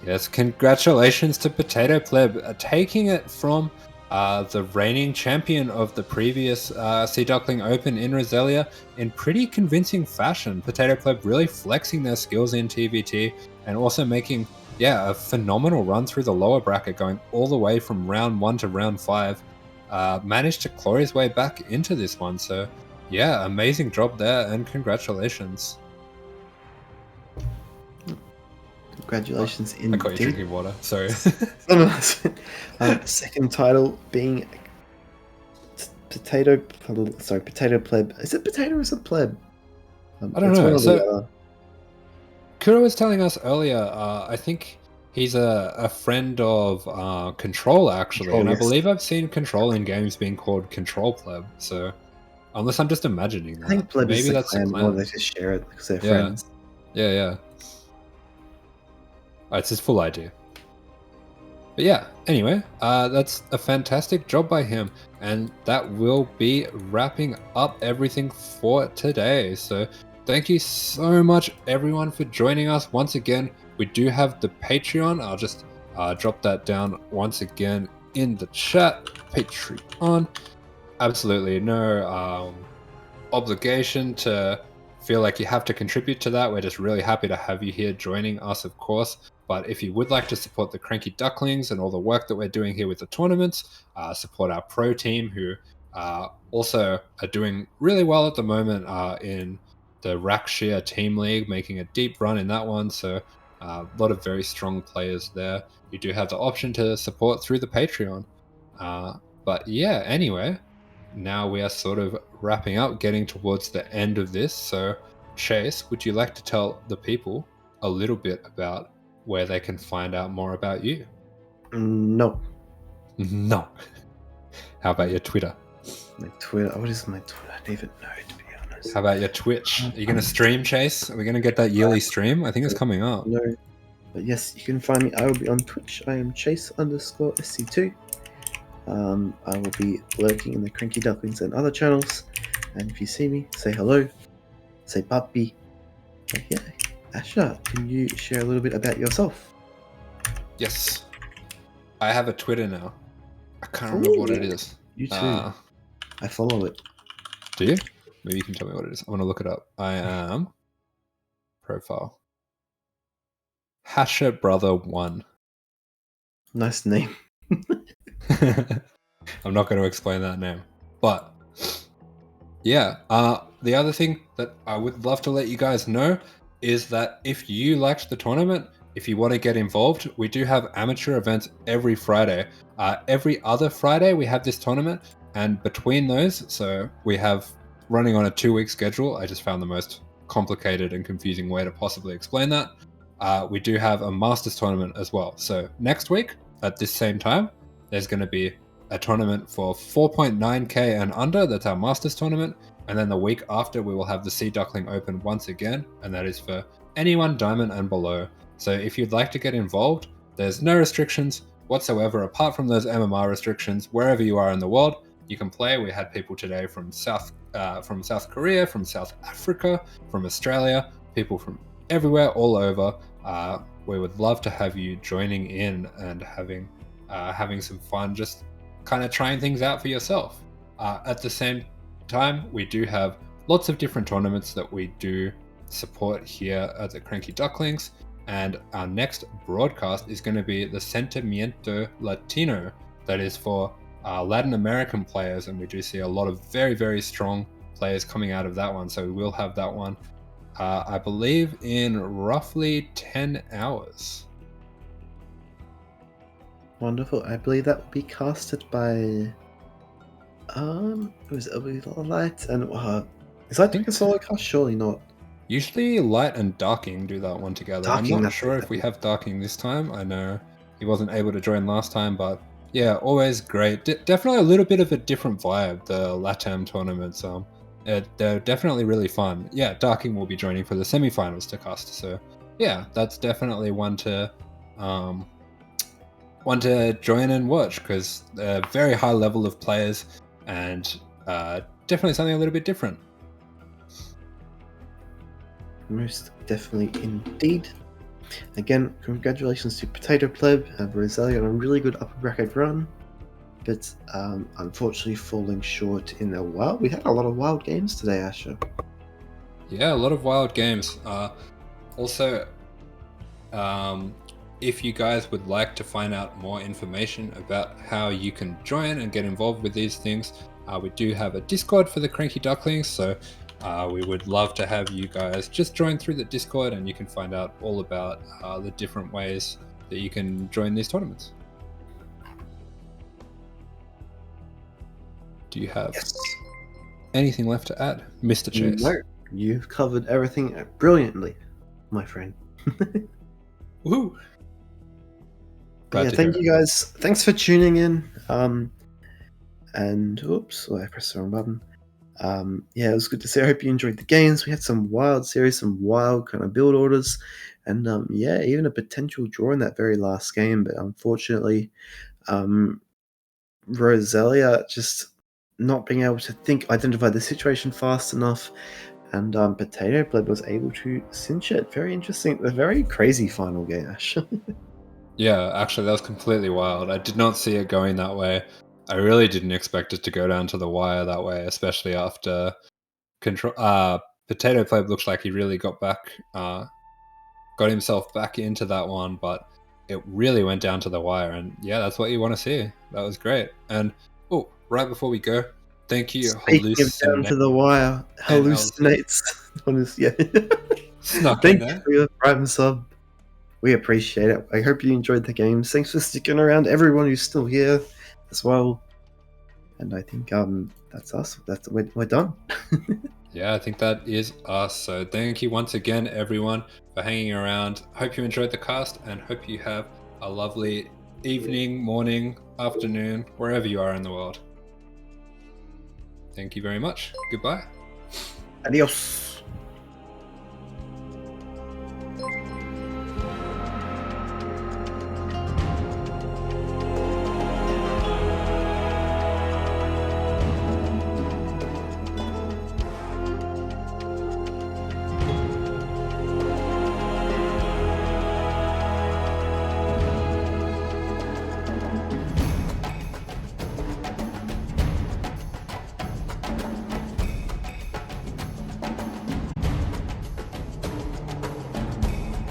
Yes, congratulations to PotatoPleb, taking it from the reigning champion of the previous Sea Duckling Open in Roselia in pretty convincing fashion. PotatoPleb really flexing their skills in TVT and also making, a phenomenal run through the lower bracket, going all the way from round 1 to round 5. Managed to claw his way back into this one. So, yeah, amazing job there, and congratulations. Congratulations I caught you indeed. drinking water, sorry. Second title being PotatoPleb. Is it potato or is it pleb? I don't know. So, Kuro was telling us earlier, I think he's a friend of Control, actually. Control, and yes. I believe I've seen Control in games being called Control Pleb. So, unless I'm just imagining that. I think pleb maybe is the that's clan, the or clan. they just share it because they're friends. Yeah. It's his full idea. But yeah, anyway, that's a fantastic job by him. And that will be wrapping up everything for today. So thank you so much, everyone, for joining us once again. We do have the Patreon. I'll just drop that down once again in the chat. Patreon. Absolutely no obligation to feel like you have to contribute to that. We're just really happy to have you here joining us, of course. But if you would like to support the CranKy Ducklings and all the work that we're doing here with the tournaments, support our pro team, who also are doing really well at the moment in the Rakshia Team League, making a deep run in that one. So a lot of very strong players there. You do have the option to support through the Patreon. But yeah, anyway, now we are sort of wrapping up, getting towards the end of this. So, Chase, would you like to tell the people a little bit about where they can find out more about you? No. No. How about your Twitter? My Twitter. What is my Twitter? I don't even know, to be honest. How about your Twitch? Are you going to stream, Chase? Are we going to get that yearly stream? I think it's coming up. No. But yes, you can find me. I will be on Twitch. I am Chase_SC2. I will be lurking in the CranKy Ducklings and other channels. And if you see me, say hello. Say puppy. But yeah, Asher, can you share a little bit about yourself? Yes. I have a Twitter now. I can't remember what it is. You too. I follow it. Do you? Maybe you can tell me what it is. I want to look it up. I am profile. AsherBro1. Nice name. I'm not going to explain that name. But yeah, the other thing that I would love to let you guys know is that if you liked the tournament, if you want to get involved, we do have amateur events every Friday. Every other Friday we have this tournament, and between those, so we have running on a 2-week schedule. I just found the most complicated and confusing way to possibly explain that. We do have a Masters tournament as well. So next week at this same time, there's going to be a tournament for 4.9k and under. That's our Masters tournament. And then the week after, we will have the Sea Duckling Open once again, and that is for anyone Diamond and below. So if you'd like to get involved, there's no restrictions whatsoever apart from those MMR restrictions. Wherever you are in the world, you can play. We had people today from South Korea, from South Africa, from Australia, people from everywhere, all over. We would love to have you joining in and having some fun, just kind of trying things out for yourself. At the same time, we do have lots of different tournaments that we do support here at the CranKy Ducklings, and our next broadcast is going to be the Sentimiento Latino, that is for Latin American players, and we do see a lot of very, very strong players coming out of that one, so we will have that one, I believe, in roughly 10 hours. Wonderful. I believe that will be casted by was it Light and is Light doing a solo cast? Surely not. Usually Light and Darking do that one together. Darking, I'm not sure if we have Darking this time. I know he wasn't able to join last time, but Yeah, always great. Definitely a little bit of a different vibe, the LATAM tournaments. They're definitely really fun. Yeah, Darking will be joining for the semifinals to cast. So yeah, that's definitely one to join and watch, because they're very high level of players, and definitely something a little bit different. Most definitely indeed. Again, congratulations to PotatoPleb and Roselia on a really good upper bracket run, but unfortunately falling short in a while. We had a lot of wild games today, Asher. Yeah, a lot of wild games. Also, if you guys would like to find out more information about how you can join and get involved with these things, we do have a Discord for the CranKy Ducklings, so we would love to have you guys just join through the Discord, and you can find out all about the different ways that you can join these tournaments. Do you have anything left to add, Mr. Chase? No, you've covered everything brilliantly, my friend. Woohoo! Yeah, thank you guys. Thanks for tuning in. And oops, I pressed the wrong button. Yeah, it was good to see. I hope you enjoyed the games. We had some wild series, some wild kind of build orders, and yeah, even a potential draw in that very last game. But unfortunately, Roselia just not being able to identify the situation fast enough, and PotatoPleb was able to cinch it. Very interesting. A very crazy final game, Ash. Yeah, actually, that was completely wild. I did not see it going that way. I really didn't expect it to go down to the wire that way, especially after PotatoPleb looks like he really got himself back into that one, but it really went down to the wire. And yeah, that's what you want to see. That was great. And oh, right before we go, thank you. Speaking of down to the wire, hallucinates. Yeah. Snuck Thank in you there. for your Prime sub. We appreciate it. I hope you enjoyed the games. Thanks for sticking around, everyone who's still here as well. And I think that's us. We're done. Yeah, I think that is us. So thank you once again, everyone, for hanging around. Hope you enjoyed the cast, and hope you have a lovely evening, morning, afternoon, wherever you are in the world. Thank you very much. Goodbye. Adios.